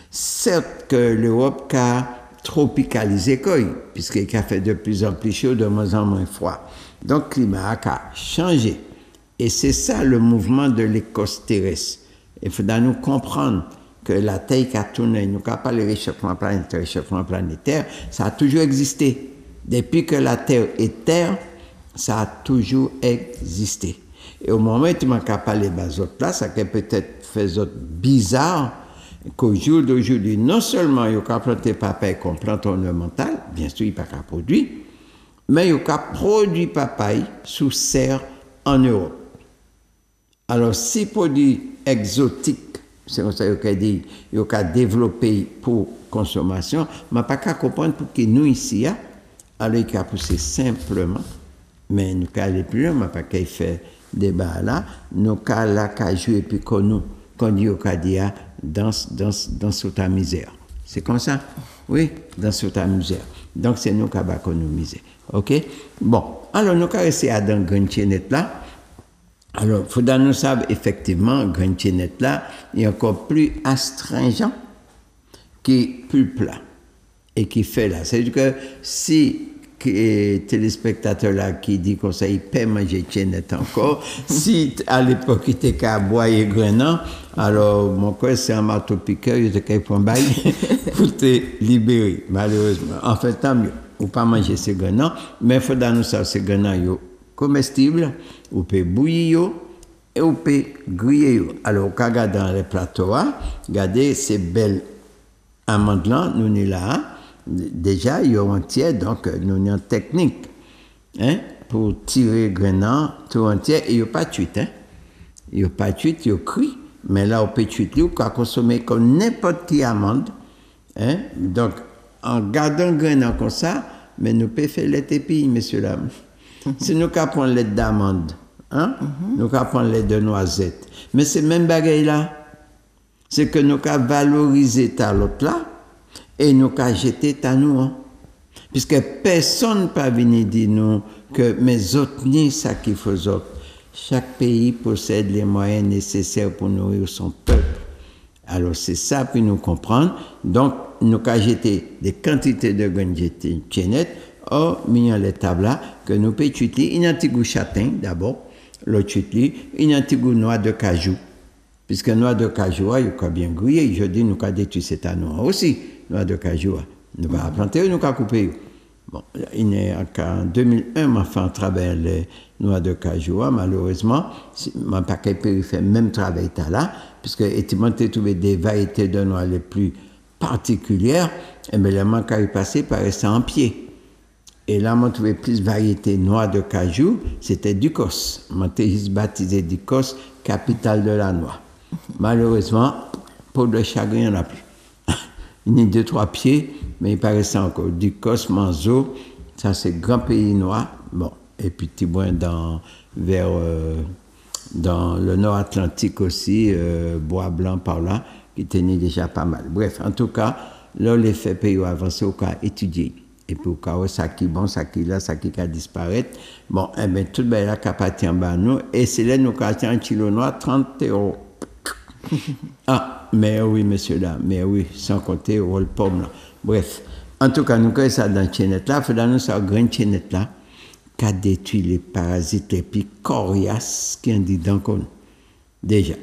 Certes que l'Europe a tropicalisé, puisqu'il a fait de plus en plus chaud, de moins en moins froid. Donc, le climat a changé. Et c'est ça le mouvement de l'écosse terrestre. Il faudra nous comprendre que la Terre qui a tourné, nous n'avons pas le réchauffement planétaire, ça a toujours existé. Depuis que la Terre est Terre, ça a toujours existé. Et au moment où tu m'as parlé de autres places, ça a peut-être fait autres bizarre. Qu'au jour d'aujourd'hui, non seulement il y a planté papaye comme plante ornementale, bien sûr il n'y a pas qu'à produire, mais il y a produit papaye sous serre en Europe. Alors, si produit exotique, c'est comme ça qu'il dit, il y a développé pour consommation, mais pas qu'à comprendre pour que nous ici, alors il y a poussé simplement, mais nous qu'à aller plus loin, mais pas qu'à faire débat là, nous qu'à jouer puis qu'on nous, qu'on dit au Cadia, dans ta misère. C'est comme ça? Oui, dans ta misère. Donc, c'est nous qui avons économisé. OK? Bon, alors, nous avons essayé à dans une chaînette là. Alors, il faudra nous savoir, effectivement, une chaînette là, il est encore plus astringent, qui est plus plat et qui fait là. C'est-à-dire que si téléspectateur là qui dit qu'on ça il peut manger chaînette encore si à l'époque il était qu'à boire et grenant alors mon cœur c'est un marteau piqueur il était qu'à prendre bail pour te libérer malheureusement enfin tant mieux ou pas manger ces grains, mais il faut nous savoir ces grains comestibles, ou peut bouillir et ou peut griller. Alors, quand on regarde dans les plateaux, regardez ces belles amandes là, nous sommes là. Déjà, il y a entier, donc nous avons une technique pour tirer le grain tout entier, et il n'y a pas de tuite. Il n'y a pas de tuite, il y a cuit, mais là, on peut tuite, on peut consommer comme n'importe qui amande. Donc, en gardant le grain comme ça, mais nous pouvons faire les épilles, messieurs, dames. Si nous pouvons lait d'amande, nous pouvons lait de noisette. Mais c'est même bagaille là. C'est que nous pouvons valoriser ta l'autre là et nous pouvons jeter ta nous. Puisque personne ne peut venir dire nous que mes autres ni ça qu'il faut. Chaque pays possède les moyens nécessaires pour nourrir son peuple. Alors c'est ça pour nous comprendre. Donc nous pouvons jeter des quantités de graines de chenette. Oh, mignon les tables là, que nous pouvons utiliser. Il y a un petit goût châtain d'abord, l'autre il y a un petit goût noix de cajou. Puisque noix de cajou, il faut bien griller. Je dis, nous avons détruit cette noix aussi, noix de cajou. Nous avons planté, nous avons coupé. Bon, en 2001, m'a fait un travail les noix de cajou. Malheureusement, mon paquet périphérique même travail là, puisque effectivement, tu trouvé des variétés de noix les plus particulières, et bien, le manque à y passer paraissait en pied. Et là, on trouvait plus de variétés noix de cajou, c'était Ducos. On a baptisé Ducos, capitale de la noix. Malheureusement, pour le chagrin, il n'y en a plus. Il y a 2-3 pieds, mais il paraissait encore Ducos, Manzo, ça c'est grand pays noir. Bon, et puis Tibouin vers dans le nord Atlantique aussi, Bois Blanc par là, qui tenait déjà pas mal. Bref, en tout cas, là, l'effet pays avancé au cas étudié. Et puis, au cas où ça qui est bon, ça qui est là, ça qui va disparaître. Bon, eh bien, tout le là, qui appartient à nous. Et c'est là, nous, qui avons un kilo noir, 30 €. Ah, mais oui, messieurs, là, mais oui, sans compter le pomme, là. Bref, en tout cas, nous, quand ça dans la chaînette là, il faut dans nous, ça, grande chaînette là, qui a détruit les parasites et puis coriaces qui ont dit dans le déjà,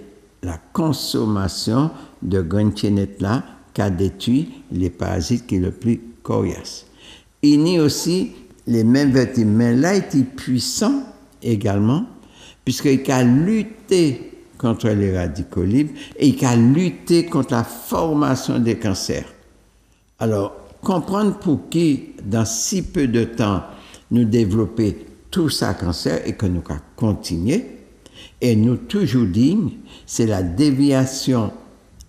la consommation de grande chaînette là, qui a détruit les parasites qui sont le plus coriaces. Il y a aussi les mêmes vertus, mais là, il est puissant également, puisqu'il a lutté contre les radicaux libres et il a lutté contre la formation des cancers. Alors, comprendre pour qui, dans si peu de temps, nous développer tout ça cancer et que nous avons continué, et nous toujours dignes, c'est la déviation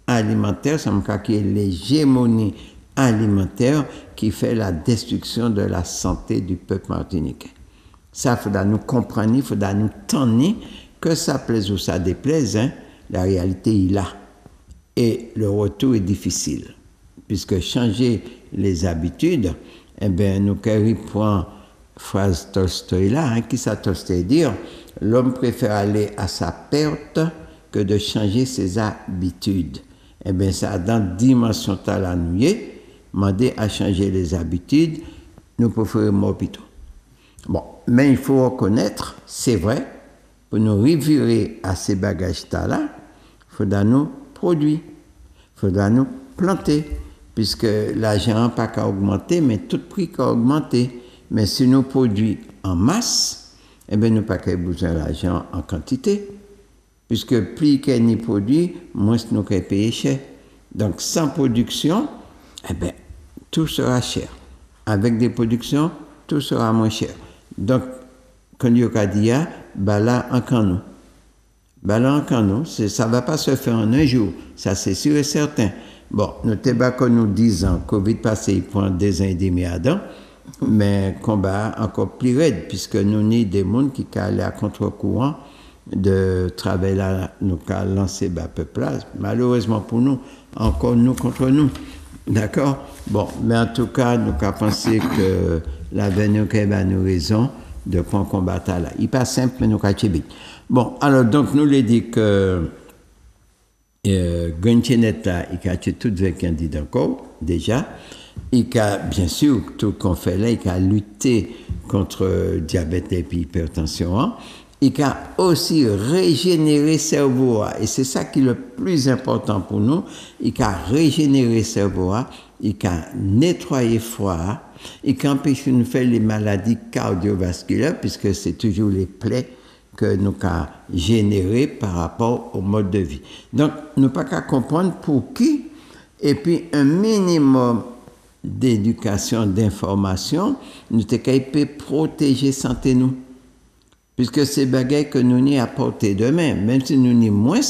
alimentaire, ça me qui est l'hégémonie alimentaire qui fait la destruction de la santé du peuple martiniquais. Ça, il faudra nous comprendre, il faudra nous tenir, que ça plaise ou ça déplaise, la réalité est là. Et le retour est difficile, puisque changer les habitudes, eh bien, nous reprend phrase Tolstoï là, qui ça Tolstoï dire, l'homme préfère aller à sa perte que de changer ses habitudes. Eh bien, ça, dans dimension telle à nouiller, demander à changer les habitudes, nous préférons mort plutôt. Bon, mais il faut reconnaître, c'est vrai, pour nous revirer à ces bagages-là, il faudra nous produire, il faudra nous planter, puisque l'argent n'a pas qu'à augmenter, mais tout prix qu'à augmenter. Mais si nous produisons en masse, eh bien, nous n'avons pas qu'à besoin d'argent en quantité, puisque plus qu'on y produit, moins nous qu'à payer cher. Donc, sans production, eh bien, tout sera cher. Avec des productions, tout sera moins cher. Donc, quand il y a dit, bah là, encore nous. Bah là, encore nous. Ça ne va pas se faire en un jour. Ça, c'est sûr et certain. Bon, nous t'es nous 10 ans, Covid passé, il prend 2 ans et demi à dents, mais combat encore plus raide, puisque nous sommes des gens qui allaient à contre-courant de travail là, nous avons lancé le peuple là. Malheureusement pour nous, encore nous contre nous. D'accord? Bon, mais en tout cas, nous avons pensé que l'avenir va nous raison de prendre combat là. Il n'est pas simple, mais nous avons bon, alors donc nous l'ai dit que Gunchenet là, il a tué toutes les candidats encore, déjà. Il a, bien sûr, tout qu'on fait là, il a lutté contre le diabète et l'hypertension. Il a aussi régénéré le cerveau. Et c'est ça qui est le plus important pour nous. Il a régénéré le cerveau. il peut nettoyer le foie, il peut empêcher de faire les maladies cardiovasculaires, puisque c'est toujours les plaies que nous avons générées par rapport au mode de vie. Donc, nous pas qu'à comprendre pour qui, et puis un minimum d'éducation, d'information, nous sommes capables de protéger la santé nous. Puisque c'est bagaille que nous n'y apporter demain, même si nous n'y moins,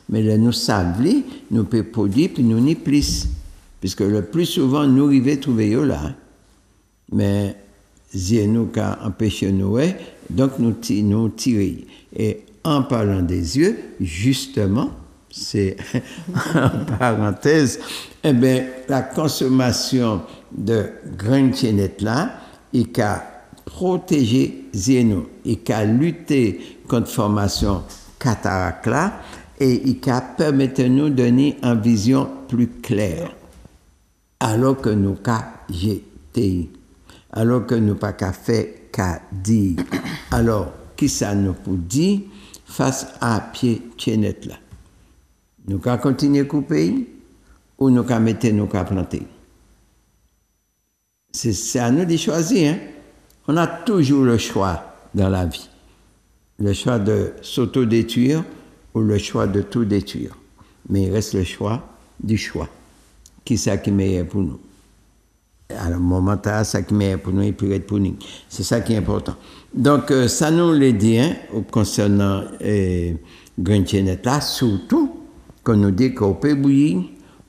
mais là nous savons, nous pouvons produire, puis nous n'y plus. Puisque le plus souvent, nous arrivons à trouver là. Mais, si nous empêchons nous, donc nous tirons. Et en parlant des yeux, justement, c'est en parenthèse, eh bien, la consommation de graines de là, il a protégé nous, il a lutté contre la formation cataracte là, et il a permis de nous donner une vision plus claire. Alors que nous avons jeté, alors que nous n'avons pas fait qu'à dire. Alors, qui ça nous peut dire face à pied net là? Nous allons continuer à couper ou nous allons mettre nous allons planter? C'est à nous de choisir. Hein? On a toujours le choix dans la vie. Le choix de s'autodétruire ou le choix de tout détruire. Mais il reste le choix du choix. Qui c'est qui est meilleur pour nous? Alors, momentanément, ça qui est meilleur pour nous et puis pour nous. C'est ça qui est important. Donc, ça nous le dit, hein, concernant Grenchenet là, surtout, qu'on nous dit qu'on peut bouillir,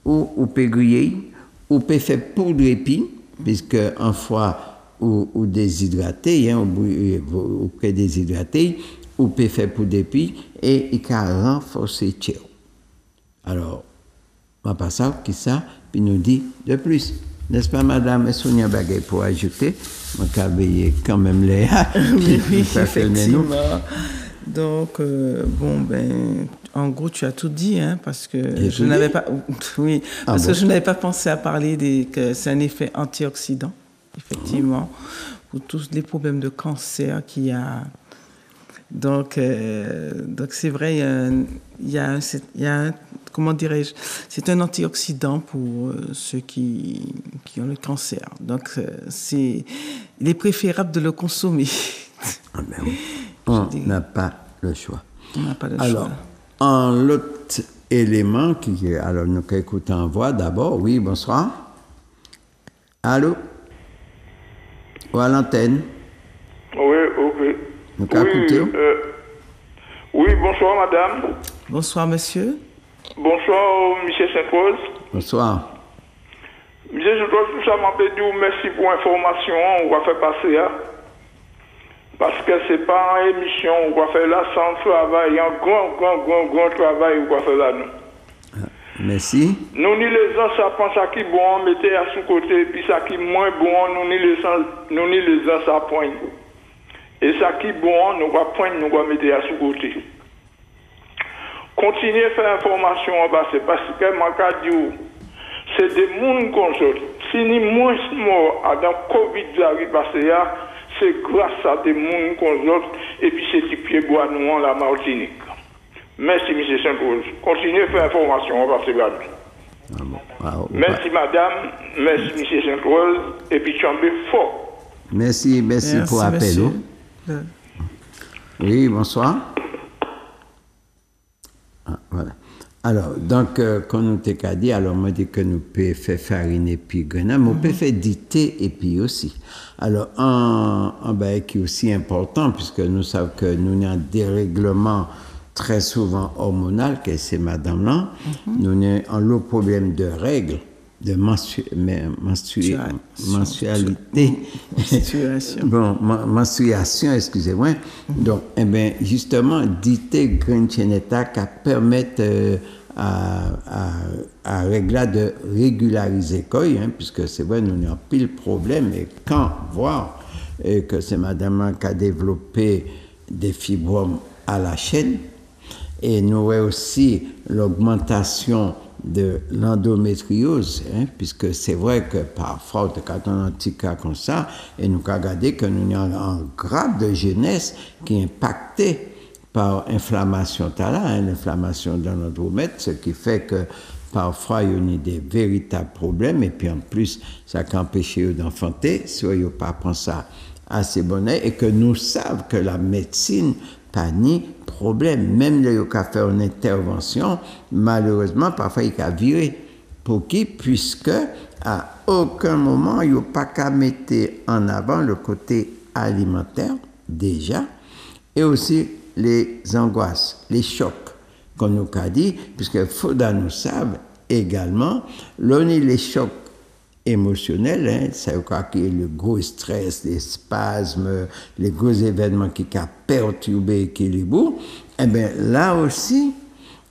ou on peut griller, ou on peut faire poudre épi, puisque en fois, ou déshydraté, hein, ou peut déshydrater, ou peut faire poudre épi, et il peut renforcer le tchèque. Alors, on va passer à ça, puis nous dit de plus. N'est-ce pas, madame Sonia Bagay, pour ajouter? On va veiller quand même Léa. Oui, effectivement. Donc, bon, ben, en gros, tu as tout dit, hein, parce que je n'avais pas, oui, parce que je n'avais pas pensé à parler que c'est un effet antioxydant, effectivement, pour tous les problèmes de cancer qu'il y a. Donc c'est vrai, il y a un, comment dirais-je, c'est un antioxydant pour ceux qui ont le cancer. Donc il est préférable de le consommer. Ah ben oui. On n'a pas le choix. On n'a pas le choix. Alors, en l'autre élément, alors nous écoutons en voix d'abord. Oui, bonsoir. Allô? Ou à l'antenne? Oui, ok. Nous écoutons. Oui, bonsoir madame. Bonsoir monsieur. Bonsoir monsieur Saint-Rose. Bonsoir. Monsieur Saint-Rose, tout ça m'a dit merci pour l'information, on va faire passer là. Parce que c'est pas une émission, on va faire là sans travail, un grand travail, on va faire là nous. Merci. Nous ni les gens, ça pense à qui bon, mettez à son côté, puis ça qui moins bon, nous ni les gens, ça pointe. Et ça qui bon, nous va prendre, nous va mettre à son côté. Continuez à faire information en bas, c'est parce que c'est des gens qu'on sort. Si ni moins morts dans Covid arrive passer là, c'est grâce à des gens qu'on sort et puis c'est du pied bois nous en la Martinique. Merci M. Saint-Rose. Continuez à faire information en bas, c'est là. Merci madame, merci M. Saint-Rose et puis chambé fort. Merci pour l'appel. Oui, bonsoir. Voilà. Alors, donc, quand nous t'ai dit, alors, on m'a dit que nous pouvons faire farine et puis grenade, mais on peut faire du thé et puis aussi. Alors, un bail qui est aussi important, puisque nous savons que nous avons des règlements très souvent hormonal, que c'est madame-là, nous avons le problème de règles, de mensualité. Menstruation, excusez-moi. Donc, eh bien, justement, dité Grenchenet qui permettent à régler de régulariser quoi, hein, puisque c'est vrai, nous avons pile problème, et quand voir que c'est madame qui a développé des fibromes à la chaîne, et nous avons aussi l'augmentation de l'endométriose, hein, puisque c'est vrai que parfois, quand on a un petit cas comme ça, et nous avons regardé que nous avons un grade de jeunesse qui est impacté par inflammation, l'inflammation dans l'endomètre, ce qui fait que parfois il y a des véritables problèmes, et puis en plus, ça peut empêcher eux d'enfanter, si ils n'ont pas pensé ça assez bon, et que nous savons que la médecine pas ni problème. Même les cas faire une intervention, malheureusement, parfois il a viré. Pour qui? Puisque à aucun moment il n'y a pas qu'à mettre en avant le côté alimentaire déjà, et aussi les angoisses, les chocs, comme nous a dit, puisque Fauda nous savent également, l'on est les chocs émotionnels, hein, ça veut dire que le gros stress, les spasmes, les gros événements qui ont perturbé l'équilibre, eh bien là aussi,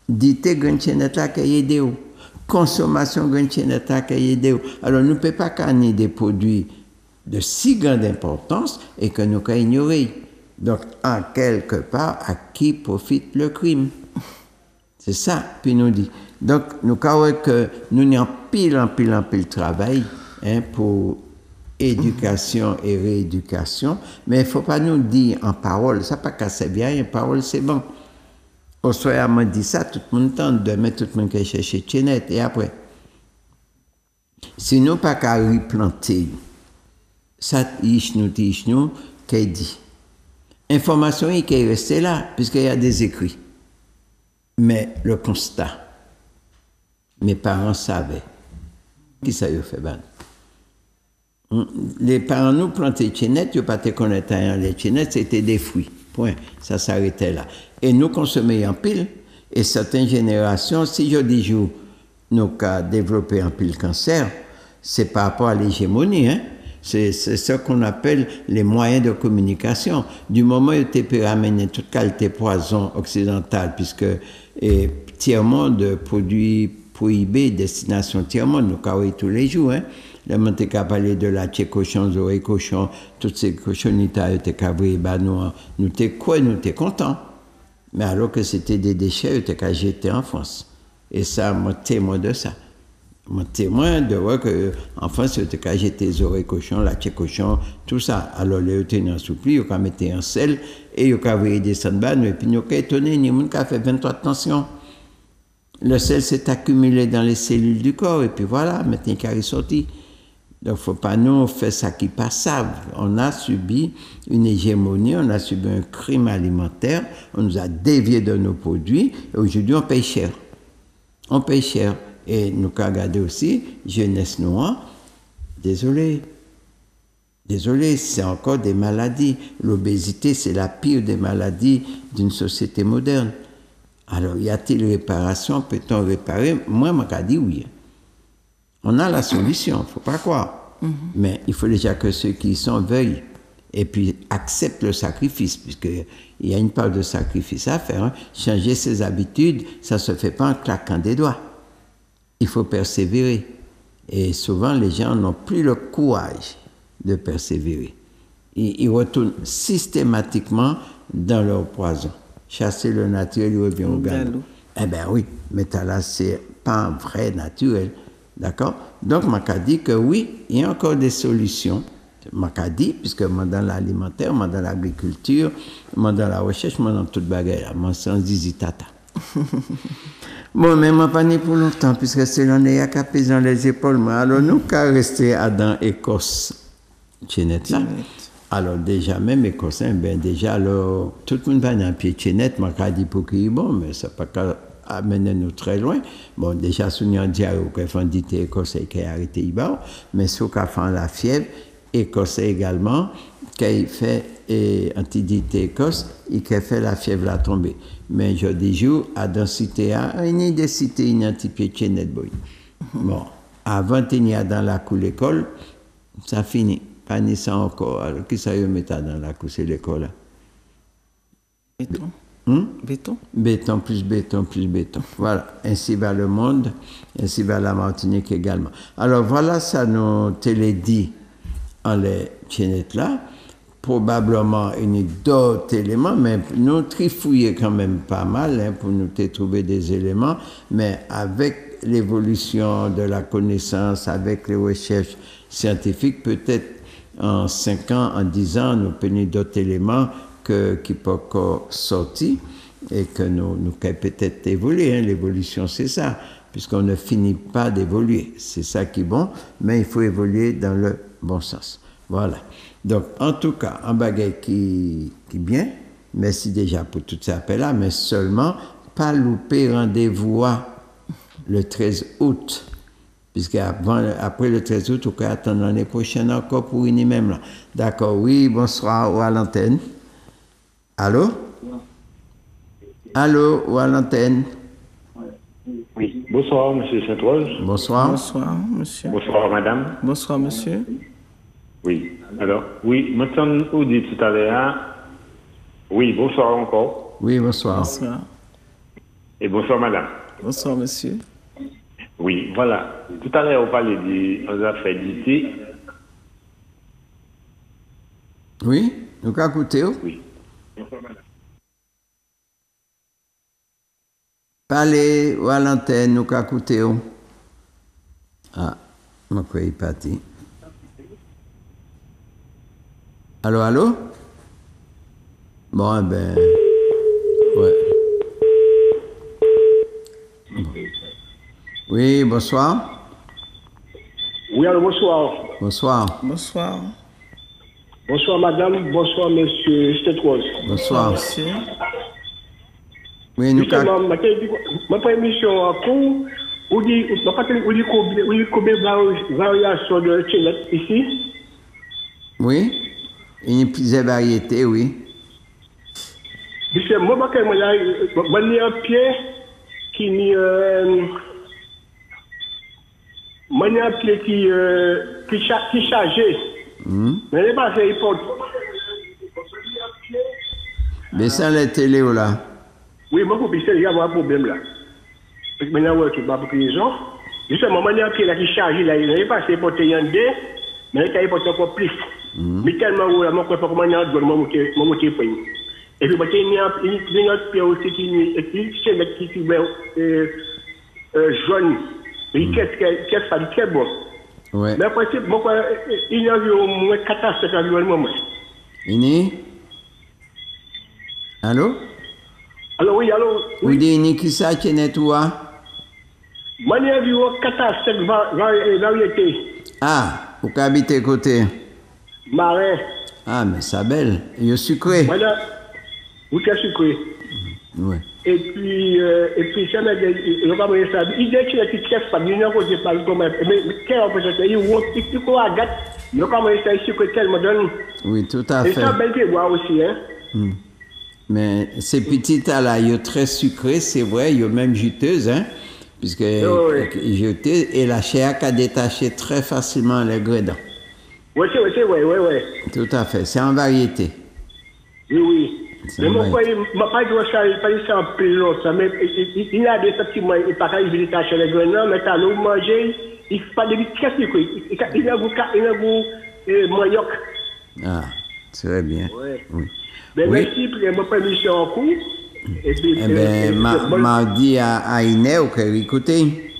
dit-il que qui a aidé. Consommation de qui a aidé. Alors nous ne pouvons pas gagner des produits de si grande importance et que nous avons ignoré. Donc, en quelque part, à qui profite le crime? C'est ça, puis nous dit. Donc, nous avons que nous avons pile travail hein, pour éducation et rééducation, mais il ne faut pas nous dire en parole, ça pas qu'à c'est bien, en parole c'est bon. Au soir, m'a dit ça, tout le monde tend, demain tout le monde qui cherche Tchénette, et après. Si nous pas qu'à replanter, ça, nous, qui dit. Information qui est restée là, puisqu'il y a des écrits. Mais le constat, mes parents savaient. Qui ça y a fait ban? Les parents nous plantaient Tchénette, ils n'ont pas connaître rien. Les Tchénettes, c'était des fruits. Point. Ça s'arrêtait là. Et nous consommions en pile. Et certaines générations, si je dis jour, nous avons développé un pile cancer, c'est par rapport à l'hégémonie. Hein? C'est ce qu'on appelle les moyens de communication. Du moment où tu peux ramener toute qualité poison occidentale, puisque tiers-monde, produits prohibés, destination tiers-monde, nous avons tous les jours. Hein? Là, on a parlé de la tché cochon, oreilles cochon, toutes ces cochonnitas, nous étions contents. Mais alors que c'était des déchets, ils étaient jetés en France. Et ça, moi, témoin de ça. Mon témoin de voir qu'en France, ils étaient jetés les oreilles cochon, la tché cochon, tout ça. Alors, les étaient en soupli, ils ont mis en sel, et ils ont envoyé des sandbags, et puis ils ont étonné, ils ont fait 23 tensions. Le sel s'est accumulé dans les cellules du corps, et puis voilà, maintenant il est sorti. Donc, il ne faut pas nous faire ça qui passable. On a subi une hégémonie, on a subi un crime alimentaire, on nous a dévié de nos produits, et aujourd'hui, on paye cher. On paye cher. Et nous avons regardé aussi, jeunesse noire, désolé, c'est encore des maladies. L'obésité, c'est la pire des maladies d'une société moderne. Alors, y a-t-il réparation? Peut-on réparer? Moi, je dis oui. On a la solution, il ne faut pas croire. Mais il faut déjà que ceux qui y sont veuillent et puis acceptent le sacrifice, puisqu'il y a une part de sacrifice à faire. Hein. Changer ses habitudes, ça ne se fait pas en claquant des doigts. Il faut persévérer. Et souvent, les gens n'ont plus le courage de persévérer. Ils retournent systématiquement dans leur poison. Chasser le naturel, il revient au galop. Eh bien oui, mais là, c'est pas un vrai naturel. D'accord? Donc, m'a dit que oui, il y a encore des solutions. M'a dit, puisque moi dans l'alimentaire, moi dans l'agriculture, moi dans la recherche, moi dans toute bagarre, moi sans zizitata. Bon, mais moi pas ni pour longtemps, puisque c'est l'année à caper dans les épaules. Moi. Alors, nous, qu'à rester dans Écosse, Tchénette là. Alors, déjà, même Écosse, ben déjà, alors, tout le monde va dans un pied Tchénette, m'a dit pour qu'il est bon, mais ça pas qu'à amener nous très loin. Bon, déjà, si on dit qu'on dit écossais qui a arrêté Ibar, mais si on fait la fièvre, écossais également, qui fait antidité écosse, et qui fait la fièvre la tomber. Mais je dis jour, à densité A, il y a des cités, il y a un petit pied de boy. Bon, avant, il y a dans la cour l'école, ça finit. Pas ni ça encore. Alors, qui ça y met dans la cour, c'est l'école là? Béton. Béton. Béton, plus béton, plus béton. Voilà. Ainsi va le monde, ainsi va la Martinique également. Alors voilà, ça nous télédit en les Tchénettes là. Probablement une d'autres éléments, mais nous trifouillons quand même pas mal hein, pour nous trouver des éléments, mais avec l'évolution de la connaissance, avec les recherches scientifiques, peut-être en 5 ans, en 10 ans, nous prenons d'autres éléments qui peuvent encore sortir et que nous peut-être évoluer. Hein. L'évolution, c'est ça. puisqu'on ne finit pas d'évoluer. C'est ça qui est bon, mais il faut évoluer dans le bon sens. Voilà. Donc, en tout cas, un bagage qui bien, merci déjà pour tous ces appels-là, mais seulement pas louper rendez-vous le 13 août. Puisqu'après le 13 août, on peut attendre l'année prochaine encore pour une même là. D'accord, oui, bonsoir, ou à l'antenne. Allô? Allô, ou à l'antenne? Oui, bonsoir, monsieur Saint-Rose. Bonsoir. Bonsoir, monsieur. Bonsoir, madame. Bonsoir, monsieur. Oui, alors, oui, maintenant, vous dites tout à l'heure, oui, bonsoir encore. Oui, bonsoir. Bonsoir. Et bonsoir, madame. Bonsoir, monsieur. Oui, voilà. Tout à l'heure, on parlait des affaires d'IT. Oui, nous qu'à écouter. Oui. Bonsoir, madame. Parlez ou à l'antenne, nous qu'à écouter. Ah, je crois qu'il est parti. Allô, allô? Bon, ben, ouais. Bon. Oui, bonsoir. Oui, alors bonsoir. Bonsoir. Bonsoir. Bonsoir, madame. Bonsoir, monsieur Saint-Rose. Bonsoir. Monsieur. Oui, nous justement, ma première mission en cours, vous dites combien de variations de Tchénet ici? Oui, il y a plusieurs variétés, oui. Justement, moi, j'ai un pied qui n'y moi, j'ai un pied qui chargé. Mais il n'est pas fait hypothèse. Mais sans la télé, là. Oui, moi, pour il y a un problème là. Parce que maintenant, je ne pas pour les gens. Justement, moi, j'ai un pied là qui chargé, là, il n'est pas fait hypothèse en deux, mais il est encore plus. Mais tellement, là, moi, je ne sais pas comment il y a un doigt, moi, je ne et puis, il y a un autre pied aussi qui est jaune. Et qu'est-ce que très bon. Ouais. Mais après, il y a eu au moins 4 environnements. Ini? Allô? Alors, oui, allô? Oui, Ini, qui ça, qui est toi? Moi, il y a eu 4 variétés. Ah, vous habitez côté? Marin. Ah, mais ça belle. Il est sucré. Voilà. Vous êtes sucré. Oui. Et puis, ça m'a dit, il va me dire, il dit qu'il y a des chefs, il n'y a pas de parler comme ça. Mais quel représentant, il y a quoi à gâte, il y a comme ça, sucré tellement donne. Oui, tout à fait. Et ça, belle de boire aussi, hein. Mais ces petites là, ils sont très sucrées, c'est vrai, ils sont même juteuses, hein. Puisque juteuses, et la chair a détaché très facilement les gredins. Oui, c'est vrai. Tout à fait, c'est en variété. Oui, oui. Mais mon père, il m'a pas dit ça en plus longtemps, mais il a des petits moyens, il n'a pas de détacher les grenades, mais t'as l'eau manger, il ne fait pas de très sucré. Il a un goût manioc. Ah, très bien. Ouais. Oui. Mais merci pour ma permission en cours. Eh bien, mardi à Iné, ok, écoutez.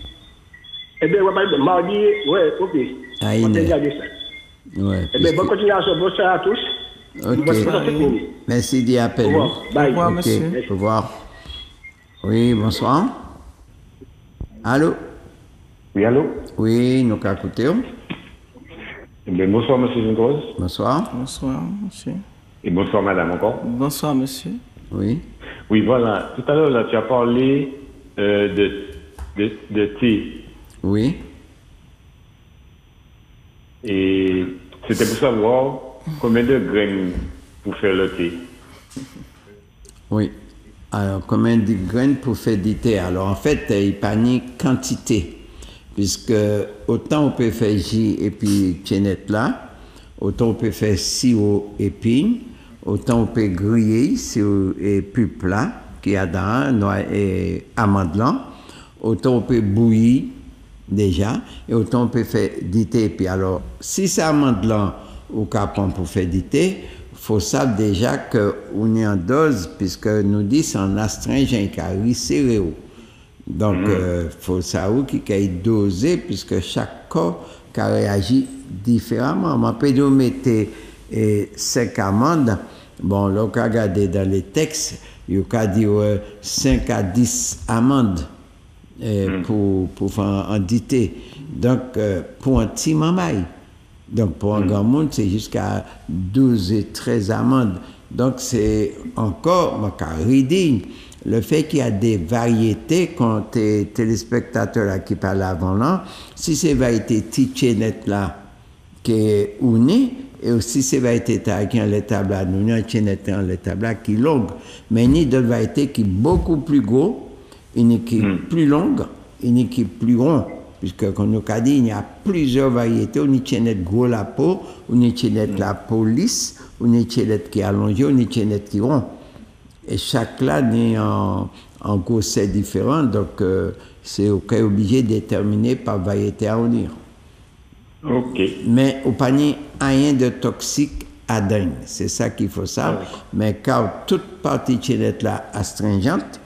Eh bien, mardi, ouais, ok. À Iné. Ouais. Eh bien, bonne continuation, bonsoir à tous. Ok. Merci d'y appeler. Au revoir. Bye. Au revoir, monsieur. Au revoir. Oui, bonsoir. Allô? Oui, allô? Oui, nous qu'à écouter. Eh bien, bonsoir, monsieur Saint-Rose. Bonsoir. Bonsoir, monsieur. Et bonsoir, madame, encore. Bonsoir, monsieur. Oui. Oui, voilà. Tout à l'heure, là, tu as parlé de thé. Oui. Et c'était pour savoir combien de graines pour faire le thé. Oui. Alors, combien de graines pour faire du thé? Alors, en fait, il n'y a pas ni quantité. Puisque autant on peut faire J et puis Tchénette là, autant on peut faire sirop épine, autant on peut griller sirop et pulpe là, qui a dans noix et amande là, autant on peut bouillir déjà, et autant on peut faire du thé. Puis alors, si c'est amande là, ou capon pour faire du thé, il faut savoir déjà qu'on est en dose, puisque nous dit c'est en astringent qui a céréaux. Donc, il faut savoir qu'il est dosé, puisque chaque corps réagit différemment. On peut nous mettre 5 amandes. Bon, là, on peut regarder dans les textes, il y a dire 5 à 10 amandes pour faire un dité. Donc, pour un petit mamaï. Donc, pour un grand monde, c'est jusqu'à 12 et 13 amendes. Donc, c'est encore ridicule. Le fait qu'il y a des variétés, quand les téléspectateurs là, qui parlent avant là, si c'est variété Tichénet là, qui est unie, et aussi ces variétés qui ont les tables là, nous avons les tables là qui sont longues, mais il y a d'autres variétés qui sont beaucoup plus gros, une qui est plus longue, une qui est plus ronde. Puisque, comme nous avons dit, il y a plusieurs variétés. On y a gros la peau, on y a la peau lisse, on y a qui est allongée, on y a qui est rond. Et chaque là est en grosset différent, donc c'est obligé de déterminer par variété à unir. Ok. Mais au panier, rien de toxique à dingue. C'est ça qu'il faut savoir. Mais car toute partie de là astringente,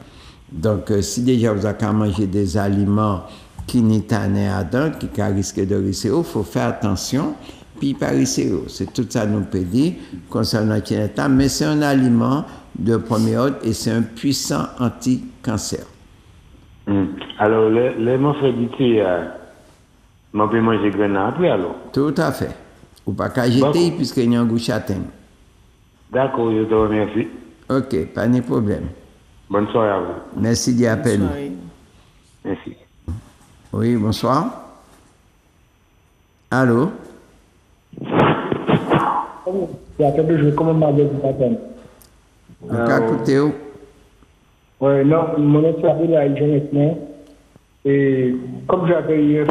donc si déjà vous avez mangé des aliments qui n'est pas à dingue, qui risquent de risquer, il faut faire attention, puis pas risquer. C'est tout ça nous peut dire concernant le chineta, mais c'est un aliment de premier ordre et c'est un puissant anti-cancer. Alors, les morceaux d'ité, on peut manger grenade après alors? Tout à fait. Ou pas qu'à jeter puisqu'il y a un goût châtaigne. D'accord, je te remercie. Ok, pas de problème. Bonne soirée à vous. Merci d'y appeler. Merci. Oui, bonsoir. Allô? Comment m'a dit écoutez. Oui, non, mon nom c'est là, maintenant. Et comme j'avais hier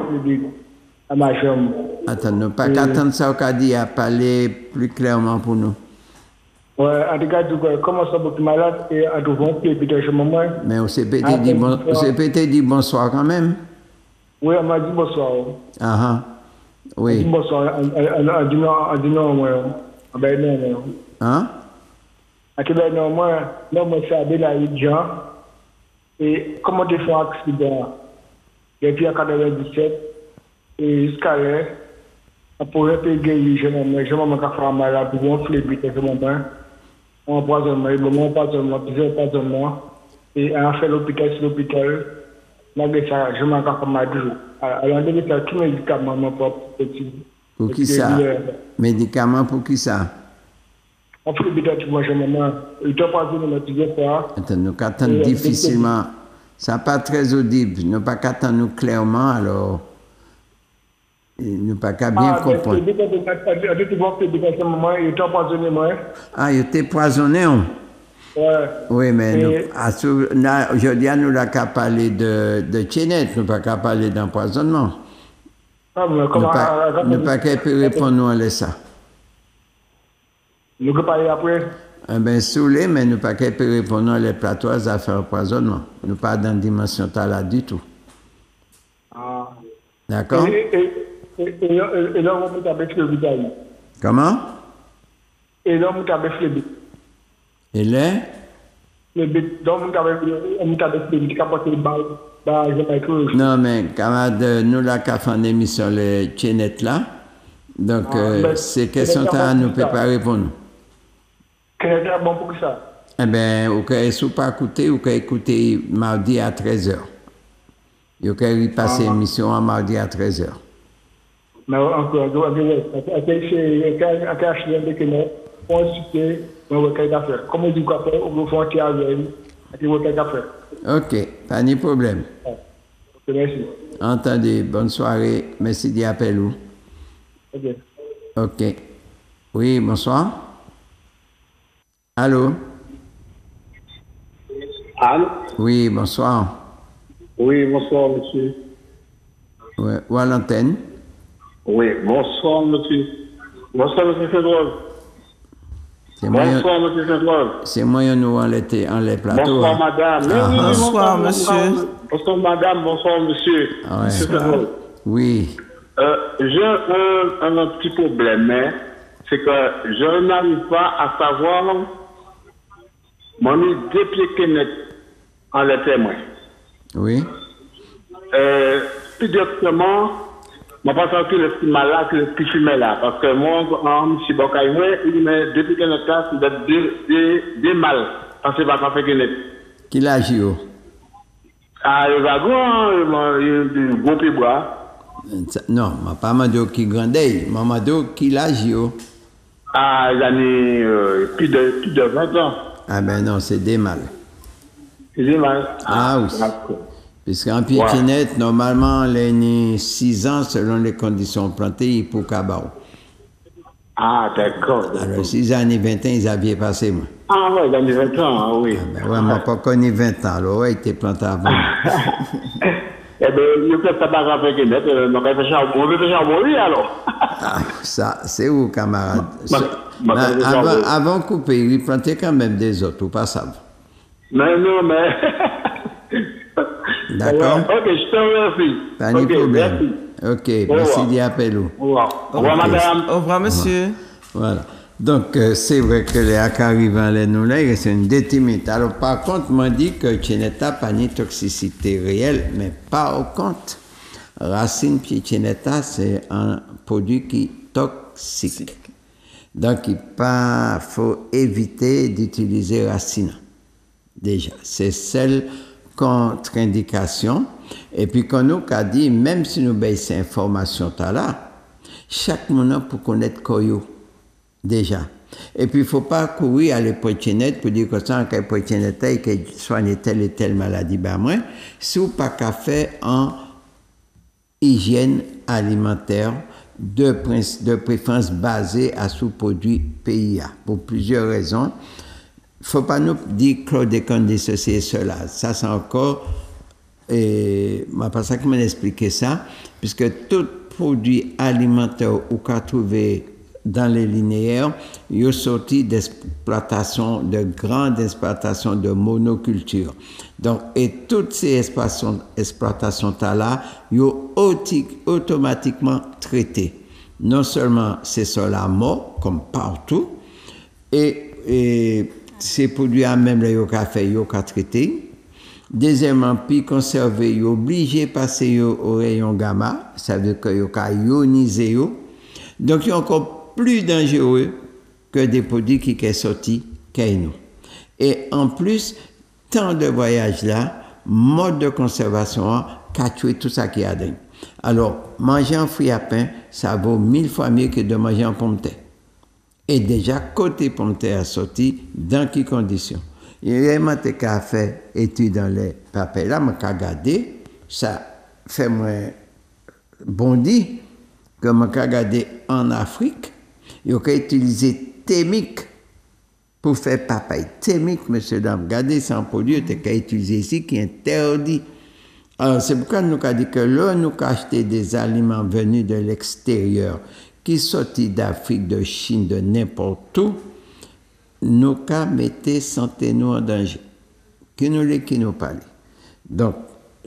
à ma chambre. Attends, ne pas qu'attendre ça au cas dit à parler plus clairement pour nous. Oui, en tout cas, comment ça va malade et à tout bon, puis je m'en vais. Mais on s'est peut-être dit bonsoir quand même. Oui, on m'a dit bonsoir. Ah oui. On dit bonsoir, on dit non, moi. Ben non. Hein? Non, moi, c'est Abel Jean. Et comment tu fais un accident? Depuis 1997, et jusqu'à là, pour guérir, je m'en vais malade, pour gonfler, je m'en vais. On empoisonnement, plusieurs empoisonnements. Et on a fait l'hôpital sur l'hôpital. Malgré ça, je m'en vais malade. Alors, on a fait tous les médicaments, mon propre petit. Pour qui ça? Médicaments pour qui ça? On fait l'hôpital, tu vois, je m'en vais. Il t'a pas dit, plusieurs fois. Attends, nous attendons difficilement. Ça n'est pas très audible. Nous pas qu'attendre nous clairement, alors. Nous pas qu'à bien comprendre. Ah, il était poisonné, hein? Oui, mais aujourd'hui, nous n'avons qu'à parler de chénette, nous n'avons pas qu'à parler d'empoisonnement. Nous pas qu'à répondre nous à ça. Nous pouvons parler après? Eh bien, saoulé, mais nous pas qu'à répondre les plateaux à faire empoisonnement. Nous pas dans la dimension là du tout. D'accord? Et là, on peut avec le bidon. Comment? Et là, on peut avec le bidon. Et là? Le bidon, on peut avec le bidon, capoter le bal. Non, mais camarade, nous, là, qui avons une émission, les chénettes là. Donc, ces questions, nous ne pouvons pas répondre. Quel est bon pour ça? Eh bien, vous pouvez pas écouter, vous pouvez écouter mardi à 13h. Vous pouvez passer l'émission à mardi à 13h. Mais encore, comment dit quoi faire? On va faire ok, pas de problème. Merci. Entendez, bonne soirée. Merci d'y appeler. Ok. Oui, bonsoir. Allô? Allô? Oui, bonsoir. Oui, bonsoir, monsieur. Oui, ou à l'antenne? Oui, bonsoir, monsieur. Bonsoir, monsieur Fédrol. Bonsoir, monsieur Fédrol. C'est moi, nous, en les plateaux. Bonsoir, madame. Bonsoir, monsieur. Bonsoir, madame. Bonsoir, monsieur. Monsieur Fédrol. Oui. J'ai un petit problème, hein. C'est que je n'arrive pas à savoir mon dépliqué net en les témoins. Oui. Plus directement, je pense que le petit malade, le petit fumé là, parce que moi, en M. Bokaïmoué, il m'a dépliqué net là, c'est des mal, parce que c'est pas fait que net. Qui l'a joué? Ah, il va grand, il gros pied bois. Non, je ne pas demandé qui grandait, je demandé qui l'âge. Ah, il a plus de 20 ans. Ah ben non, c'est des mâles. C'est des mâles. Ah oui. Puisqu'en piétinette, normalement, les 6 ans, selon les conditions plantées, il faut cabao. Ah, d'accord. Alors, 6 ans et 20 ans, ils avaient passé, moi. Ah, oui, dans les 20 ans, ah, oui. Ah, ben, ouais, moi, pas connu 20 ans, alors, ouais, il était planté avant. Eh bien, il peut pas avec les net, donc il fait charbon, lui, alors. Ah, ça, c'est où, camarade? Avant de couper, il plantait quand même des autres, ou pas ça? Mais non, mais. D'accord. Ok, je te remercie. Pas de problème. Ok, merci d'y appeler. Au revoir, madame. Au revoir, monsieur. Voilà. Donc, c'est vrai que les arrivants, les nous là, c'est une détimite. Alors, par contre, m'a dit que Cheneta pas une toxicité réelle, mais pas au compte. Racine puis Cheneta, c'est un produit qui est toxique. Donc, il faut éviter d'utiliser racine. Déjà, c'est celle contre-indication. Et puis, quand nous a dit, même si nous baissons ces informations là, chaque monde pour connaître Koyo. Déjà. Et puis, il ne faut pas courir à l'époque pour dire que ça, qu'à l'époque et que soigner telle et telle maladie. Ben, moi, si vous pas qu'à faire en hygiène alimentaire de préférence basée à sous-produits PIA, pour plusieurs raisons. Il ne faut pas nous dire chlordécone de ceci et cela. Ça, c'est encore. Et pas ça que m'a expliqué ça, puisque tout produit alimentaire ou qu'on trouve dans les linéaires, il est sorti d'exploitation, de grandes exploitations de monoculture. Donc, et toutes ces exploitations-là, ils sont automatiquement traitées. Non seulement c'est sols morts, comme partout, et ces produits à même les café, ils sont traités. Deuxièmement, puis conserver, ils sont obligés de passer au rayon gamma, ça veut dire qu'ils sont ionisés. Donc, ils sont encore plus dangereux que des produits qui sont sortis qu'à nous. Et en plus, tant de voyages là, mode de conservation, qu'a tué tout ça qui a dedans. Alors, manger un fruit à pain, ça vaut 1000 fois mieux que de manger un pomme de terre. Et déjà, côté pomme de terre sorti, dans quelles conditions? Il y a qu'à faire étude dans les papiers là, mais qu'à regarder, ça fait moins bondi que je regarder en Afrique. Il faut utiliser thémique pour faire papaye. Thémique, monsieur, dame, regardez, c'est un produit qu'il faut utiliser ici qui est interdit. Alors, c'est pourquoi nous avons dit que là, nous avons acheté des aliments venus de l'extérieur, qui sortent d'Afrique, de Chine, de n'importe où, nous avons mis santé nous en danger. Qui nous parle. Donc,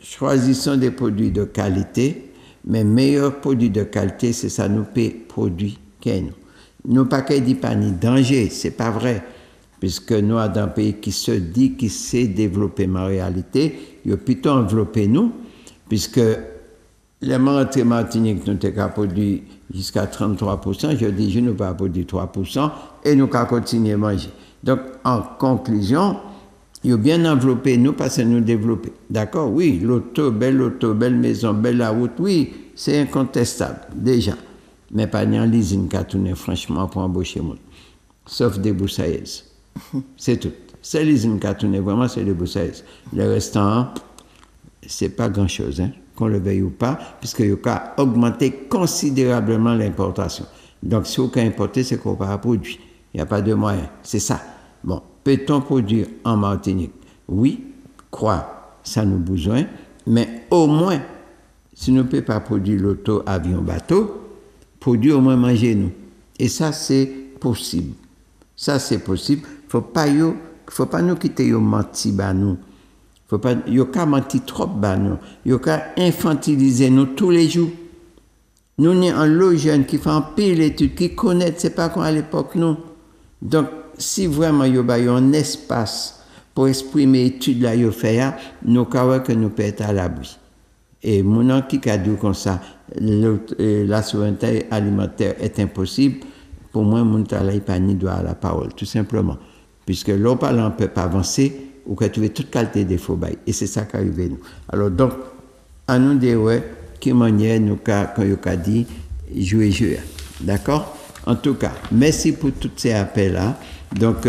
choisissons des produits de qualité, mais meilleurs produits de qualité, c'est ça, nous paye produits qu'à nous. Nous pas qu'à dire pas ni danger, c'est pas vrai, puisque nous avons un pays qui se dit qui sait développer ma réalité, il a plutôt enveloppé nous, puisque les rentrées Martinique nous avons produit jusqu'à 33%, je dis je nous pas produit 3%, et nous avons continué à manger. Donc, en conclusion, il a bien enveloppé nous parce que nous développer. D'accord? Oui, l'auto, belle maison, belle la route, oui, c'est incontestable, déjà. Mais pas dans l'usine qui a tourné franchement pour embaucher moi. Sauf des boussailleuses. C'est tout. C'est l'usine qui a tourné vraiment, c'est des boussailleuses. Le restant, c'est pas grand-chose, hein, qu'on le veuille ou pas, puisqu'il a augmenté considérablement l'importation. Donc, si on peut importer, c'est qu'on va produire. Il n'y a pas de moyen. C'est ça. Bon, peut-on produire en Martinique? Oui, quoi, ça nous besoin, mais au moins, si nous ne pouvons pas produire l'auto, avion, bateau, produire au moins manger nous. Et ça, c'est possible. Ça, c'est possible. Il ne faut pas nous quitter yo menti ba nous. Faut pas yo ka menti trop ba nous. Yo ka infantiliser nous tous les jours. Nous sommes un lot jeune qui fait un pile d'études, qui connaît, c'est pas comme à l'époque nous. Donc, si vraiment yo ba yo un espace pour exprimer l'étude là yo fait, nous ka que nous peut être à l'abri. Et mon qui a dit comme ça, la souveraineté alimentaire est impossible. Pour moi, mon travail pas ni droit à la parole, tout simplement. Puisque l'eau parlant ne peut pas avancer ou qu'à trouver toute qualité des faux bails. Et c'est ça qui arrive nous. Alors donc, à nous dire, ouais, qui manière nous, quand il a dit, jouer. D'accord? En tout cas, merci pour tous ces appels-là. Donc,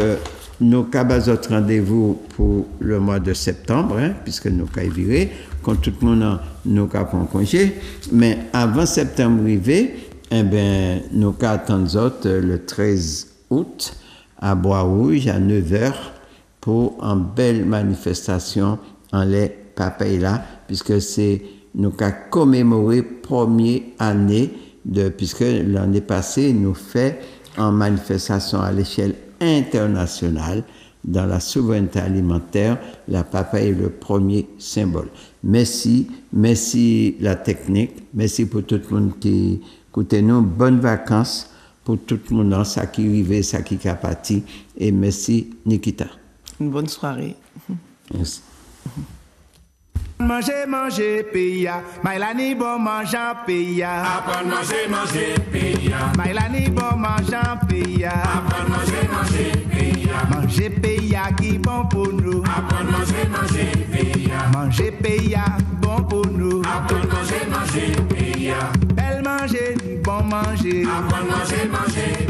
nous avons notre rendez-vous pour le mois de septembre, hein, puisque nous avons viré, quand tout le monde nous avons congé. Mais avant septembre arrivé, eh ben, nous attendons le 13 août à Bois-Rouge à 9h pour une belle manifestation en les papayes là, puisque c'est nous avons commémoré première année puisque l'année passée nous fait en manifestation à l'échelle internationale dans la souveraineté alimentaire, la papaye est le premier symbole. Merci la technique, merci pour tout le monde qui écoute nous, bonnes vacances pour tout le monde, ça qui arrive, ça qui est parti, et merci Nikita. Une bonne soirée. Merci. Manger, paya. Maïlani bon mangeant, paya. Apprendre manger, paya. Maïlani bon mangeant, paya. Apprendre manger, paya. Manger, paya qui bon pour nous. Apprendre manger, paya. Manger, paya bon pour nous. Apprendre manger, paya. Belle manger, bon manger. Apprendre manger,